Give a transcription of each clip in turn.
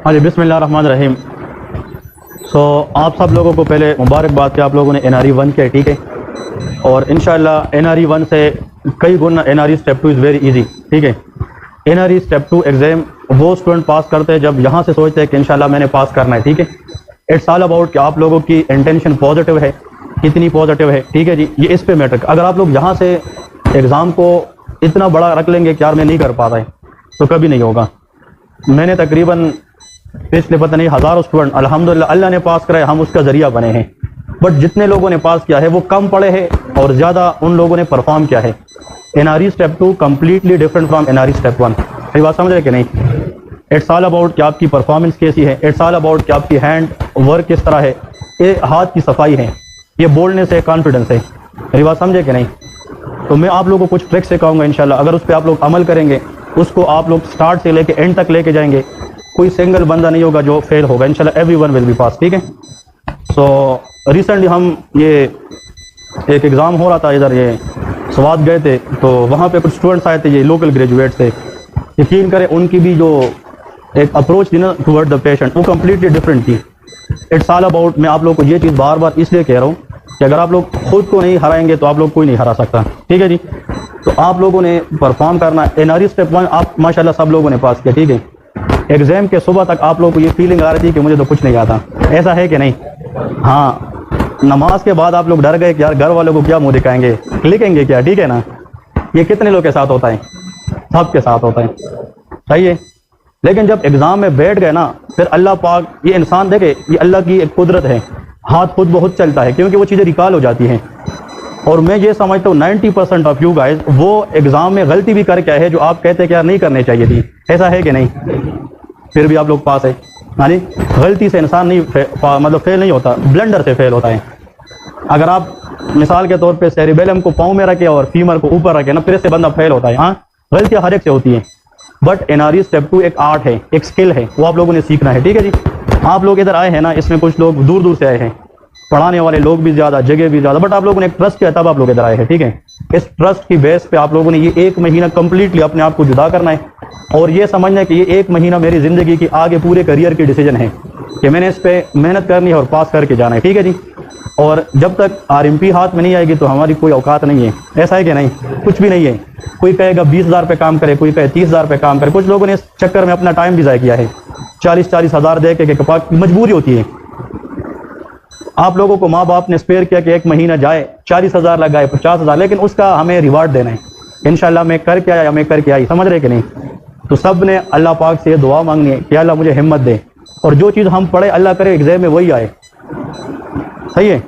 हाँ जी, बिस्मिल्लाहिर्रहमानिर्रहीम। आप सब लोगों को पहले मुबारकबाद कि आप लोगों ने NRE 1 किया, ठीक है। और इंशाल्लाह NRE 1 से कई गुना NRE step 2 is very easy, ठीक है। NRE स्टेप 2 एग्ज़ाम वो स्टूडेंट पास करते हैं जब यहाँ से सोचते हैं कि इंशाल्लाह मैंने पास करना है, ठीक है। इट्स ऑल अबाउट कि आप लोगों की इंटेंशन पॉजिटिव है, कितनी पॉजिटिव है, ठीक है जी। ये इस पे मैटर। अगर आप लोग यहाँ से एग्ज़ाम को इतना बड़ा रख लेंगे कि यार मैं नहीं कर पाता है, तो कभी नहीं होगा। मैंने तकरीबन पिछले पता नहीं हज़ारों स्टूडेंट अल्हम्दुलिल्लाह अल्लाह ने पास कराए, हम उसका ज़रिया बने हैं। बट जितने लोगों ने पास किया है वो कम पढ़े हैं और ज़्यादा उन लोगों ने परफॉर्म किया है। NRE step 2 completely different from NRE step 1। सही बात समझ रहे कि नहीं? इट्स ऑल अबाउट कि आपकी परफॉर्मेंस कैसी है, इट्स ऑल अबाउट कि आपकी हैंड वर्क किस तरह है, ये हाथ की सफाई है, ये बोल्डनेस है, कॉन्फिडेंस है। मेरी बात समझे कि नहीं? तो मैं आप लोगों को कुछ ट्रिक्स सिखाऊंगा इंशाल्लाह। अगर उस पर आप लोग अमल करेंगे, उसको आप लोग स्टार्ट से लेके एंड तक लेके जाएंगे, कोई सिंगल बंदा नहीं होगा जो फेल होगा। इंशाल्लाह एवरीवन विल बी पास, ठीक है। रिसेंटली हम ये एक एग्ज़ाम हो रहा था इधर, ये स्वाद गए थे, तो वहाँ पे कुछ स्टूडेंट्स आए थे, ये लोकल ग्रेजुएट थे। यकीन करें उनकी भी जो एक अप्रोच थी ना टुवर्ड द पेशेंट, वो कम्प्लीटली डिफरेंट थी। इट्स ऑल अबाउट, मैं आप लोग को ये चीज़ बार बार इसलिए कह रहा हूँ कि अगर आप लोग खुद को नहीं हराएंगे तो आप लोग कोई नहीं हरा सकता, ठीक है जी। तो आप लोगों ने परफॉर्म करना। NRE स्टेप 1 आप माशाल्लाह सब लोगों ने पास किया, ठीक है। एग्ज़ाम के सुबह तक आप लोगों को ये फीलिंग आ रही थी कि मुझे तो कुछ नहीं आता, ऐसा है कि नहीं? हाँ, नमाज के बाद आप लोग डर गए कि यार घर वालों को क्या मुँह दिखाएंगे, लिखेंगे क्या, ठीक है ना। ये कितने लोग के साथ होता है? सबके साथ होता है, सही है। लेकिन जब एग्ज़ाम में बैठ गए ना, फिर अल्लाह पाक, ये इंसान देखे, ये अल्लाह की एक कुदरत है, हाथ खुद बहुत चलता है क्योंकि वो चीज़ें रिकॉल हो जाती हैं। और मैं ये समझता हूँ 90% ऑफ यू गाइस वो एग्ज़ाम में गलती भी करके आए हैं जो आप कहते हैं कि यार नहीं करनी चाहिए थी, ऐसा है कि नहीं? फिर भी आप लोग पास है। यानी गलती से इंसान नहीं मतलब फेल नहीं होता, ब्लंडर से फेल होता है। अगर आप मिसाल के तौर पे सेरिबेलम को पाँव में रखे और फीमर को ऊपर रखे ना, फिर से बंदा फेल होता है। हाँ, गलतियाँ हर एक से होती हैं। बट NRE स्टेप 2 एक आर्ट है, एक स्किल है, वो आप लोगों ने सीखना है, ठीक है जी। आप लोग इधर आए हैं ना, इसमें कुछ लोग दूर दूर से आए हैं, पढ़ाने वाले लोग भी ज़्यादा, जगह भी ज़्यादा, बट आप लोगों ने एक ट्रस्ट किया तब आप लोग इधर आए हैं, ठीक है। इस ट्रस्ट की बेस पे आप लोगों ने ये 1 महीना कम्प्लीटली अपने आप को जुदा करना है और ये समझना है कि ये 1 महीना मेरी ज़िंदगी की आगे पूरे करियर की डिसीजन है कि मैंने इस पर मेहनत करनी है और पास करके जाना है, ठीक है जी। और जब तक RMP हाथ में नहीं आएगी तो हमारी कोई औकात नहीं है, ऐसा है कि नहीं? कुछ भी नहीं है। कोई कहेगा 20,000 पे काम करे, कोई कहे 30,000 पे काम करे। कुछ लोगों ने इस चक्कर में अपना टाइम भी ज़ाया किया है, 40-40 हज़ार दे के मजबूरी होती है। आप लोगों को माँ बाप ने स्पेयर किया कि 1 महीना जाए, 40,000 लगाए, 50,000, लेकिन उसका हमें रिवार्ड देना है। इंशाल्लाह मैं करके आया, मैं करके आई, समझ रहे कि नहीं? तो सब ने अल्लाह पाक से दुआ मांगनी है कि अल्लाह मुझे हिम्मत दे, और जो चीज़ हम पढ़े अल्लाह करे एग्जाम में वही आए, सही है।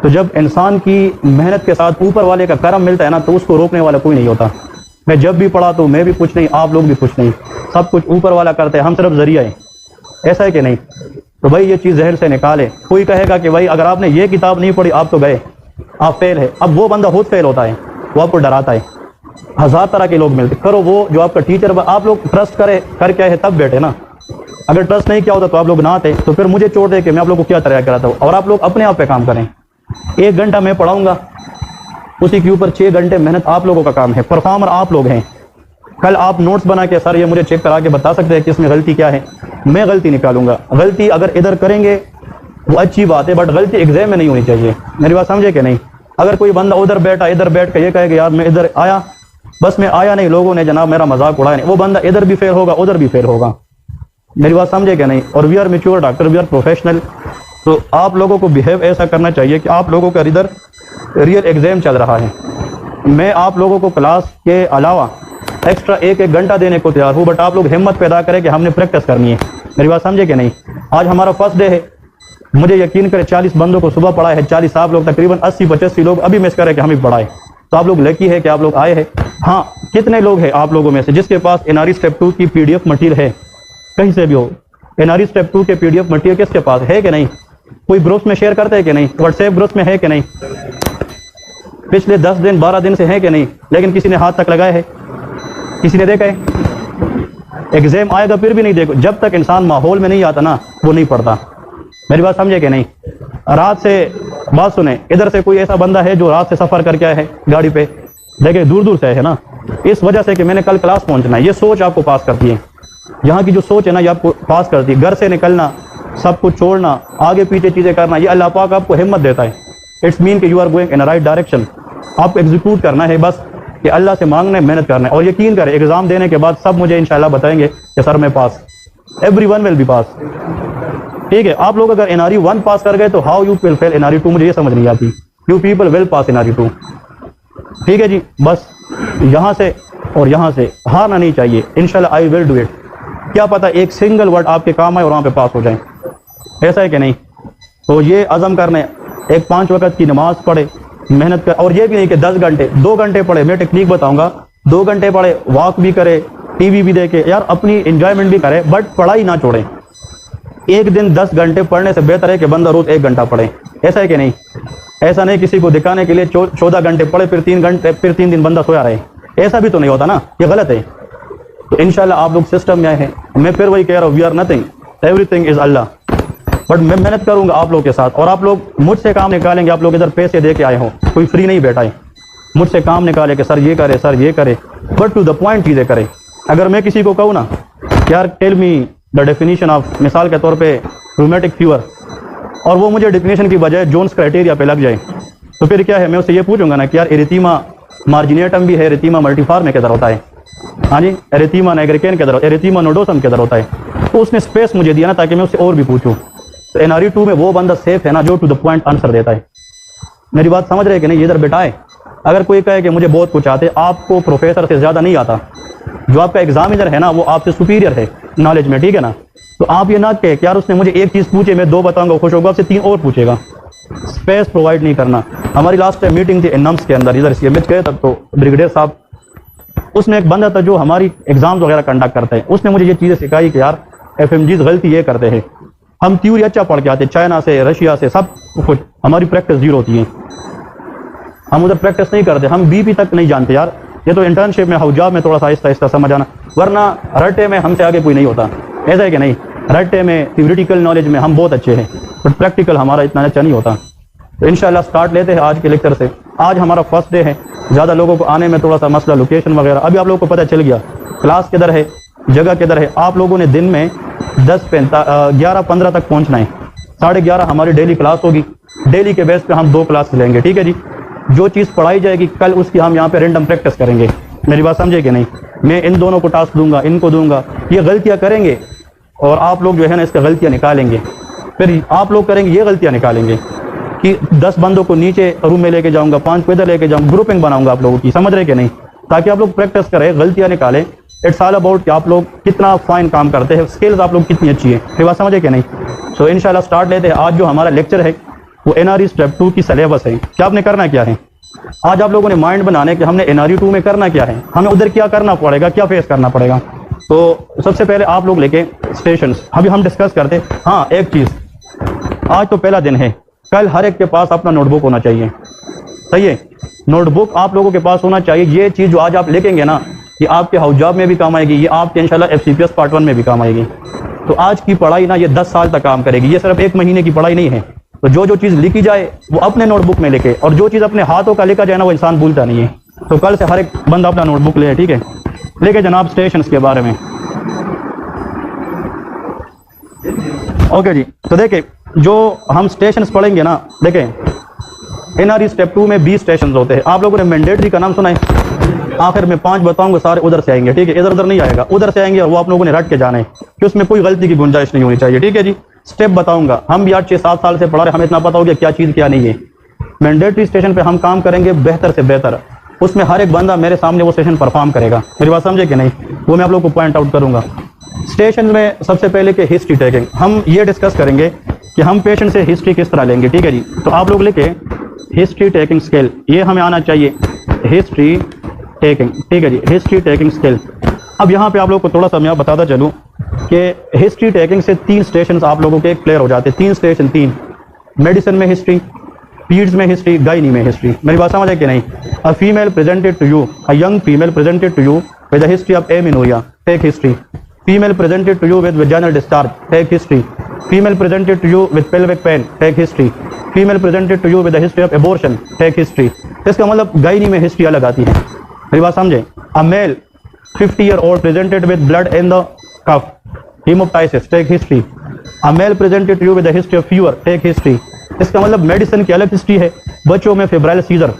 तो जब इंसान की मेहनत के साथ ऊपर वाले का करम मिलता है ना, तो उसको रोकने वाला कोई नहीं होता। मैं जब भी पढ़ा तो मैं भी कुछ नहीं, आप लोग भी कुछ नहीं, सब कुछ ऊपर वाला करते हैं, हम सिर्फ जरिया है, ऐसा है कि नहीं? तो भाई ये चीज़ जहर से निकाले। कोई कहेगा कि भाई अगर आपने ये किताब नहीं पढ़ी आप तो गए, आप फेल है। अब वो बंदा खुद फेल होता है, वो आपको डराता है। 1000 तरह के लोग मिलते, करो वो जो आपका टीचर, आप लोग ट्रस्ट करे करके आए तब बैठे ना। अगर ट्रस्ट नहीं किया होता तो आप लोग ना आते, तो फिर मुझे छोड़ दे कि मैं आप लोग को क्या तैयार कराता हूँ। और आप लोग अपने आप पे काम करें। 1 घंटा मैं पढ़ाऊंगा, उसी के ऊपर 6 घंटे मेहनत आप लोगों का काम है। परफॉर्मर आप लोग हैं। कल आप नोट्स बना के सर ये मुझे चेक करा के बता सकते हैं कि इसमें गलती क्या है, मैं गलती निकालूंगा। गलती अगर इधर करेंगे वो अच्छी बात है, बट गलती एग्जाम में नहीं होनी चाहिए। मेरी बात समझे कि नहीं? अगर कोई बंदा उधर बैठा, इधर बैठ के ये कहेगा यार मैं इधर आया, बस मैं आया नहीं, लोगों ने जनाब मेरा मजाक उड़ाया नहीं, वो बंदा इधर भी फेल होगा, उधर भी फेल होगा। मेरी बात समझे क्या नहीं? और we are mature doctor, we are professional. तो आप लोगों को बिहेव ऐसा करना चाहिए कि आप लोगों का इधर रियल एग्जाम चल रहा है। मैं आप लोगों को क्लास के अलावा एक्स्ट्रा 1-1 घंटा देने को तैयार हूँ, बट आप लोग हिम्मत पैदा करें कि हमने प्रैक्टिस करनी है। मेरी बात समझे कि नहीं? आज हमारा फर्स्ट डे है, मुझे यकीन करें 40 बंदों को सुबह पढ़ाए है, 40 आप लोग, तकरीबन 80-85 लोग अभी मिस करें कि हम ही पढ़ाए। तो आप लोग लकी है कि आप लोग आए हैं। हाँ, कितने लोग हैं आप लोगों में से जिसके पास NRE स्टेप 2 की PDF मटीरियल है? कहीं से भी हो, NRE स्टेप 2 के PDF मटीरियल किसके पास है कि नहीं? कोई ग्रुप्स में शेयर करते हैं कि नहीं? व्हाट्सएप ग्रुप्स में है कि नहीं? पिछले 10 दिन 12 दिन से है कि नहीं? लेकिन किसी ने हाथ तक लगाया है? किसी ने देखा है? एग्जाम आएगा फिर भी नहीं देखो। जब तक इंसान माहौल में नहीं आता ना, वो नहीं पढ़ता। मेरी बात समझे कि नहीं? रात से बात सुने, इधर से कोई ऐसा बंदा है जो रात से सफर करके आया है गाड़ी पे, देखिए दूर दूर से है ना, इस वजह से कि मैंने कल क्लास पहुंचना है, ये सोच आपको पास करती है। यहाँ की जो सोच है ना ये आपको पास करती है। घर से निकलना, सब कुछ छोड़ना, आगे पीछे चीज़ें करना, ये अल्लाह पाक आपको हिम्मत देता है। इट्स मीन कि you are going in a right direction. आपको एग्जीक्यूट करना है बस, कि अल्लाह से मांगना है, मेहनत करना है। और यकीन करें एग्जाम देने के बाद सब मुझे इंशाल्लाह बताएंगे कि सर मैं पास, एवरीवन विल बी पास। ठीक है, आप लोग अगर NRE 1 पास कर गए तो how you will fail NRE 2, मुझे ये समझ नहीं आती। You people will pass NRE 2। ठीक है जी, बस यहाँ से और यहाँ से हारना नहीं चाहिए। इंशाल्लाह आई विल डू इट। क्या पता एक सिंगल वर्ड आपके काम आए और वहाँ पे पास हो जाए, ऐसा है कि नहीं? तो ये अज़म करने, एक 5 वक्त की नमाज पढ़े, मेहनत कर। और ये भी नहीं कि 10 घंटे 2 घंटे पढ़े, मैं टेक्निक बताऊंगा। 2 घंटे पढ़े, वॉक भी करे, टीवी भी देखे, यार अपनी इंजॉयमेंट भी करे, बट पढ़ाई ना छोड़े। एक दिन 10 घंटे पढ़ने से बेहतर है कि बंदा रोज 1 घंटा पढ़े, ऐसा है कि नहीं? ऐसा नहीं किसी को दिखाने के लिए 14 घंटे पढ़े, फिर 3 घंटे, फिर 3 दिन बंदा सोया रहे, ऐसा भी तो नहीं होता ना, ये गलत है। तो इंशाल्लाह आप लोग सिस्टम में आए हैं। मैं फिर वही कह रहा हूँ, we are nothing, everything is Allah. But मैं मेहनत करूंगा आप लोग के साथ, और आप लोग मुझसे काम निकालेंगे। आप लोग इधर पैसे दे के आए हो, कोई फ्री नहीं बैठा है। मुझसे काम निकाले कि सर ये करे, सर ये करे, बट टू द पॉइंट चीज़ें करे। अगर मैं किसी को कहूँ ना यार tell me the definition of, मिसाल के तौर पे रूमेटिक फीवर, और वो मुझे डेफिनेशन की बजाय जोन्स क्राइटेरिया पे लग जाए, तो फिर क्या है, मैं उससे ये पूछूंगा ना कि यार एरिथीमा मार्जिनेटम भी है, एरिथीमा मल्टीफॉर्म किधर होता है? हाँ जी, एरिथीमा नाइग्रिकेन किधर होता है, एरिथीमा नोडोसम किधर होता है? तो उसने स्पेस मुझे दिया ना ताकि मैं उससे और भी पूछूं। तो NRE 2 में वो बंदा सेफ है ना जो टू द पॉइंट आंसर देता है। मेरी बात समझ रहे हैं कि नहीं? इधर बैठा है। अगर कोई कहे कि मुझे बहुत कुछ आते, आपको प्रोफेसर से ज़्यादा नहीं आता। जो आपका एग्जामिनर है ना वो आपसे सुपीरियर है नॉलेज में, ठीक है ना? तो आप ये ना कहे कि यार उसने मुझे एक चीज़ पूछे, मैं 2 बताऊंगा, खुश होगा, आपसे 3 और पूछेगा। स्पेस प्रोवाइड नहीं करना। हमारी लास्ट टाइम मीटिंग थी नम्स के अंदर, इधर सी गए तब, तो ब्रिगेडियर साहब, उसमें एक बंदा था जो हमारी एग्जाम्स वगैरह कंडक्ट करते हैं, उसने मुझे ये चीज़ें सिखाई कि यार FMGs गलती ये करते हैं, हम थ्योरी अच्छा पढ़ के आते, चाइना से, रशिया से, सब कुछ, हमारी प्रैक्टिस जीरो होती है। हम उधर प्रैक्टिस नहीं करते, हम BP तक नहीं जानते यार। ये तो इंटर्नशिप में, हौजाब में थोड़ा सा आहिस्ता आहिस्ता समझ आना, वरना रट्टे में हमसे आगे कोई नहीं होता, ऐसा है कि नहीं? रट्टे में, थ्योरेटिकल नॉलेज में हम बहुत अच्छे हैं, बट प्रैक्टिकल हमारा इतना अच्छा नहीं होता। तो इंशाल्लाह स्टार्ट लेते हैं आज के लेक्चर से। आज हमारा फर्स्ट डे है, ज़्यादा लोगों को आने में थोड़ा सा मसला, लोकेशन वगैरह, अभी आप लोगों को पता चल गया क्लास किधर है, जगह किधर है। आप लोगों ने दिन में 11:15 तक पहुंचना है। 11:30 हमारी डेली क्लास होगी, डेली के बेस पे हम 2 क्लास लेंगे, ठीक है जी? जो चीज़ पढ़ाई जाएगी कल उसकी हम यहाँ पे रैंडम प्रैक्टिस करेंगे। मेरी बात समझे कि नहीं? मैं इन दोनों को टास्क दूंगा, इनको दूंगा, ये गलतियाँ करेंगे और आप लोग जो है ना इसका गलतियाँ निकालेंगे, फिर आप लोग करेंगे ये गलतियाँ निकालेंगे कि 10 बंदों को नीचे रूम में लेके जाऊंगा, 5 को इधर लेके जाऊंगा, ग्रुपिंग बनाऊंगा आप लोगों की, समझ रहे कि नहीं? ताकि आप लोग प्रैक्टिस करें, गलतियाँ निकालें। इट्स ऑल अबाउट कि आप लोग कितना फाइन काम करते हैं, स्किल्स आप लोग कितनी अच्छी है। मेरी बात समझे कि नहीं? सो इंशाल्लाह स्टार्ट लेते हैं। आज जो हमारा लेक्चर है वो NRE स्टेप 2 की सिलेबस है। क्या आपने करना क्या है? आज आप लोगों ने माइंड बनाने कि हमने NRE 2 में करना क्या है, हमें उधर क्या करना पड़ेगा, क्या फेस करना पड़ेगा। तो सबसे पहले आप लोग लेके स्टेशंस अभी हम डिस्कस करते। हाँ, एक चीज़, आज तो पहला दिन है, कल हर एक के पास अपना नोटबुक होना चाहिए, सही है? नोटबुक आप लोगों के पास होना चाहिए। ये चीज़ जो आज आप लेकेंगे ना, ये आपके हौजाब में भी काम आएगी, ये आपके इंशाल्लाह FCPS पार्ट 1 में भी काम आएगी। तो आज की पढ़ाई ना ये 10 साल तक काम करेगी, ये सिर्फ 1 महीने की पढ़ाई नहीं है। तो जो चीज़ लिखी जाए वो अपने नोटबुक में लिखे, और जो चीज़ अपने हाथों का लिखा जाए ना वो इंसान भूलता नहीं है। तो कल से हर एक बंदा अपना नोटबुक ले, ठीक है? लेके जनाब स्टेशन के बारे में। ओके जी, तो देखें जो हम स्टेशन पढ़ेंगे ना, देखें NRE स्टेप 2 में 20 स्टेशन होते हैं। आप लोगों ने मैंडेटरी का नाम सुना है? आखिर में 5 बताऊंगा, सारे उधर से आएंगे, ठीक है? इधर उधर नहीं आएगा, उधर से आएंगे और वो आप लोगों ने रट के जाना है कि उसमें कोई गलती की गुंजाइश नहीं होनी चाहिए, ठीक है जी? स्टेप बताऊंगा, हम भी 8-6-7 साल से पढ़ा रहे, हमें इतना पता हो गया क्या चीज़ क्या नहीं है। मैंडेटरी स्टेशन पे हम काम करेंगे बेहतर से बेहतर, उसमें हर एक बंदा मेरे सामने वो स्टेशन परफॉर्म करेगा। मेरी बात समझे कि नहीं? वो मैं आप लोग को पॉइंट आउट करूंगा। स्टेशन में सबसे पहले कि हिस्ट्री टेकिंग, हम ये डिस्कस करेंगे कि हम पेशेंट से हिस्ट्री किस तरह लेंगे, ठीक है जी? तो आप लोग लेके हिस्ट्री टेकिंग स्किल, ये हमें आना चाहिए, हिस्ट्री टेकिंग, ठीक है जी? History taking skill. अब यहाँ पे आप लोग को थोड़ा सा मैं बताता चलूँ कि हिस्ट्री टेकिंग से 3 स्टेशन आप लोगों के क्लियर हो जाते हैं। 3 स्टेशन, 3 मेडिसिन में हिस्ट्री, पीड्स में हिस्ट्री, गायनी में हिस्ट्री। मेरी बात समझ है कि नहीं? A female presented to you, a young female presented to you with the history of amenorrhoea, take history. Female presented to you with vaginal discharge, take history. Female presented to you with pelvic pain, take history. Female presented to you with the history of abortion, take history. इसका मतलब gynae में history अलग आती है। मेरी बात समझे? A male 50 year old presented with blood in the cough, haemoptysis, take history. A male presented you with the history of fever, take history. इसका मतलब मेडिसिन की अलग हिस्ट्री है। बच्चों में फेब्राइल सीजर,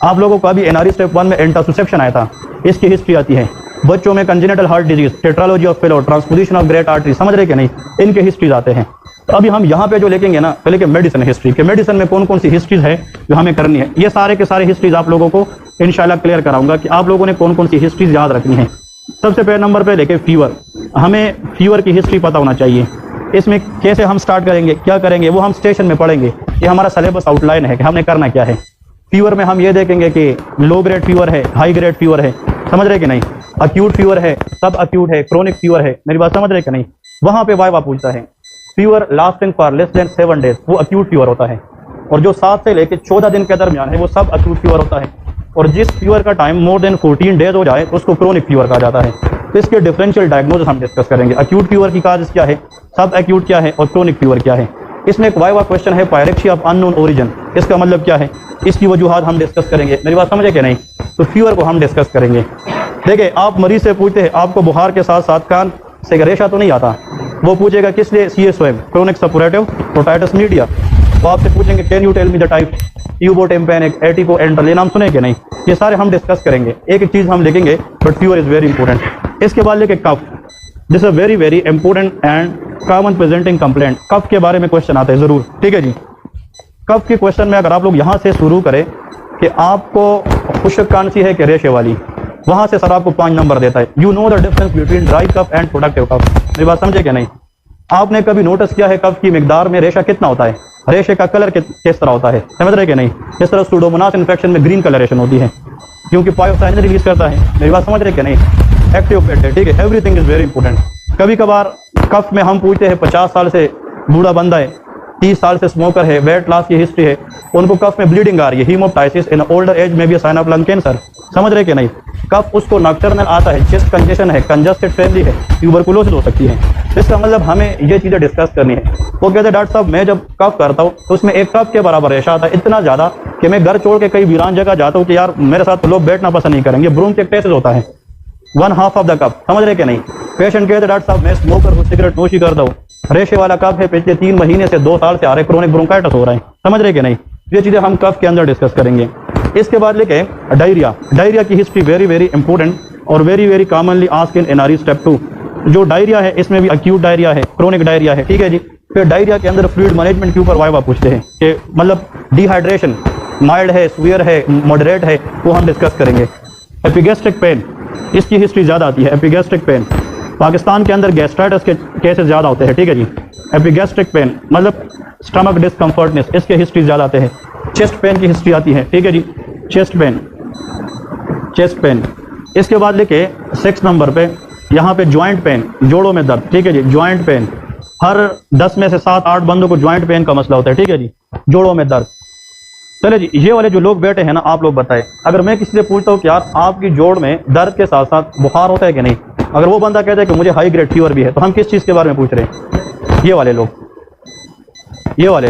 आप लोगों को अभी एनआरई स्टेप 1 में एंटासुसेप्शन आया था, इसकी हिस्ट्री आती है। बच्चों में congenital heart disease, tetralogy of fellow, transposition of great artery, समझ रहे कि नहीं, इनके हिस्ट्रीज आते हैं। तो अभी हम यहाँ पे जो लेंगे ना, पहले के मेडिसिन हिस्ट्री के, मेडिसिन में कौन कौन सी हिस्ट्रीज है जो हमें करनी है, ये सारे के सारे हिस्ट्रीज आप लोगों को इंशाल्लाह क्लियर कराऊंगा कि आप लोगों ने कौन कौन सी हिस्ट्रीज याद रखनी है। सबसे पहले नंबर पे लेके फीवर, हमें फीवर की हिस्ट्री पता होना चाहिए। इसमें कैसे हम स्टार्ट करेंगे, क्या करेंगे, वो हम स्टेशन में पढ़ेंगे। ये हमारा सिलेबस आउटलाइन है कि हमने करना क्या है। फीवर में हम ये देखेंगे कि लो ग्रेड फीवर है, हाई ग्रेड फीवर है, समझ रहे कि नहीं, अक्यूट फीवर है, सब अक्यूट है, क्रोनिक फीवर है, मेरी बात समझ रहे कि नहीं। वहां पे वाइवा पूछता है fever lasting for less than 7 days, वो अक्यूट फीवर होता है। और जो 7 से लेकर 14 दिन के दरमियान है वो सब अक्यूट फीवर होता है। और जिस फीवर का टाइम मोर देन 14 डेज हो जाए तो उसको क्रोनिक फीवर कहा जाता है। तो इसके डिफरेंशियल डायग्नोसिस हम डिस्कस करेंगे। अक्यूट फीवर की काजेस क्या है, सब अक्यूट क्या है और क्रोनिक फीवर क्या है। इसमें एक वाइवा क्वेश्चन है पायरेक्सिया ऑफ अननोन ओरिजिन, इसका मतलब क्या है, इसकी वजूहात हम डिस्कस करेंगे। मेरी बात समझे कि नहीं। तो फीवर को हम डिस्कस करेंगे। देखिए, आप मरीज से पूछते हैं आपको बुखार के साथ साथ कान से रेशा तो नहीं आता, वो पूछेगा किस लिए, CSOM, chronic suppurative otitis media. तो आपसे पूछेंगे can you tell me the type, tubotympanic, attico antral, ये नाम सुने कि नहीं, ये सारे हम डिस्कस करेंगे। एक एक चीज हम लिखेंगे, but fever is very important. इसके बाद लेके cough, this is very very important and common presenting complaint. Cough के बारे में क्वेश्चन आते हैं जरूर, ठीक है जी। कफ के क्वेश्चन में अगर आप लोग यहाँ से शुरू करें कि आपको खुश्क खांसी है कि रेशे वाली, वहां से सर आपको 5 नंबर देता है। You know the difference between dry cough and productive cough, मेरी बात समझे क्या नहीं। आपने कभी नोटिस किया है कफ की मिकदार में रेशा कितना होता है, रेशे का कलर किस तरह होता है, समझ रहे कि नहीं। इस तरह सूडोमोनास इन्फेक्शन में ग्रीन कलरेशन होती है क्योंकि पायोसाइन रिलीज करता है, मेरी बात समझ रहे कि नहीं। एक्टिव पेट है, ठीक है, एवरीथिंग इज वेरी इंपॉर्टेंट। कभी कभार कफ में हम पूछते हैं 50 साल से बूढ़ा बंदा है, 30 साल से स्मोकर है, वेट लॉस की हिस्ट्री है, उनको कफ में ब्लीडिंग आ रही है, हीमोप्टाइसिस इन ओल्डर एज में भी साइन ऑफ लंग कैंसर, समझ रहे कि नहीं। कफ उसको नॉक्टर्नल आता है, चेस्ट कंजेशन है, कंजस्टेड फैमिली है, ट्यूबरकुलोसिस हो सकती है। इसका मतलब हमें ये चीजें डिस्कस करनी है। वो कहते हैं डॉक्टर साहब मैं जब कफ करता हूँ तो उसमें एक कप के बराबर रेशा आता है, इतना ज्यादा कि मैं घर छोड़ के कई वीरान जगह जाता हूँ कि यार मेरे साथ तो लोग बैठना पसंद नहीं करेंगे, ब्रोंकाइटिस होता है, 1/2 ऑफ द कप, समझ रहे कि नहीं। पेशेंट कहते डॉक्टर साहब मैं स्मोकर हूँ, सिगरेट नोशी करता हूँ, रेशे वाला कफ है, पिछले 3 महीने से 2 साल से आ रहे, क्रोनिक ब्रोंकाइटिस हो रहा है, समझ रहे कि नहीं। ये चीजें हम कफ के अंदर डिस्कस करेंगे। इसके बाद लेके डायरिया, डायरिया की हिस्ट्री वेरी वेरी इंपॉर्टेंट और very very commonly asked in NRE step 2। जो डायरिया है इसमें भी अक्यूट डायरिया है, क्रोनिक डायरिया है, ठीक है जी। फिर डायरिया के अंदर फ्लूइड मैनेजमेंट के ऊपर वाइवा पूछते हैं कि मतलब डिहाइड्रेशन माइल्ड है, सीवियर है, मॉडरेट है, वो हम डिस्कस करेंगे। एपिगैस्ट्रिक पेन, इसकी हिस्ट्री ज्यादा आती है। एपिगैस्ट्रिक पेन, पाकिस्तान के अंदर गैस्ट्राइटिस के केसेस ज्यादा होते हैं, ठीक है जी। एपिगैस्ट्रिक पेन मतलब स्टमक डिस्कम्फर्टनेस, इसके हिस्ट्री ज्यादा आते हैं। चेस्ट पेन की हिस्ट्री आती है, ठीक है जी, चेस्ट पेन, चेस्ट पेन। इसके बाद लेके 6 नंबर पे यहाँ पे ज्वाइंट पेन, जोड़ों में दर्द, ठीक है जी, ज्वाइंट पेन। हर 10 में से 7-8 बंदों को ज्वाइंट पेन का मसला होता है, ठीक है जी, जोड़ों में दर्द। चले जी, ये वाले जो लोग बैठे हैं ना, आप लोग बताएं, अगर मैं किसी से पूछता हूँ कि यार आपकी जोड़ में दर्द के साथ साथ बुखार होता है कि नहीं, अगर वो बंदा कहता है कि मुझे हाई ग्रेड फीवर भी है, तो हम किस चीज़ के बारे में पूछ रहे हैं। ये वाले लोग, ये वाले,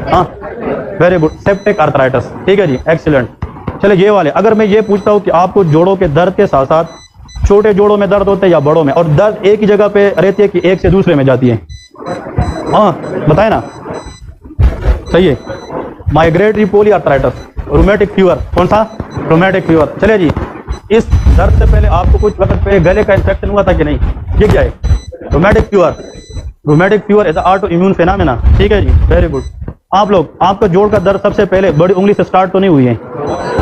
हाँ वेरी गुड, सेप्टिक आर्थराइटिस, ठीक है जी, एक्सीलेंट। चले ये वाले, अगर मैं ये पूछता हूँ कि आपको जोड़ों के दर्द के साथ साथ छोटे जोड़ों में दर्द होते हैं या बड़ों में, और दर्द एक ही जगह पे रहती है कि एक से दूसरे में जाती है, हाँ बताए ना, सही है। माइग्रेटरी पोलीआर्थराइटिस, रूमेटिक फीवर, कौन सा, रूमेटिक फीवर। चले जी, इस दर्द से पहले आपको कुछ वक्त पहले गले का इन्फेक्शन हुआ था कि नहीं, ये क्या है, rheumatic fever. Rheumatic fever is auto immune phenomena, ठीक है जी, वेरी गुड। आप लोग, आपका जोड़ का दर्द सबसे पहले बड़ी उंगली से स्टार्ट तो नहीं हुई है,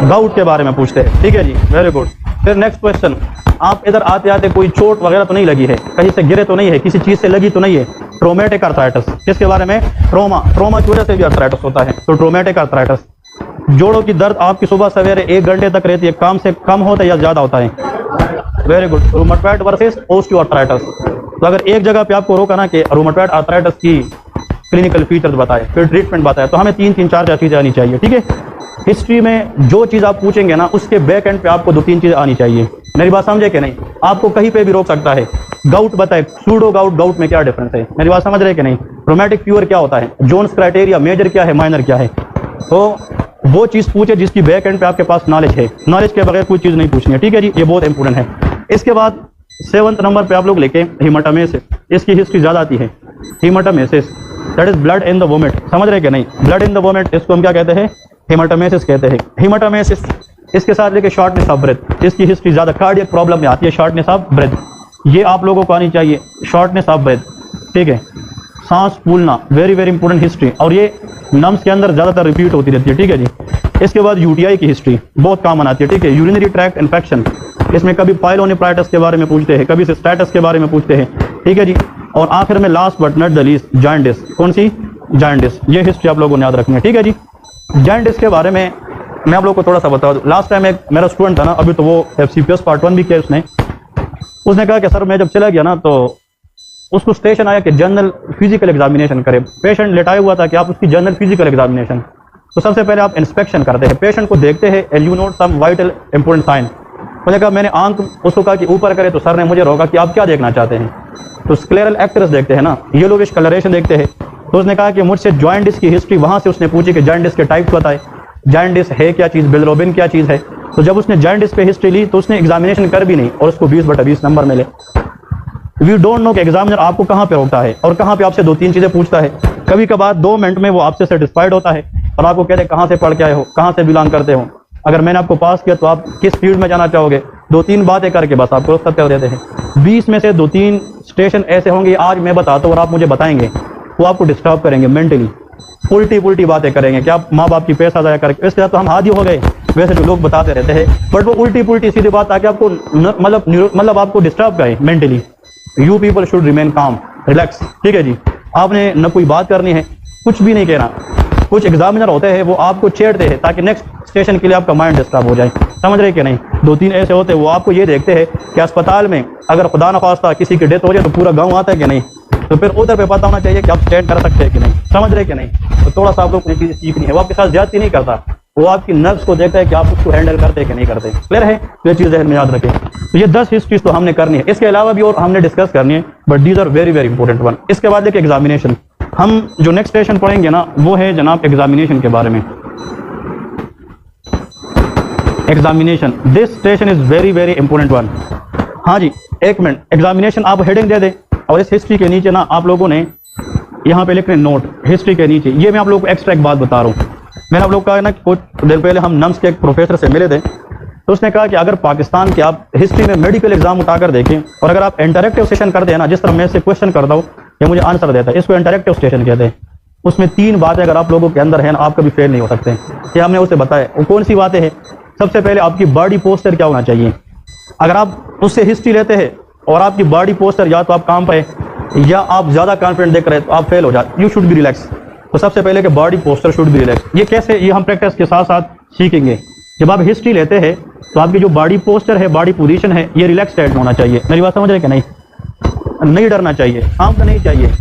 गाउट के बारे में पूछते हैं, ठीक है जी, वेरी गुड। फिर नेक्स्ट क्वेश्चन, आप इधर आते आते कोई चोट वगैरह तो नहीं लगी है, कहीं से गिरे तो नहीं है, किसी चीज से लगी तो नहीं है। ट्रोमेटिक आर्थराइटिस, किसके बारे में, ट्रोमा, ट्रोमा की वजह से भी आर्थराइटिस होता है, तो ट्रोमेटिक आर्थराइटिस। जोड़ों की दर्द आपकी सुबह सवेरे 1 घंटे तक रहती है, काम से कम होता है या ज्यादा होता है, very good. Rheumatoid versus osteoarthritis, तो अगर एक जगह पे आपको रोका ना कि रूमेटॉइड आर्थराइटिस की क्लिनिकल फीचर्स बताए, फिर ट्रीटमेंट बताए, तो हमें 3-4 चीजें आनी चाहिए, ठीक है। हिस्ट्री में जो चीज आप पूछेंगे ना, उसके बैक एंड पे आपको 2-3 चीजें आनी चाहिए, मेरी बात समझे कि नहीं। आपको कहीं पे भी रोक सकता है। गाउट बताए, सूडो गाउट, गाउट में क्या डिफरेंस है, मेरी बात समझ रहे कि नहीं। रोमेटिक फीवर क्या होता है, जोन्स क्राइटेरिया, मेजर क्या है, माइनर क्या है, तो वो चीज पूछे जिसकी बैक एंड पे आपके पास नॉलेज है। नॉलेज के बगैर कोई चीज नहीं पूछनी है, ठीक है जी, ये बहुत इंपॉर्टेंट है। इसके बाद 7th नंबर पे आप लोग लेके हेमाटोमेसिस, इसकी हिस्ट्री ज़्यादा आती है। Haematemesis that is blood in the vomit, समझ रहे कि नहीं? ब्लड इन द वोमिट, इसको हम क्या कहते हैं? हेमाटोमेसिस कहते हैं। हेमाटोमेसिस इसके साथ लेके शॉर्टनेस ऑफ ब्रेथ, इसकी हिस्ट्री ज़्यादा कार्डियक प्रॉब्लम में आती है। शॉर्टनेस ऑफ ब्रेथ ये आप लोगों को आनी चाहिए, शॉर्टनेस ऑफ ब्रेथ, ठीक है। सांस फूलना, वेरी वेरी इंपॉर्टेंट हिस्ट्री, और ये नम्स के अंदर ज़्यादातर रिपीट होती रहती है, ठीक है जी। इसके बाद यूटीआई की हिस्ट्री बहुत कॉमन आती है, ठीक है। यूरिनरी ट्रैक्ट इन्फेक्शन, इसमें कभी पाइलोनेफ्राइटिस के बारे में पूछते हैं, कभी सिस्टाइटिस के बारे में पूछते हैं, ठीक है जी। और आखिर में last but not the least jaundice, कौन सी? जॉन्डिस। ये हिस्ट्री आप लोगों ने याद रखनी है, ठीक है जी। जॉन्डिस के बारे में मैं आप लोगों को थोड़ा सा बता दूं। लास्ट टाइम एक मेरा स्टूडेंट था ना, अभी तो वो FCPS पार्ट 1 भी किया उसने कहा कि सर मैं जब चला गया ना तो उसको स्टेशन आया कि जनरल फिजिकल एग्जामिनेशन करे। पेशेंट लेटाया हुआ था कि आप उसकी जनरल फिजिकल एग्जामिनेशन, तो सबसे पहले आप इंस्पेक्शन करते हैं, पेशेंट को देखते हैं and you note some vital important sign. मैंने कहा, मैंने आंख उसको कहा कि ऊपर करे, तो सर ने मुझे रोका कि आप क्या देखना चाहते हैं? तो स्क्लेरल एक्ट्रेस देखते हैं ना, येलोविश कलरेशन देखते हैं। तो उसने कहा कि मुझसे जॉइंटिस की हिस्ट्री, वहाँ से उसने पूछी कि जॉइंटिस के टाइप्स बताए, जॉइंटिस है क्या चीज़, बिलिरुबिन क्या चीज़ है। तो जब उसने जॉइंटिस पे हिस्ट्री ली तो उसने एग्जामिनेशन कर भी नहीं और उसको 20/20 नंबर मिले। वी डोंट नो कि एग्जामिनर आपको कहाँ पे रोकता है और कहाँ पे आपसे 2-3 चीज़ें पूछता है। कभी कभार 2 मिनट में वो आपसे सेटिस्फाइड होता है और आपको कहते हैं कहाँ से पढ़ के आए हो, कहाँ से बिलोंग करते हो, अगर मैंने आपको पास किया तो आप किस फील्ड में जाना चाहोगे, 2-3 बातें करके बस आपको रुखसत कर देते हैं। 20 में से 2-3 स्टेशन ऐसे होंगे आज मैं बताता हूँ और आप मुझे बताएंगे, वो आपको डिस्टर्ब करेंगे मेंटली, उल्टी बातें करेंगे कि आप माँ बाप की पैसा ज़ाया करके। इसके साथ तो हम आदी हो गए, वैसे जो लोग बताते रहते हैं, बट वो उल्टी सीधी बात आके आपको मतलब आपको डिस्टर्ब करे mentally. You people should remain काम, रिलैक्स, ठीक है जी। आपने न कोई बात करनी है, कुछ भी नहीं कहना। कुछ एग्जामिनर होते हैं वो आपको छेड़ते हैं ताकि नेक्स्ट स्टेशन के लिए आपका माइंड डिस्टर्ब हो जाए, समझ रहे कि नहीं? 2-3 ऐसे होते हैं वो आपको ये देखते हैं कि अस्पताल में अगर खुदा न खास्ता किसी की डेथ हो जाए तो पूरा गाँव आता है कि नहीं, तो फिर उधर पे पता होना चाहिए कि आप स्टैंड कर सकते हैं कि नहीं, समझ रहे कि नहीं? तो थोड़ा सा आप लोग चीज़ सीखनी है। वो आपके साथ ज्यादती नहीं करता, वो आपकी नर्व्स को देखता है कि आप उसको हैंडल करते हैं कि नहीं करते। क्लियर है? ये चीज़ ध्यान में याद रखें। तो ये 10 हिस्ट्रीज तो हमने करनी है, इसके अलावा भी और हमने डिस्कस करनी है, but these are very very important one. इसके बाद देखिए एग्जामिनेशन, हम जो नेक्स्ट स्टेशन पढ़ेंगे ना वो है जनाब एग्जामिनेशन के बारे में। Examination, this station is very very important one. हाँ जी, एक मिनट, एग्जामिनेशन आप हेडिंग दे दें और इस हिस्ट्री के नीचे ना आप लोगों ने यहाँ पे लिखने नोट हिस्ट्री के नीचे। ये मैं आप लोगों को एक्स्ट्रा एक बात बता रहा हूँ। मैंने आप लोग कहा ना कुछ देर पहले हम नम्स के एक प्रोफेसर से मिले थे, तो उसने कहा कि अगर पाकिस्तान के आप हिस्ट्री में मेडिकल एग्जाम उठाकर देखें और अगर आप इंटरेक्टिव सेशन करते हैं ना, जिस तरह मैं से क्वेश्चन करता हूँ ये मुझे आंसर देता है, इसको इंटरेक्टिव सेशन कहते हैं। उसमें 3 बातें अगर आप लोगों के अंदर है ना, आप कभी फेल नहीं हो सकते। ये हमने उसे बताया। वो कौन सी बातें हैं? सबसे पहले आपकी बॉडी पोस्चर क्या होना चाहिए। अगर आप उससे हिस्ट्री लेते हैं और आपकी बॉडी पोस्चर या तो आप काम पे या आप ज़्यादा कॉन्फिडेंट देख रहे हैं तो आप फेल हो जाते। You should be relax. तो सबसे पहले कि body posture should be relax. ये कैसे, ये हम प्रैक्टिस के साथ साथ सीखेंगे। जब आप हिस्ट्री लेते हैं तो आपकी जो बॉडी पोस्चर है, बॉडी पोजीशन है, ये रिलैक्स स्टेट में होना चाहिए। मेरी बात समझ रहे कि नहीं? नहीं डरना चाहिए, काम का नहीं चाहिए।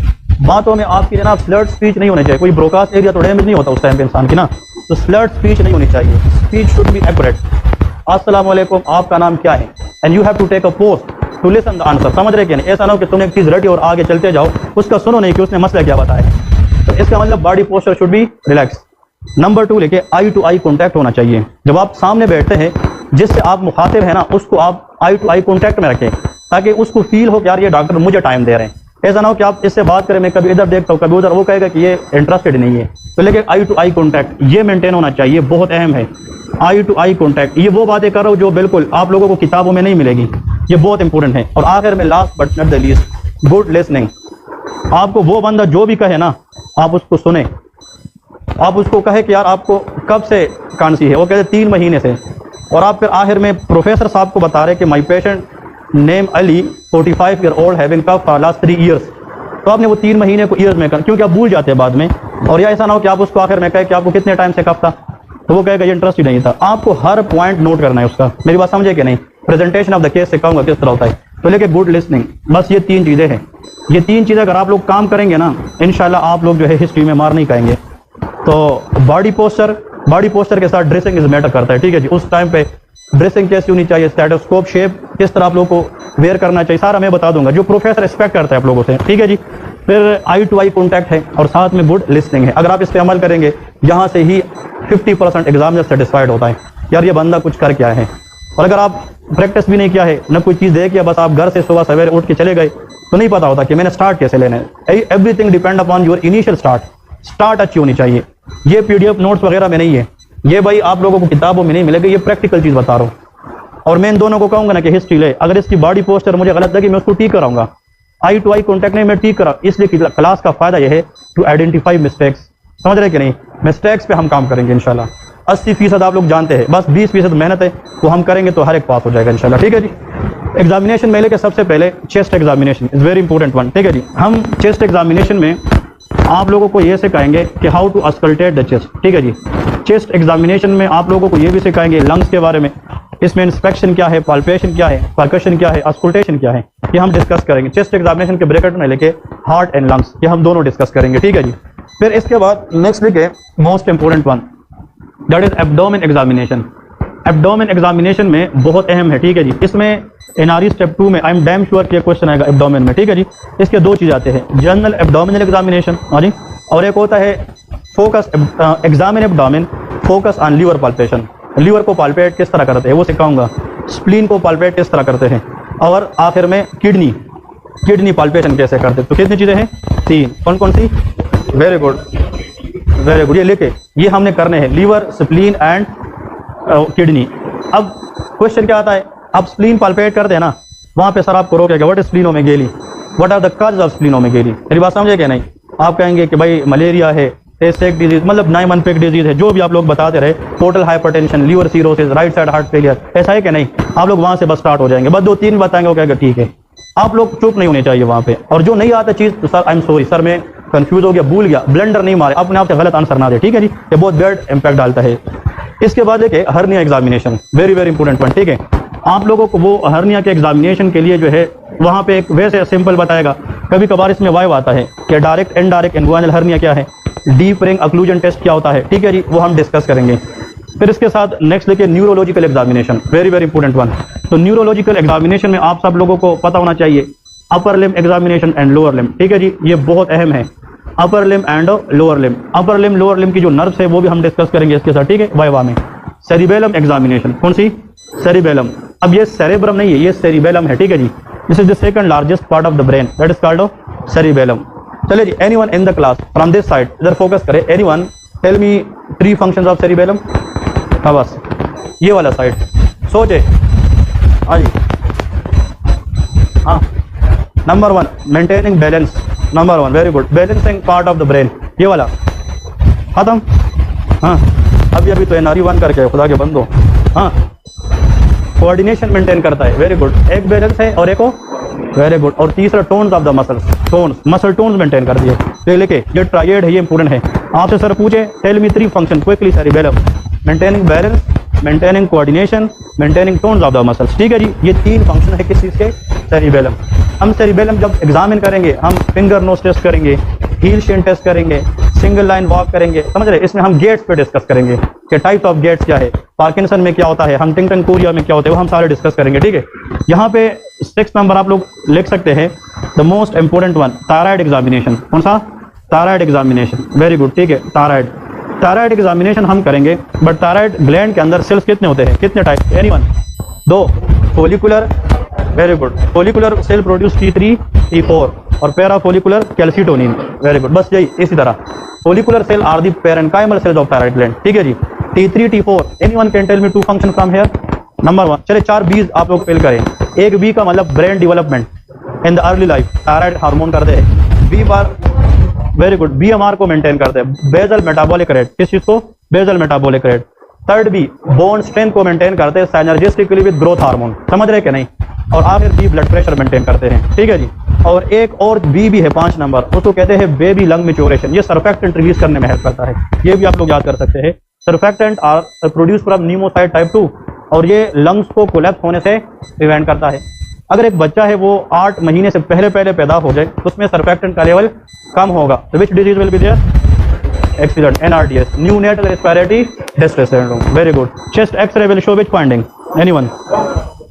बातों में आपकी जनाब स्लर्ड स्पीच नहीं होनी चाहिए। कोई ब्रोकास्ट एरिया तो डैमेज नहीं होता उस टाइम पे इंसान की ना, तो स्लर्ड स्पीच नहीं होनी चाहिए। Speech should be accurate. अस्सलाम वालेकुम, आपका नाम क्या है, and you have to take a post to listen the answer. समझ रहे कि नहीं? ऐसा ना हो कि तुमने एक चीज़ रटी और आगे चलते जाओ, उसका सुनो नहीं कि उसने मसला क्या बताया। तो इसका मतलब body posture should be relax. Number 2 लेके आई टू आई कॉन्टैक्ट होना चाहिए। जब आप सामने बैठते हैं जिससे आप मुखातिब है ना, उसको आप आई टू आई कॉन्टैक्ट में रखें ताकि उसको फील हो कि यार ये डॉक्टर मुझे टाइम दे रहे हैं। ऐसा ना हो कि आप इससे बात करें, मैं कभी इधर देखता हूँ कभी उधर, वो कहेगा कि ये इंटरेस्टेड नहीं है। तो लेकिन आई टू आई कॉन्टैक्ट ये मेंटेन होना चाहिए, बहुत अहम है। आई टू आई कॉन्टैक्ट, ये वो बातें कर रहा हूँ जो बिल्कुल आप लोगों को किताबों में नहीं मिलेगी, ये बहुत इंपॉर्टेंट है। और आखिर में last but not the least, good listening. आपको वो बंदा जो भी कहे ना, आप उसको सुने। आप उसको कहे कि यार आपको कब से खांसी है, वो कहते 3 महीने से, और आप फिर आखिर में प्रोफेसर साहब को बता रहे कि my patient name Ali 45 year old having cough for last 3 years. तो आपने वो 3 महीने को ईयर्स में कर, क्योंकि आप भूल जाते हैं बाद में। और या ऐसा ना हो कि आप उसको आखिर में कहे कि आपको कितने टाइम से कफ था, तो वो कहेगा ये इंटरेस्ट ही नहीं था। आपको हर पॉइंट नोट करना है उसका। मेरी बात समझे कि नहीं? प्रेजेंटेशन ऑफ द केस से कहूँगा किस तरह होता है। तो लेके गुड लिसनिंग, बस ये 3 चीज़ें हैं। ये 3 चीज़ें अगर आप लोग काम करेंगे ना, इंशाल्लाह आप लोग जो है हिस्ट्री में मार नहीं खाएंगे। तो बॉडी पोस्चर के साथ ड्रेसिंग इज मैटर करता है, ठीक है जी। उस टाइम पे ड्रेसिंग कैसी होनी चाहिए, स्टेथोस्कोप शेप किस तरह आप लोगों को वेयर करना चाहिए, सारा मैं बता दूंगा, जो प्रोफेसर एक्सपेक्ट करता है आप लोगों से, ठीक है जी। फिर आई टू आई कॉन्टैक्ट है और साथ में गुड लिसनिंग है। अगर आप इस पर अमल करेंगे, यहाँ से ही 50% एग्जामिनर सेटिस्फाइड होता है, यार ये बंदा कुछ कर क्या है। और अगर आप प्रैक्टिस भी नहीं किया है, न कोई चीज़ दे किया, बस आप घर से सुबह सवेरे उठ के चले गए, तो नहीं पता होता कि मैंने स्टार्ट कैसे लेना है। Everything depend upon your initial start अच्छी होनी चाहिए। ये PDF नोट्स वगैरह में नहीं है, ये भाई आप लोगों को किताबों में नहीं मिलेगा, ये प्रैक्टिकल चीज़ बता रहा हूँ। और मैं इन दोनों को कहूँगा ना कि हिस्ट्री ले, अगर इसकी बॉडी पोस्टर मुझे गलत लगी मैं उसको ठीक कराऊंगा, आई टू आई कॉन्टैक्ट नहीं मैं ठीक करा। इसलिए क्लास का फायदा यह है टू आइडेंटिफाई मिस्टेक्स, समझ रहे कि नहीं। मिस्टेक्स पे हम काम करेंगे इंशाल्लाह। 80% आप लोग जानते हैं, बस 20% मेहनत है, वो हम करेंगे तो हर एक पास हो जाएगा इंशाल्लाह, ठीक है जी। एग्जामिनेशन में लेके सबसे पहले chest examination is very important one, ठीक है जी। हम चेस्ट एग्जामिनेशन में आप लोगों को ये सिखाएंगे कि हाउ टू अस्कल्टेट द चेस्ट, ठीक है जी। चेस्ट एग्जामिनेशन में आप लोगों को ये भी सिखाएंगे लंग्स के बारे में, इसमें इंस्पेक्शन क्या है, पाल्पेशन क्या है, परकशन क्या है, अस्कल्टेशन क्या है, ये हम डिस्कस करेंगे। चेस्ट एग्जामिनेशन के ब्रैकेट में लेके हार्ट एंड लंग्स, ये हम दोनों डिस्कस करेंगे, ठीक है जी। फिर इसके बाद नेक्स्ट वीक है most important one, that is abdomen examination. Abdomen examination में बहुत अहम है, ठीक है जी। इसमें NRE स्टेप 2 में आई एम डैम श्योर कि क्वेश्चन आएगा एब्डोमेन में, ठीक है जी। इसके दो चीज़ आते हैं, जनरल एब्डोमिनल एग्जामिनेशन, हाँ जी, और एक होता है focus examine abdomen focus on liver palpation. Liver को पाल्पेट किस तरह करते हैं वो सिखाऊंगा, स्प्लीन को पाल्पेट किस तरह करते हैं, और आखिर में किडनी पाल्पेशन कैसे करते हैं। तो कितनी चीज़ें हैं, 3, कौन कौन सी, वेरी गुड वेरी गुड, ये लेके ये हमने करने हैं, लीवर स्प्लीन एंड किडनी। अब क्वेश्चन क्या आता है, आप स्प्लीन पाल्पेट कर देना, वहाँ पे सर आपको रोकेगा, what is splenomegaly, what are the causes of splenomegaly. मेरी बात समझे क्या नहीं, आप कहेंगे कि भाई मलेरिया है, टेस्टिक डिजीज, मतलब नाइमनफिक डिजीज है, जो भी आप लोग बताते रहे, portal hypertension, liver cirrhosis, right side heart failure, ऐसा है कि नहीं। आप लोग वहाँ से बस स्टार्ट हो जाएंगे, बस 2-3 बताएंगे, वो कहेगा ठीक है। आप लोग चुप नहीं होने चाहिए वहाँ पे, और जो नहीं आता चीज़ तो sir I am sorry sir मैं कंफ्यूज हो गया, भूल गया, ब्लेंडर नहीं मारे, अपने आप से गलत आंसर ना दे, ठीक है जी, ये बहुत बैड इंपैक्ट डालता है। इसके बाद देखिए hernia examination, very very important one, ठीक है। आप लोगों को वो हर्निया के एग्जामिनेशन के लिए जो है वहाँ पे एक वैसे सिंपल बताएगा, कभी कभार इसमें वाइव आता है कि डायरेक्ट इनडायरेक्ट इन्वाइनल हर्निया क्या है, डीप रिंग अक्लूजन टेस्ट क्या होता है, ठीक है जी, वो हम डिस्कस करेंगे। फिर इसके साथ नेक्स्ट देखिए neurological examination, very very important one. तो न्यूरोलॉजिकल एग्जामिनेशन में आप सब लोगों को पता होना चाहिए upper limb examination and lower limb, ठीक है जी, ये बहुत अहम है, upper limb and lower limb. Upper limb lower limb की जो नर्व्स है वो भी हम डिस्कस करेंगे इसके साथ, ठीक है, वाइवा में। सेरिबेलम एग्जामिनेशन, कौन सी, सेरिबेलम। अब ये सेरेब्रम नहीं है, ये सेरिबेलम है, ठीक है जी। This is the second largest part of the brain, that is called cerebellum. चलिए जी, anyone in the class from this side, इधर फोकस करें, anyone tell me 3 functions of cerebellum. हाँ बस ये वाला साइड सोचे, हाँ जी, हाँ। Number 1 maintaining balance, number 1 very good, balancing part of the brain, ये वाला खत्म। हाँ अभी तो NRE 1 करके खुदा के बंदो। हाँ कोऑर्डिनेशन मेंटेन करता है, वेरी गुड, एक बैलेंस है और एक हो, वेरी गुड, और तीसरा tones of the muscles, muscle tones maintain कर दिए। तो लेके ये ट्राइड है, ये इंपॉर्टेंट है। आपसे सर पूछे tell me 3 function quickly, cerebellum, maintaining balance, maintaining coordination, maintaining tones of the muscles, ठीक है जी, ये 3 फंक्शन है किस चीज़ के, सेरिबेलम। हम सेरिबेलम जब एग्जामिन करेंगे, हम फिंगर नोज टेस्ट करेंगे, हील शेन टेस्ट करेंगे, सिंगल लाइन वॉक करेंगे, समझ रहे। इसमें हम गेट्स पे डिस्कस करेंगे कि टाइप ऑफ गेट्स क्या है, पार्किंसन में क्या होता है, हंटिंगटन कोरिया में क्या होता है, वो हम सारे डिस्कस करेंगे, ठीक है। यहाँ पे 6 नंबर आप लोग लिख सकते हैं, the most important one, thyroid examination. कौन सा, थायराइड एग्जामिनेशन, वेरी गुड, ठीक है। थायराइड एग्जामिनेशन हम करेंगे, बट थायराइड ग्लैंड के अंदर सेल्स कितने होते हैं, कितने type, anyone, 2, follicular, very good, follicular cell produce T3 T4 और para follicular calcitonin, very good, बस यही इसी तरह। Follicular cell are the parenchymal cells of thyroid gland, ठीक है जी। T3 T4, anyone can tell me 2 function from here. Number 1, चले 4 B's आप लोग फिल करें। एक B का मतलब brain development in the early life, thyroid hormone करते हैं। B बार, वेरी गुड, BMR को मेंटेन करते हैं, बेजल मेटाबॉलिक रेट, किस चीज को, basal metabolic rate. Third B, bone strength को मेंटेन करते हैं साइनर्जिस्टिकली विद ग्रोथ हार्मोन, समझ रहे कि नहीं। और आखिर B, ब्लड प्रेशर मेंटेन करते हैं, ठीक है जी। और एक और B भी है 5 नंबर, उसको कहते हैं बेबी लंग मैच्योरेशन, ये सर्फेक्टेंट रिलीज करने में हेल्प करता है, ये भी आप लोग याद कर सकते हैं। Surfactant are produce from pneumocyte type 2 और ये लंग्स को कोलैप्स होने से प्रिवेंट करता है। अगर एक बच्चा है वो 8 महीने से पहले पैदा हो जाए तो उसमें सर्फेक्टेंट का लेवल कम होगा। तो which disease will be there, accident, NRDS, new natal respiratory distress syndrome, very good. Chest x-ray will show which finding, anyone,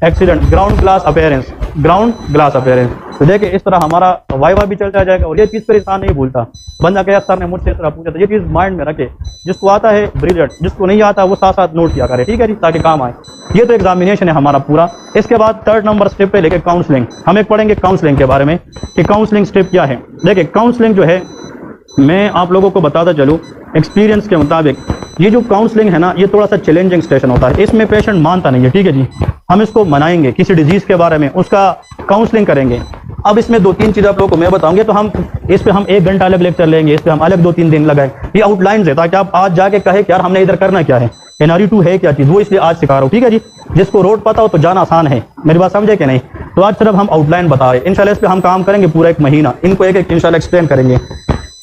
accident, ground glass appearance, ground glass appearance. तो देखिए इस तरह हमारा वाइवा भी चलता जाएगा और ये चीज़ पर इंसान नहीं भूलता। बंदा कहे सर ने मुझसे इस तरह पूछा था, ये चीज़ माइंड में रखे, जिसको आता है ब्रिलियंट, जिसको नहीं आता वो साथ साथ नोट किया करे, ठीक है जी, ताकि काम आए। ये तो एग्जामिनेशन है हमारा पूरा। इसके बाद 3rd नंबर स्टेप पे लेके काउंसलिंग, हम एक पढ़ेंगे काउंसलिंग के बारे में कि काउंसलिंग स्टेप क्या है। देखिए काउंसलिंग जो है मैं आप लोगों को बताता चलूँ एक्सपीरियंस के मुताबिक, ये जो काउंसलिंग है ना ये थोड़ा सा चैलेंजिंग स्टेशन होता है। इसमें पेशेंट मानता नहीं है, ठीक है जी, हम इसको मनाएंगे, किसी डिजीज़ के बारे में उसका काउंसलिंग करेंगे। अब इसमें 2-3 चीज़ आप लोगों को मैं बताऊंगे, तो हम इस पे हम 1 घंटा अलग लेक्चर लेंगे, इस पे हम अलग 2-3 दिन लगाएं। ये आउटलाइन है ताकि आप आज जाके कहे कि यार हमने इधर करना क्या है, NRE2 है क्या चीज़, वो इसलिए आज सिखा रहा हूँ, ठीक है जी। जिसको रोड पता हो तो जाना आसान है, मेरी बात समझे कि नहीं। तो आज सिर्फ हम आउटलाइन बता रहे हैं, इंशाल्लाह इस पे हम काम करेंगे पूरा 1 महीना, इनको एक एक इंशाल्लाह एक्सप्लेन करेंगे।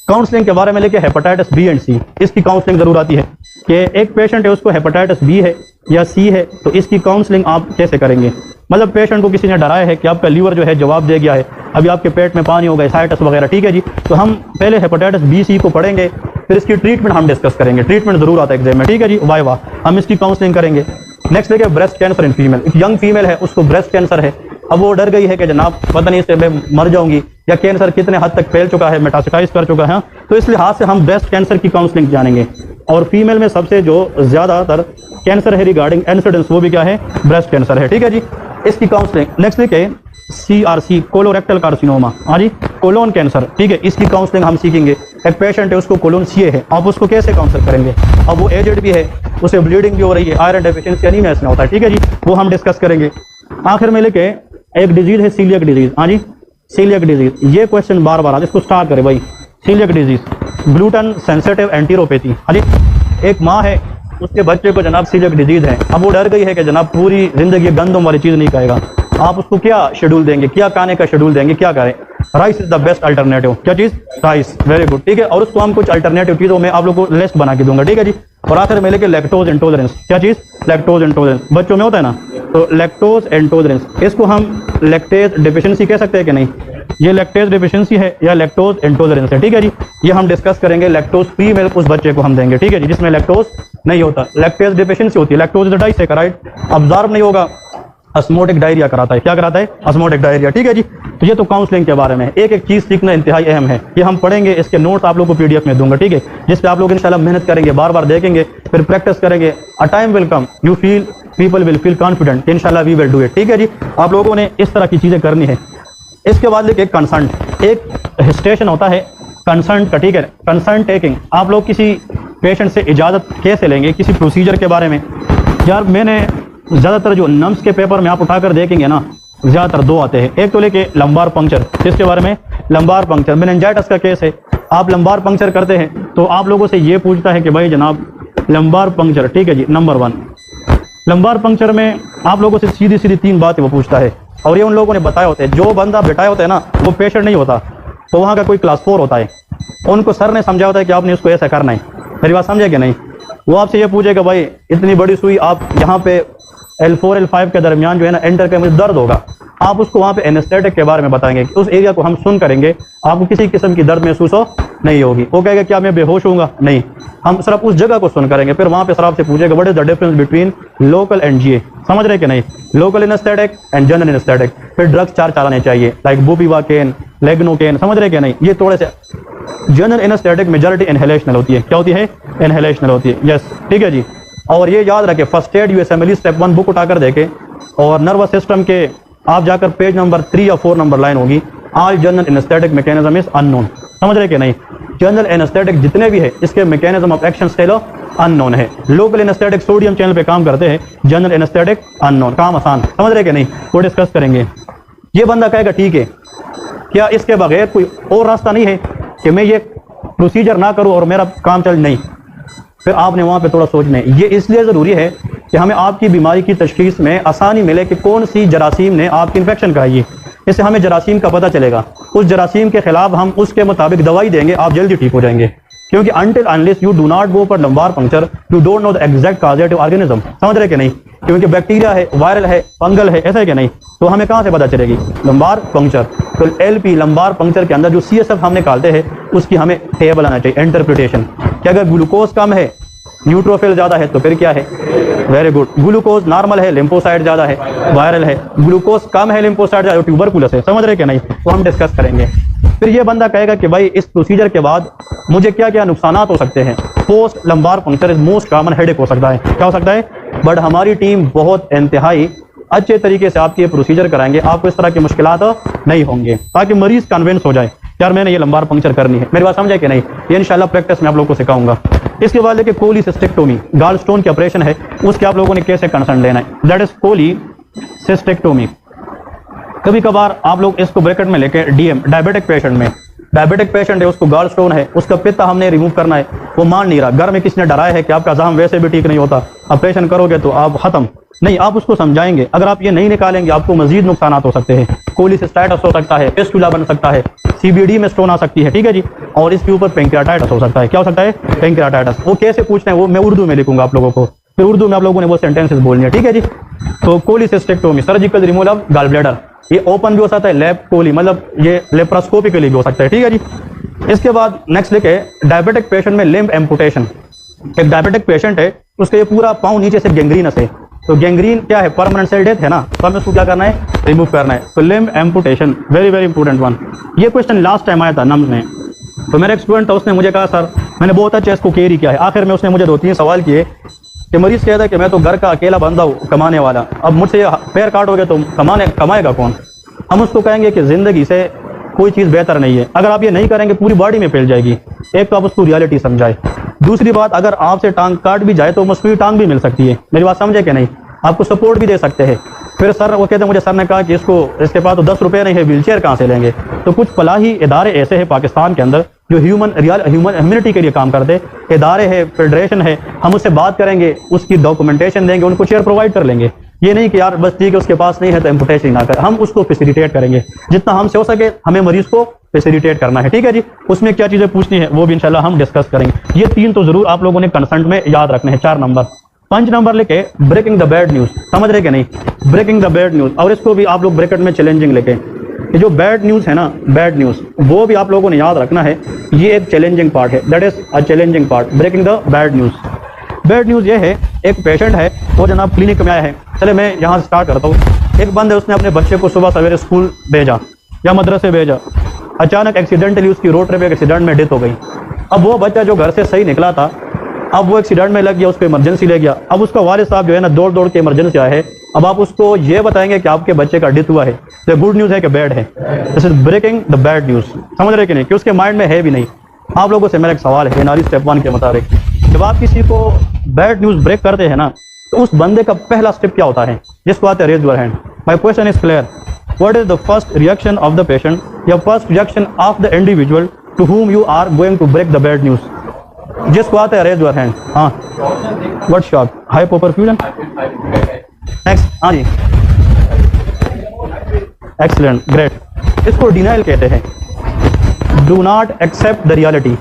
काउंसलिंग के बारे में लेके हेपेटाइटिस बी एंड सी, इसकी काउंसलिंग जरूर आती है कि एक पेशेंट है उसको हेपेटाइटिस बी है या सी है, तो इसकी काउंसलिंग आप कैसे करेंगे। मतलब पेशेंट को किसी ने डराया है कि आपका लीवर जो है जवाब दे गया है, अभी आपके पेट में पानी हो गया, साइटस वगैरह, ठीक है जी। तो हम पहले हेपेटाइटिस बी सी को पढ़ेंगे, फिर इसकी ट्रीटमेंट हम डिस्कस करेंगे। ट्रीटमेंट जरूर आता है एग्जाम में, ठीक है जी, वाह हम इसकी काउंसलिंग करेंगे। नेक्स्ट देखिए ब्रेस्ट कैंसर इन फीमेल, एक यंग फीमेल है उसको ब्रेस्ट कैंसर है, अब वो डर गई है कि जनाब पता नहीं इससे मैं मर जाऊंगी, या कैंसर कितने हद तक फैल चुका है, मेटास्टेसाइज कर चुका है, तो इस लिहाज से हम ब्रेस्ट कैंसर की काउंसलिंग जानेंगे। और फीमेल में सबसे जो ज़्यादातर कैंसर है रिगार्डिंग इंसिडेंस, वो भी क्या है, ब्रेस्ट कैंसर है, ठीक है जी, इसकी काउंसलिंग। नेक्स्ट देखिए CRC कोलोरेक्टल कार्सिनोमा, हाँ जी, कोलोन कैंसर, ठीक है, इसकी काउंसलिंग हम सीखेंगे। एक पेशेंट है उसको कोलोन CA है, आप उसको कैसे काउंसल करेंगे। अब वो एजेड भी है, उसे ब्लीडिंग भी हो रही है, आयरन डेफिशिएंसी एनीमिया इसमें होता है, ठीक है जी, वो हम डिस्कस करेंगे। आखिर में लेके एक डिजीज है सीलियक डिजीज, हाँ जी, सीलियक डिजीज, ये क्वेश्चन बार बार इसको स्टार्ट करे भाई। सीलियक डिजीज, ग्लूटेन सेंसिटिव एंटीरोपैथी, हाँ जी, एक माँ है उसके बच्चे को जनाब सीलियक डिजीज है, अब वो डर गई है कि जनाब पूरी जिंदगी गंदम वाली चीज़ नहीं खाएगा, आप उसको क्या शेड्यूल देंगे, क्या खाने का शेड्यूल देंगे, क्या करें। Rice is the best alternative, क्या चीज़, राइस, वेरी गुड, ठीक है। और उसको हम कुछ अल्टरनेटिव चीज़ों में आप लोगों को लिस्ट बना के दूंगा, ठीक है जी। और आखिर में लेके लैक्टोज इंटॉलरेंस, क्या चीज़, लैक्टोज इंटॉलरेंस, बच्चों में होता है ना, तो लैक्टोज इंटॉलरेंस, इसको हम लैक्टेज डिफिशिएंसी कह सकते हैं कि नहीं, ये लैक्टेज डिफिशिएंसी है या लैक्टोज इंटॉलरेंस है, ठीक है जी। ये हम डिस्कस करेंगे। लैक्टोज फ्री मिल्क उस बच्चे को हम देंगे, ठीक है जी, जिसमें लैक्टोज नहीं होता। लैक्टेज डिफिशिएंसी होती है, लैक्टोज इज डाइसेकेराइड, अब्जॉर्ब नहीं होगा, ऑस्मोटिक डायरिया कराता है, क्या कराता है, ऑस्मोटिक डायरिया, ठीक है जी। तो ये तो काउंसलिंग के बारे में एक एक चीज़ सीखना इंतहाई अहम है, ये हम पढ़ेंगे, इसके नोट्स आप लोगों को PDF में दूंगा, ठीक है, जिस पे आप लोग इंशाल्लाह मेहनत करेंगे, बार बार देखेंगे, फिर प्रैक्टिस करेंगे। A time will come you feel people will feel confident, इंशाल्लाह वी विल डू इट, ठीक है जी। आप लोगों ने इस तरह की चीज़ें करनी है। इसके बाद लेके कंसर्ट, एक स्टेशन होता है कंसर्ट का, ठीक है, कंसर्ट टेकिंग, आप लोग किसी पेशेंट से इजाज़त कैसे लेंगे किसी प्रोसीजर के बारे में। यार मैंने ज़्यादातर जो नम्स के पेपर में आप उठाकर देखेंगे ना, ज़्यादातर 2 आते हैं, एक तो लेके लंबार पंक्चर, इसके बारे में लंबार पंक्चर, मेनिंजाइटिस का केस है, आप लंबार पंक्चर करते हैं तो आप लोगों से ये पूछता है कि भाई जनाब लंबार पंक्चर, ठीक है जी, नंबर 1 लंबार पंक्चर में आप लोगों से सीधी सीधी 3 बातें वो पूछता है, और ये उन लोगों ने बताए होते हैं। जो बंदा बिठाए होते हैं ना वो पेशेंट नहीं होता, तो वहाँ का कोई क्लास 4 होता है, उनको सर ने समझा होता है कि आपने उसको ऐसा करना है, मेरी बात समझे कि नहीं। वो आपसे ये पूछेगा भाई इतनी बड़ी सुई आप यहाँ पे L4 L5 के दरमियान जो है ना एंटर के मुझे दर्द होगा, आप उसको वहाँ पे एनेस्थेटिक के बारे में बताएंगे, उस एरिया को हम सुन करेंगे, आपको किसी किस्म की दर्द महसूस हो नहीं होगी। वो कहेगा क्या मैं बेहोश होऊंगा, नहीं, हम सिर्फ उस जगह को सुन करेंगे। फिर वहाँ पे सर आपसे पूछेगा what is the difference between local and GA, समझ रहे कि नहीं, local anaesthetic and general anaesthetic. फिर ड्रग्स 4 चलाने चाहिए लाइक बुपिवाकेन, लेग्नोकेन, समझ रहे कि नहीं। ये थोड़े से जनरल एनेस्थेटिक मेजॉरिटी इनहेलेशनल होती है, क्या होती है, इनहेलेशनल होती है, यस, ठीक है जी। और ये याद रखें first aid USMLE step 1 book उठाकर देखें, और नर्वस सिस्टम के आप जाकर पेज नंबर 3 या 4 नंबर लाइन होगी, all general anaesthetic mechanism is unknown, समझ रहे कि नहीं। जनरल एनेस्थेटिक जितने भी है इसके mechanism of action still unknown है। लोकल एनेस्थेटिक सोडियम चैनल पे काम करते हैं, जनरल एनेस्थेटिक अननोन, काम आसान, समझ रहे कि नहीं, वो डिस्कस करेंगे। ये बंदा कहेगा ठीक है, क्या इसके बगैर कोई और रास्ता नहीं है कि मैं ये प्रोसीजर ना करूं और मेरा काम चल, नहीं। फिर आपने वहाँ पे थोड़ा सोचना है। ये इसलिए ज़रूरी है कि हमें आपकी बीमारी की तशखीस में आसानी मिले कि कौन सी जरासीम ने आपकी इन्फेक्शन कराई है, इससे हमें जरासीम का पता चलेगा, उस जरासीम के खिलाफ हम उसके मुताबिक दवाई देंगे, आप जल्दी ठीक हो जाएंगे। क्योंकि until unless you do not go for lumbar puncture you don't know the exact causative organism, समझ रहे कि नहीं। क्योंकि बैक्टीरिया है, वायरल है, फंगल है, ऐसा है कि नहीं, तो हमें कहाँ से पता चलेगी, लंबार पंक्चर। तो LP लंबार पंक्चर के अंदर जो CSF हम निकालते हैं उसकी हमें टेबल आना चाहिए, इंटरप्रिटेशन, कि अगर ग्लूकोज कम है, न्यूट्रोफिल ज्यादा है, तो फिर क्या है, वेरी गुड, ग्लूकोज नॉर्मल है, लिम्फोसाइट ज्यादा है, वायरल है, ग्लूकोज कम है, लिम्फोसाइट ज्यादा, ट्यूबरकुलस है, समझ रहे कि नहीं, तो हम डिस्कस करेंगे। फिर ये बंदा कहेगा कि भाई इस प्रोसीजर के बाद मुझे क्या क्या नुकसान हो सकते हैं। Post lumbar puncture is most common headache हो सकता है, क्या हो सकता है। बट हमारी टीम बहुत इंतहाई अच्छे तरीके से आपकी ये प्रोसीजर कराएंगे, आपको इस तरह की मुश्किलात नहीं होंगे, ताकि मरीज कन्विंस हो जाए यार मैंने ये लंबार पंक्चर करनी है। मेरी बात समझे कि नहीं, ये इंशाल्लाह प्रैक्टिस में आप लोगों को सिखाऊंगा। इसके बाद लेके कोलीसिस्टेक्टोमी, गाल स्टोन के ऑपरेशन है, उसके आप लोगों ने कैसे कंसर्न लेना है, दैट इज कोलीसिस्टेक्टोमी। कभी कभार आप लोग इसको ब्रैकेट में लेके डीएम, डायबिटिक पेशेंट में, डायबिटिक पेशेंट है, उसको गाल स्टोन है, उसका पित्ता हमने रिमूव करना है, वो मान नहीं रहा, घर में किसने डराया है कि आपका जाम वैसे भी ठीक नहीं होता, ऑपरेशन करोगे तो आप खत्म नहीं। आप उसको समझाएंगे, अगर आप ये नहीं निकालेंगे आपको मजीद नुकसान हो सकते हैं। कोलिसिस्टाइटिस हो सकता है, फिस्टुला बन सकता है, सीबीडी में स्टोन आ सकती है, ठीक है जी। और इसके ऊपर पेंक्रियाटाइटिस हो सकता है, क्या हो सकता है, पेंक्रियाटाइटिस। वो कैसे पूछते हैं वो मैं उर्दू में लिखूंगा आप लोगों को, फिर उर्दू में आप लोगों ने वो सेंटेंसेस बोलनी है, ठीक है जी। तो cholecystectomy, surgical removal of gall bladder, ये ओपन भी हो सकता है, लैप कोली मतलब ये लेप्रोस्कोपिकली भी हो सकता है, ठीक है जी। इसके बाद नेक्स्ट लिखे डायबिटिक पेशेंट में लिम्ब एम्पुटेशन। एक डायबिटिक पेशेंट है, उसका ये पूरा पाँव नीचे से गैंग्रीनस है, तो गैंग्रीन क्या है, परमानेंट सेल डेथ है ना, तो हमें उसको क्या करना है, रिमूव करना है। तो limb amputation very very important one. ये क्वेश्चन लास्ट टाइम आया था नम्स में, तो मेरा एक स्टूडेंट था, उसने मुझे कहा सर मैंने बहुत अच्छा इसको कैरी किया है। आखिर में उसने मुझे 2-3 सवाल किए कि मरीज कहता है कि मैं तो घर का अकेला बंदा हूँ कमाने वाला, अब मुझसे ये पैर काटोगे तो कमाएगा कौन। हम उसको कहेंगे कि जिंदगी से कोई चीज़ बेहतर नहीं है, अगर आप ये नहीं करेंगे पूरी बॉडी में फैल जाएगी। एक तो आप उसको रियलिटी समझाए, दूसरी बात अगर आपसे टांग काट भी जाए तो मसूरी टांग भी मिल सकती है, मेरी बात समझे कि नहीं, आपको सपोर्ट भी दे सकते हैं। फिर सर वो कहते हैं मुझे सर ने कहा कि इसके पास तो 10 रुपये नहीं है, व्हीलचेयर कहाँ से लेंगे। तो कुछ फलाही इदारे ऐसे हैं पाकिस्तान के अंदर जो ह्यूमन ह्यूमनिटी के लिए काम करते, इदारे है, फेडरेशन है, हम उससे बात करेंगे, उसकी डॉक्यूमेंटेशन देंगे, उनको चेयर प्रोवाइड कर लेंगे। ये नहीं कि यार बस ठीक है उसके पास नहीं है तो एम्पुटेशन ना कर, हम उसको फैसिलिटेट करेंगे जितना हमसे हो सके, हमें मरीज को फैसिलिटेट करना है, ठीक है जी। उसमें क्या चीज़ें पूछनी है वो भी इंशाल्लाह हम डिस्कस करेंगे। ये 3 तो जरूर आप लोगों ने कंसल्ट में याद रखने हैं। 4 नंबर 5 नंबर लेके ब्रेकिंग द बैड न्यूज़, समझ रहे कि नहीं, ब्रेकिंग द बैड न्यूज़, और इसको भी आप लोग ब्रैकेट में चैलेंजिंग लेके, ये जो बैड न्यूज़ है ना, बैड न्यूज़ वो भी आप लोगों ने याद रखना है, ये एक चैलेंजिंग पार्ट है, that is a challenging part, breaking the bad news. Bad news ये है, एक पेशेंट है वो जनाब क्लिनिक में आया है, चले मैं यहाँ से स्टार्ट करता हूँ। एक बंद है, उसने अपने बच्चे को सुबह सवेरे स्कूल भेजा या मदरसे भेजा, अचानक एक्सीडेंटली उसकी रोड ट्रिप एक्सीडेंट में डेथ हो गई। अब वो बच्चा जो घर से सही निकला था, अब वो एक्सीडेंट में लग गया, उसको इमरजेंसी ले गया। अब उसका वालिद साहब जो है ना दौड़ दौड़ के इमरजेंसी आए है, अब आप उसको ये बताएंगे कि आपके बच्चे का डेथ हुआ है, तो गुड न्यूज़ है कि बैड है, this is breaking the bad news, समझ रहे कि नहीं, कि उसके माइंड में है भी नहीं। आप लोगों से मेरा एक सवाल है एनआरई स्टेप 1 के मुताबिक, जब आप किसी को बैड न्यूज़ ब्रेक करते हैं ना, तो उस बंदे का पहला स्टेप क्या होता है, जिसको आते हैं raise your hand. My question is clear, what is the first reaction of the patient या first reaction of the individual to whom you are going to break the bad news? जिसको आता है रेज योर हैंड। हाँ, what shock, hypoperfusion, next, हाँ जी, excellent, great. इसको denial कहते हैं, do not accept the reality.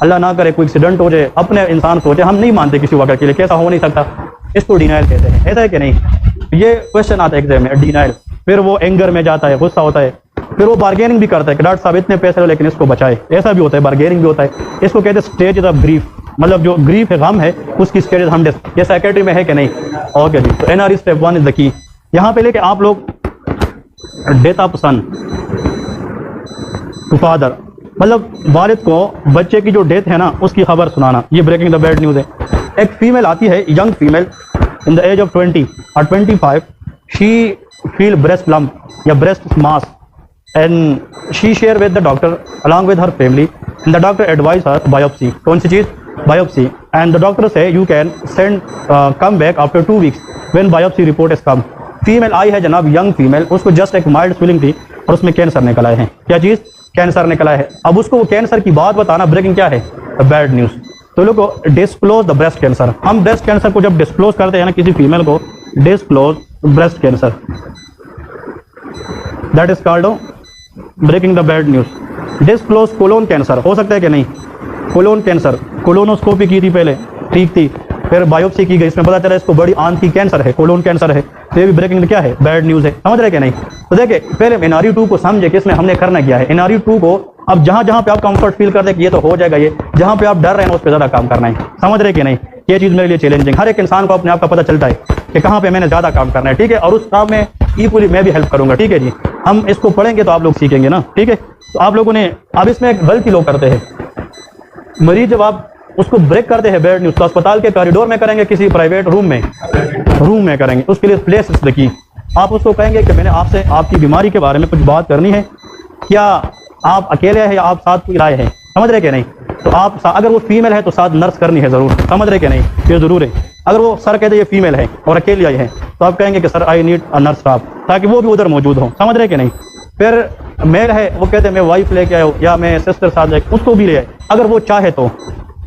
Allah ना करे कोई एक्सीडेंट हो जाए, अपने इंसान सोचे हम नहीं मानते किसी वक्त के लिए, कैसा हो नहीं सकता, इसको डिनाइल कहते हैं, ऐसा है कि नहीं। ये क्वेश्चन आता है एग्जाम में, डिनाइल। फिर वो एंगर में जाता है, गुस्सा होता है, फिर वो बार्गेनिंग भी करता है कि डॉक्टर साहब इतने पैसे लो लेकिन इसको बचाए, ऐसा भी होता है, बार्गेनिंग भी होता है। इसको कहते हैं स्टेज ऑफ ग्रीफ, मतलब जो ग्रीफ है, गम है, उसकी स्टेज हम ये साइकेट्री में है कि नहीं। ओके जी, तो एनआरई स्टेप 1 इज द की। यहाँ पे लेके आप लोग death of son to father, मतलब वालिद को बच्चे की जो डेथ है ना उसकी खबर सुनाना, ये ब्रेकिंग द बैड न्यूज़ है। एक फीमेल आती है, young female in the age of 20 और 25, शी फील ब्रेस्ट लम्प या breast mass and she share with the doctor along with her family, and the doctor advise her biopsy, कौन सी चीज़, biopsy, and the doctor say you can send come back after 2 weeks when biopsy report is come। Female आई है जनाब, young female, उसको just एक mild swelling थी और उसमें cancer निकल आए हैं, क्या चीज़, कैंसर निकल आया है। अब उसको वो कैंसर की बात बताना ब्रेकिंग क्या है, बैड न्यूज़। तो लोगों डिस्क्लोज द ब्रेस्ट कैंसर, हम ब्रेस्ट कैंसर को जब डिस्क्लोज करते हैं ना किसी फीमेल को, disclose breast cancer, that is called breaking the bad news. Disclose colon cancer, हो सकता है कि नहीं, कोलोन कैंसर, कोलोनोस्कोपी की थी पहले, ठीक थी, फिर बायोप्सी की गई, इसमें पता चला इसको बड़ी आंत की कैंसर है, कोलोन कैंसर है, तो ये भी ब्रेकिंग क्या है, बैड न्यूज़ है, समझ रहे कि नहीं। तो देखिए पहले एनआरई 2 को समझे कि इसमें हमने करना क्या है। एनआरई 2 को अब जहाँ जहाँ पे आप कंफर्ट फील करते हैं कि ये तो हो जाएगा, ये जहाँ पे आप डर रहे हैं उस पर ज़्यादा काम करना है, समझ रहे कि नहीं। ये चीज़ मेरे लिए चैलेंजिंग, हर एक इंसान को अपने आप का पता चलता है कि कहाँ पे मैंने ज़्यादा काम करना है, ठीक है, और उस काम में इक्वली मैं भी हेल्प करूँगा, ठीक है जी। हम इसको पढ़ेंगे तो आप लोग सीखेंगे ना, ठीक है। तो आप लोगों ने, अब इसमें एक गलती लोग करते हैं, मरीज जब आप उसको ब्रेक करते हैं बेड न्यूज, तो अस्पताल के कॉरिडोर में करेंगे, किसी प्राइवेट रूम में करेंगे, उसके लिए प्लेस देखिए। आप उसको कहेंगे कि मैंने आपसे आपकी बीमारी के बारे में कुछ बात करनी है, क्या आप अकेले हैं या आप साथ कोई आए हैं, समझ रहे कि नहीं। तो आप अगर वो फीमेल है तो साथ नर्स करनी है ज़रूर, समझ रहे कि नहीं, ये ज़रूर है। अगर वो सर कहते ये फीमेल है और अकेली आई है तो आप कहेंगे कि sir I need a nurse staff, ताकि वो भी उधर मौजूद हो, समझ रहे कि नहीं। फिर मेल है, वो कहते हैं मैं वाइफ लेके आया हूँ या मैं सिस्टर साथ जाए, उसको भी ले आए। अगर वो चाहे तो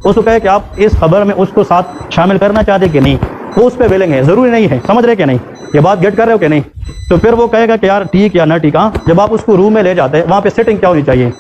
उसको कहे कि आप इस खबर में उसको साथ शामिल करना चाहते कि नहीं, वो उस पर बोलेंगे, ज़रूरी नहीं है, समझ रहे कि नहीं, ये बात गेट कर रहे हो कि नहीं। तो फिर वो कहेगा कि यार ठीक या ना ठीक। हाँ, जब आप उसको रूम में ले जाते हैं वहाँ पे सेटिंग क्या होनी चाहिए,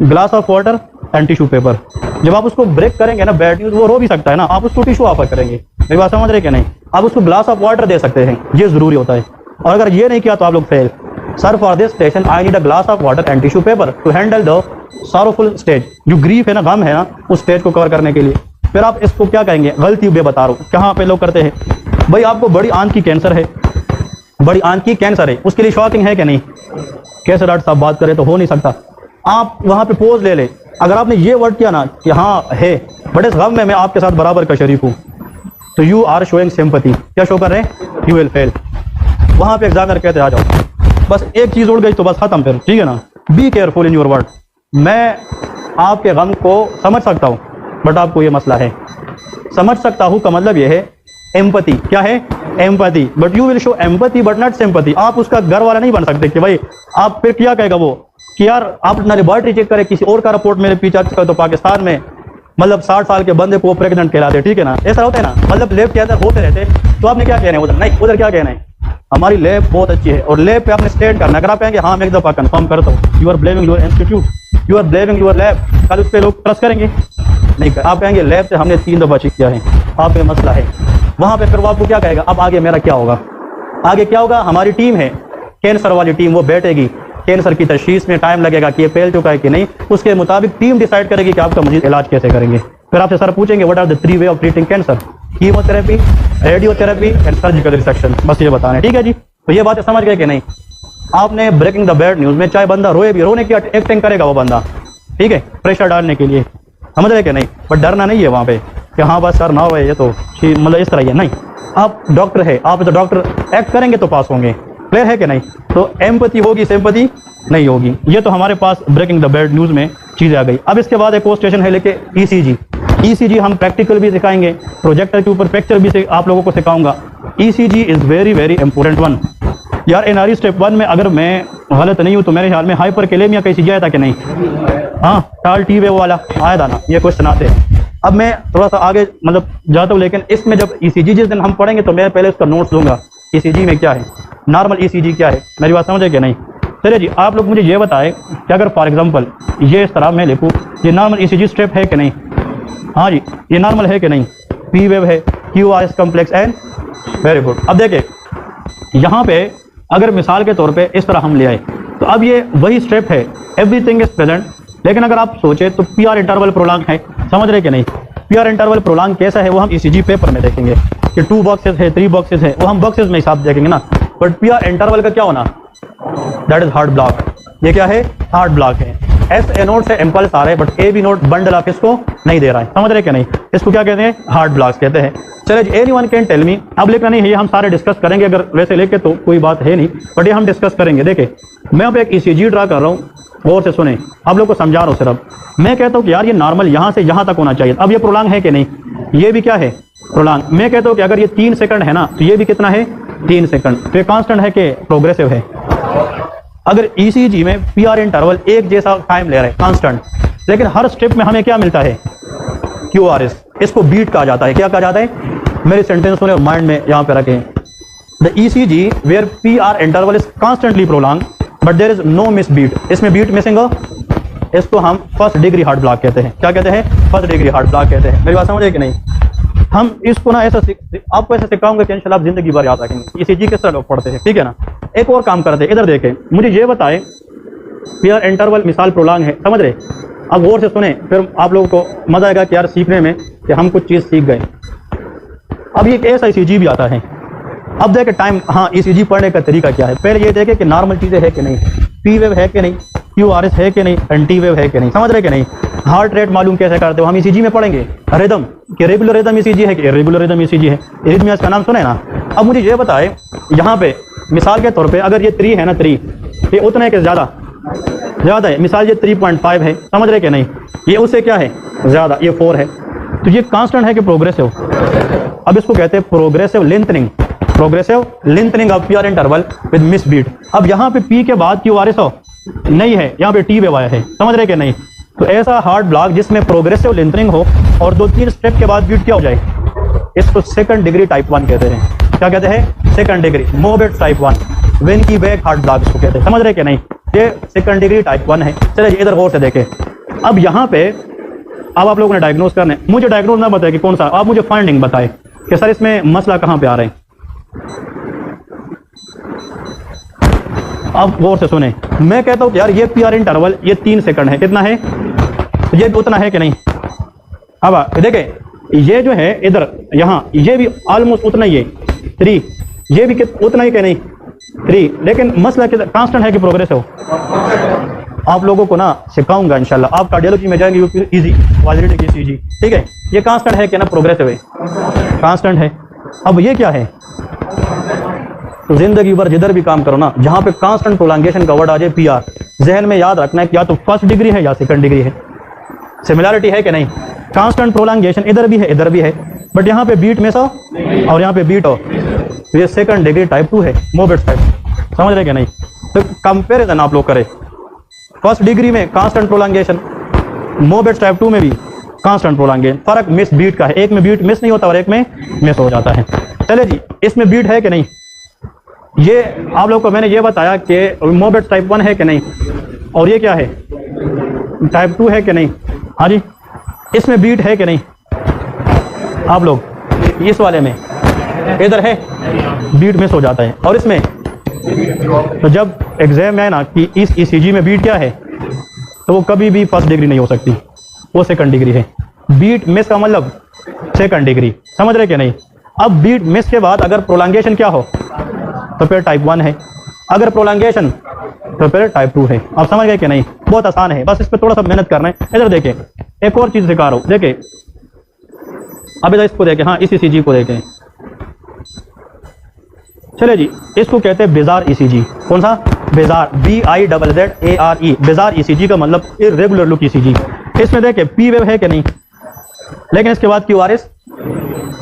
glass of water and tissue paper. जब आप उसको ब्रेक करेंगे ना बैड न्यूज़, वो रो भी सकता है ना, आप उसको टिश्यू ऑफर करेंगे, मेरी बात समझ रहे कि नहीं। आप उसको ग्लास ऑफ वाटर दे सकते हैं, ये ज़रूरी होता है। और अगर ये नहीं किया तो आप लोग fail. Sir for this patient I need a glass of water and tissue paper two handle the sorrowful stage, जो ग्रीफ है ना, गम है ना, उस स्टेज को कवर करने के लिए। फिर आप इसको क्या कहेंगे, गलती मैं बता रहा हूँ कहाँ पे लोग करते हैं। भाई आपको बड़ी आंत की कैंसर है, बड़ी आंत की कैंसर है, उसके लिए शॉकिंग है कि नहीं, कैसे डॉक्टर साहब बात करें तो हो नहीं सकता। आप वहाँ पे पोज ले ले, अगर आपने ये वर्ड किया ना कि हाँ है, बड़े गम में मैं आपके साथ बराबर का शरीक हूँ, तो यू आर शोइंग सिंपैथी। क्या शो कर रहे हैं, यू विल फेल। वहाँ पे एग्जामिनर कहते आ जाओ, बस एक चीज़ उड़ गई तो बस खत्म, फिर ठीक है ना। Be careful in your word. मैं आपके गम को समझ सकता हूँ बट आपको ये मसला है, समझ सकता हूँ का मतलब ये है एम्पैथी। क्या है, empathy. But you will show empathy but not sympathy. आप उसका घर वाला नहीं बन सकते कि भाई आप, फिर क्या कहेगा वो कि यार आप अपना लेबॉर्ट्री चेक करें, किसी और का रिपोर्ट मेरे पीछे कर, तो पाकिस्तान में मतलब 60 साल के बंदे को प्रेग्नेंट कहलाते, ठीक है ना, ऐसा होता है ना, मतलब लेब के अंदर होते रहते। तो आपने क्या कहना है उधर, नहीं उधर क्या कहना है, हमारी लैब बहुत अच्छी है और लैब पे आपने स्टेट करना। अगर आप कहेंगे हाँ मैं एक दफ़ा कंफर्म करता हूँ, you are blaming your institute, you are blaming your lab, कल उस पर लोग ट्रस्ट करेंगे नहीं कर। आप कहेंगे लैब से हमने 3 दफ़ा चेक किया है, आप पे मसला है। वहाँ पे फिर वो आपको क्या कहेगा, अब आगे मेरा क्या होगा, आगे क्या होगा, हमारी टीम है कैंसर वाली टीम, वो बैठेगी, कैंसर की तशखीस में टाइम लगेगा कि ये फैल चुका है कि नहीं, उसके मुताबिक टीम डिसाइड करेगी कि आपका मजीद इलाज कैसे करेंगे। फिर आपसे सर पूछेंगे what are the 3 way of treating cancer, chemotherapy, radiotherapy and surgical resection, बस ये बताना है, ठीक है जी। तो ये बातें समझ गए कि नहीं। आपने ब्रेकिंग द बैड न्यूज़ में चाहे बंदा रोए भी, रोने की एक्टिंग करेगा वो बंदा, ठीक है, प्रेशर डालने के लिए, समझ रहे कि नहीं, बट डरना नहीं है वहाँ पे कि हाँ बस सर ना हो ये तो मतलब इस तरह ही है, नहीं। आप डॉक्टर है, आप तो डॉक्टर एक्ट करेंगे तो पास होंगे, क्लियर है कि नहीं। तो एम्पैथी होगी, सिंपैथी नहीं होगी। ये तो हमारे पास ब्रेकिंग द बैड न्यूज़ में चीज़ें आ गई। अब इसके बाद एक और स्टेशन है लेके ईसीजी। ईसीजी हम प्रैक्टिकल भी सिखाएंगे, प्रोजेक्टर के ऊपर पिक्चर भी आप लोगों को सिखाऊंगा। ECG is very very important one. यार एनआरई स्टेप 1 में अगर मैं गलत नहीं हूँ तो मेरे ख्याल में हाइपर कैलेमिया का ईसीजी आया था कि नहीं, हाँ टाल टी वे वाला आया था ना, ये क्वेश्चन आते हैं। अब मैं थोड़ा सा आगे मतलब जाता हूँ, लेकिन इसमें जब ईसीजी जिस दिन हम पढ़ेंगे तो मैं पहले उसका नोट्स दूंगा, ईसीजी में क्या है, नॉर्मल ईसीजी क्या है, मेरी बात समझे कि नहीं। चलिए जी, आप लोग मुझे ये बताएं कि अगर फॉर एग्जांपल ये इस तरह मैं लिखूँ, ये नॉर्मल ईसीजी स्टेप है कि नहीं, हाँ जी ये नॉर्मल है कि नहीं, पी वेव है, QRS complex and, very good. अब देखिए यहाँ पे अगर मिसाल के तौर पे इस तरह हम ले आए तो अब ये वही स्टेप है, एवरीथिंग इज प्रेजेंट। लेकिन अगर आप सोचे तो पीआर इंटरवल प्रोलॉन्ग है, समझ रहे कि नहीं। पीआर इंटरवल प्रोलॉन्ग कैसा है वो हम ईसीजी पेपर में देखेंगे कि 2 बॉक्सेस है, 3 बॉक्सेस है, वो हम बॉक्सेस में हिसाब देखेंगे ना। बट पीआर इंटरवल का क्या होना, दैट इज हार्ट ब्लॉक। ये क्या है, हार्ट ब्लॉक है। एस ए नोड से इम्पल्स आ रहे हैं but A B node bundle of इसको नहीं दे रहा है, समझ रहे कि नहीं। इसको क्या कहते हैं, हार्ट ब्लॉक्स कहते हैं। चलिए एनीवन कैन टेल मी, अब लिखना नहीं है, ये हम सारे डिस्कस करेंगे, अगर वैसे लेके तो कोई बात है नहीं, बट ये हम डिस्कस करेंगे। देखिए मैं अब एक ईसीजी ड्रा कर रहा हूँ, और से सुने, आप लोग को समझा रहा हूँ सिर्फ। मैं कहता हूँ कि यार ये नॉर्मल यहाँ से यहाँ तक होना चाहिए। अब ये प्रोलॉन्ग है कि नहीं, ये भी क्या है, प्रोलॉन्ग। मैं कहता हूँ कि अगर ये 3 सेकंड है ना तो ये भी कितना है, 3 सेकंड। तो ये कांस्टेंट है कि प्रोग्रेसिव है। अगर ईसीजी में पीआर इंटरवल एक जैसा टाइम ले रहे हैं कांस्टेंट, लेकिन हर स्टेप में हमें क्या मिलता है, क्यूआरएस। इसको बीट कहा जाता है। क्या कहा जाता है, मेरे सेंटेंस सुने और माइंड में यहाँ पे रखें। The ECG where PR interval is constantly prolong but there is no miss beat. इसमें बीट मिसिंग हो, इसको हम फर्स्ट डिग्री हार्ट ब्लॉक कहते हैं। क्या कहते हैं, फर्स्ट डिग्री हार्ट ब्लॉक कहते हैं। मेरी बात समझे कि नहीं। हम इसको ना ऐसा आपको ऐसा सिखाऊंगा कि इंशाल्लाह आप जिंदगी भर याद रखेंगे ईसीजी किस तरह लोग पढ़ते हैं, ठीक है ना। एक और काम करते हैं, इधर देखें, मुझे ये बताएं पीआर इंटरवल मिसाल प्रोलॉन्ग है, समझ रहे। अब गौर से सुने, फिर आप लोगों को मजा आएगा कि यार सीखने में कि हम कुछ चीज़ सीख गए। अब ये ऐसा ईसीजी भी आता है। अब देखें टाइम, हाँ ईसीजी पढ़ने का तरीका क्या है। पहले ये देखें कि नॉर्मल चीज़ें है कि नहीं, पी वेव है कि नहीं, QRS है कि नहीं, एंटी वेव है कि नहीं, समझ रहे कि नहीं। हार्ट रेट मालूम कैसे करते हो, हम ECG में पढ़ेंगे। रिदम कि रेगुलर रिदम ECG है कि इरेगुलर रिदम ECG है, इरिथमियास का नाम सुने ना। अब मुझे ये बताए यहाँ पे मिसाल के तौर पे अगर ये 3 है ना, 3 ये उतना है कि ज़्यादा है, मिसाल ये 3.5 है, समझ रहे कि नहीं, ये उससे क्या है ज़्यादा, ये 4 है, तो ये कांस्टेंट है कि प्रोग्रेसिव। अब इसको कहते हैं progressive lengthening, progressive lengthening of PR interval with miss beat. अब यहाँ पे पी के बाद QRS नहीं है, यहाँ पे टी वेव आया है, समझ रहे कि नहीं। तो ऐसा हार्ट ब्लॉक जिसमें प्रोग्रेसिव लेंथनिंग हो और 2-3 स्टेप के बाद बीट क्या हो जाए, इसको सेकंड डिग्री टाइप 1 कहते हैं। क्या कहते हैं, सेकंड डिग्री मोबेट टाइप 1, वेन की बैक हार्ट ब्लॉक इसको कहते हैं, समझ रहे कि नहीं। ये सेकंड डिग्री टाइप 1 है। चलिए इधर गौर से देखें। अब यहाँ पे अब आप लोगों ने डायग्नोज करना है, मुझे डायग्नोज ना बताए कि कौन सा, आप मुझे फाइंडिंग बताए कि सर इसमें मसला कहाँ पे आ रहे हैं। अब गौर से सुने, मैं कहता हूँ यार ये पीआर इंटरवल ये 3 सेकंड है, कितना है, तो ये उतना है कि नहीं। अब देखें ये जो है इधर यहाँ ये भी ऑलमोस्ट उतना ही है 3, ये भी उतना ही कि नहीं 3, लेकिन मसला कांस्टेंट है कि प्रोग्रेसिव। आप लोगों को ना सिखाऊंगा इंशाल्लाह, आप कार्डियोलॉजी में जाएंगे इजी क्वाड्रेटिक ECG, ठीक है। ये कांस्टेंट है कि ना प्रोग्रेसिव है, कांस्टेंट है। अब ये क्या है, तो जिंदगी भर जिधर भी काम करो ना, जहाँ पे कांस्टेंट प्रोलॉन्गेशन का वर्ड आ जाए PR, जहन में याद रखना है कि या तो फर्स्ट डिग्री है या सेकंड डिग्री है। सिमिलरिटी है कि नहीं, कांस्टेंट प्रोलॉन्गेशन इधर भी है इधर भी है, बट यहाँ पे बीट मिस हो और यहाँ पे बीट हो, तो ये सेकंड डिग्री टाइप 2 है, मोबेट टाइप, समझ रहे कि नहीं। तो कंपेरिजन आप लोग करें, फर्स्ट डिग्री में कांस्टेंट प्रोलॉन्गेशन, मोबेट टाइप 2 में भी कांस्टेंट प्रोलॉन्गेशन, फर्क मिस बीट का है, एक में बीट मिस नहीं होता और एक में मिस हो जाता है। चले जी, इसमें बीट है कि नहीं, ये आप लोग को मैंने ये बताया कि मोबेट टाइप 1 है कि नहीं, और ये क्या है टाइप 2 है कि नहीं। हाँ जी, इसमें बीट है कि नहीं, आप लोग इस वाले में इधर है बीट मिस हो जाता है, और इसमें तो जब एग्जाम में है ना कि इस ECG में बीट क्या है, तो वो कभी भी फर्स्ट डिग्री नहीं हो सकती, वो सेकंड डिग्री है। बीट मिस का मतलब सेकंड डिग्री, समझ रहे कि नहीं। अब बीट मिस के बाद अगर प्रोलॉन्गेशन क्या हो तो फिर टाइप 1 है, अगर प्रोलॉन्गेशन तो फिर टाइप 2 है। आप समझ गए कि नहीं, बहुत आसान है, बस इस पर थोड़ा सा मेहनत करना है। इधर देखें, एक और चीज दिखा रहा हूं, देखें अब इधर इसको देखें, हाँ इस ECG को देखें। चले जी, इसको कहते हैं बेजार ECG। कौन सा, बेजार, BIZZARE, बेजार ECG का मतलब इरेगुलर लुक ECG। इसमें देखें P वेव है कि नहीं, लेकिन इसके बाद QRS,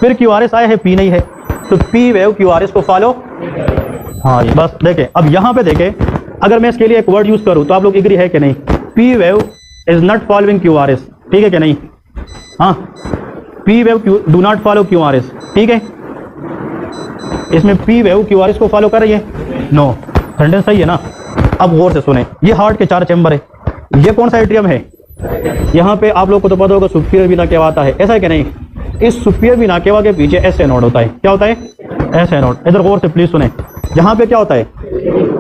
फिर QRS आया है, P नहीं है, तो P वेव QRS को फॉलो, हाँ ये बस देखें। अब यहाँ पे देखें, अगर मैं इसके लिए एक वर्ड यूज करूँ तो आप लोग एग्री है कि नहीं, P wave is not following QRS, ठीक है कि नहीं। हाँ, P wave do not follow QRS, ठीक है। इसमें P वेव QRS को फॉलो कर रही है, नो, सेंटेंस सही है ना। अब गौर से सुने, ये हार्ट के 4 चैम्बर है, ये कौन सा एट्रियम है, यहाँ पे आप लोग को तो पता होगा सुपीरियर वीना केवा आता है, ऐसा है कि नहीं। इस सुपीरियर वीना केवा के पीछे SA नोड होता है, क्या होता है, SA नोड। इधर गौर से प्लीज सुने, यहाँ पे क्या होता है,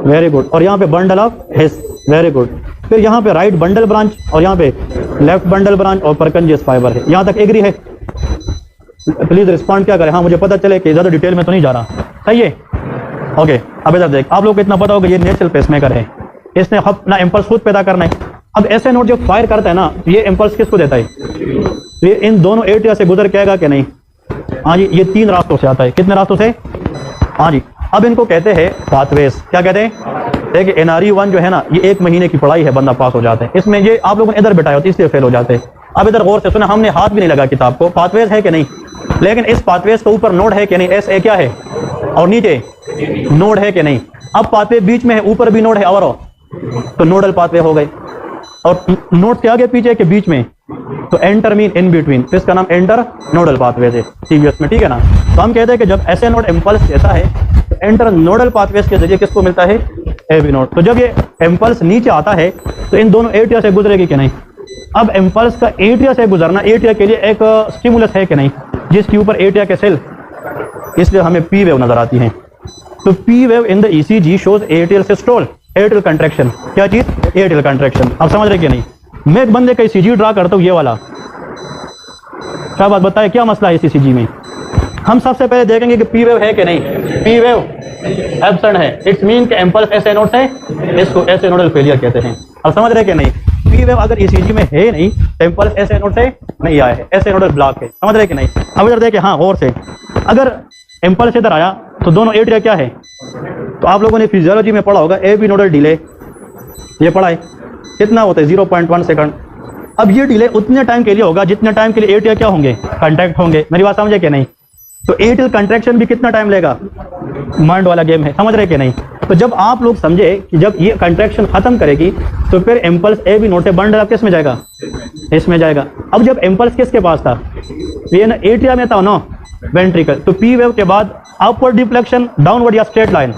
वेरी गुड, और यहाँ पे बंडल ऑफ हेस, वेरी गुड। फिर यहाँ पे राइट बंडल ब्रांच और यहाँ पे लेफ्ट बंडल ब्रांच और परकंजियस फाइबर है। यहाँ तक एग्री है, प्लीज रिस्पॉन्ड क्या करें, हाँ मुझे पता चले कि ज्यादा डिटेल में तो नहीं जा रहा, सही है, ओके। अब इधर देख, आप लोग को इतना पता होगा ये नेचुरल पेसमेकर है, इसने अपना इम्पल्स खुद पैदा करना है। अब ऐसे नोट जो फायर करता है ना, ये इम्पल्स किसको देता है, ये इन दोनों एरिया से गुजर के आएगा कि नहीं। हाँ जी, ये 3 रास्तों से आता है, कितने रास्तों से, हाँ जी। अब इनको कहते हैं पाथवेज, क्या कहते हैं, देखिए NRE1 जो है ना, ये 1 महीने की पढ़ाई है, बंदा पास हो जाता है इसमें। ये आप लोगों ने इधर बैठाया होता है इसलिए फेल हो जाते हैं। अब इधर गौर से सुना, हमने हाथ भी नहीं लगा किताब को, पाथवेज है कि नहीं, लेकिन इस पाथवेज के ऊपर नोड है कि नहीं, SA क्या है और नीचे नोड है कि नहीं। अब पाथवे बीच में है, ऊपर भी नोड है और तो नोडल पाथवे हो गए, और नोड के आगे पीछे के बीच में तो एंटर मीन इन बिटवीन, तो इसका नाम एंटर नोडल पाथवेज है CVS में, ठीक है ना। तो हम कहते हैं कि जब ऐसे नोड इम्पल्स देता है तो एंटर नोडल पाथवेज के जरिए किसको मिलता है, AB नोड। तो जब ये इम्पल्स नीचे आता है तो इन दोनों एरिया से गुजरेगी कि नहीं। अब इम्पल्स का एरिया से गुजरना, एरिया के लिए एक स्टिमुलस है कि नहीं, जिसके ऊपर एरिया के सेल, इसलिए हमें P वेव नजर आती है। तो P wave in the ECG shows atrial systole, atrial contraction, क्या चीज, एट्रियल कंट्रैक्शन। आप समझ रहे कि नहीं। मैं एक बंदे का ECG ड्रा करता हूँ, ये वाला, क्या बात बताए, क्या मसला है इस ECG में। हम सबसे पहले देखेंगे कि P वेव है कि नहीं, P वेव एब्सेंट है, इट्स मीन कि इम्पल्स SA नोड से, इसको SA नोडल फेलियर कहते हैं। अब समझ रहे कि नहीं, पी वेव अगर ईसीजी में है नहीं तो इम्पल्स ऐसे नोड से नहीं आया है, ऐसे नोड ब्लॉक है, समझ रहे कि नहीं। अब इधर देखें, हाँ गौर से, अगर इम्पल्स इधर आया तो दोनों एट्रिया क्या है, तो आप लोगों ने फिजियोलॉजी में पढ़ा होगा ए बी नोडल डिले, ये पढ़ा है, कितना होता है 0.1 सेकंड। अब ये डिले उतने टाइम के लिए होगा जितने टाइम के लिए एट्रिया क्या होंगे, कंट्रैक्ट होंगे। मेरी बात समझे कि नहीं। तो एट्रियल कंट्रैक्शन भी कितना टाइम लेगा, माइंड वाला गेम है, समझ रहे कि नहीं। तो जब आप लोग समझे कि जब ये कंट्रैक्शन खत्म करेगी तो फिर इम्पल्स ए बी नोड से बंडल अब किस में जाएगा, इसमें जाएगा। अब जब इम्पल्स किसके पास था, ये ना एट्रिया में था ना, वेंट्रिकल, तो पी वेव के बाद अपवर्ड डिफ्लेक्शन, डाउनवर्ड या स्ट्रेट लाइन,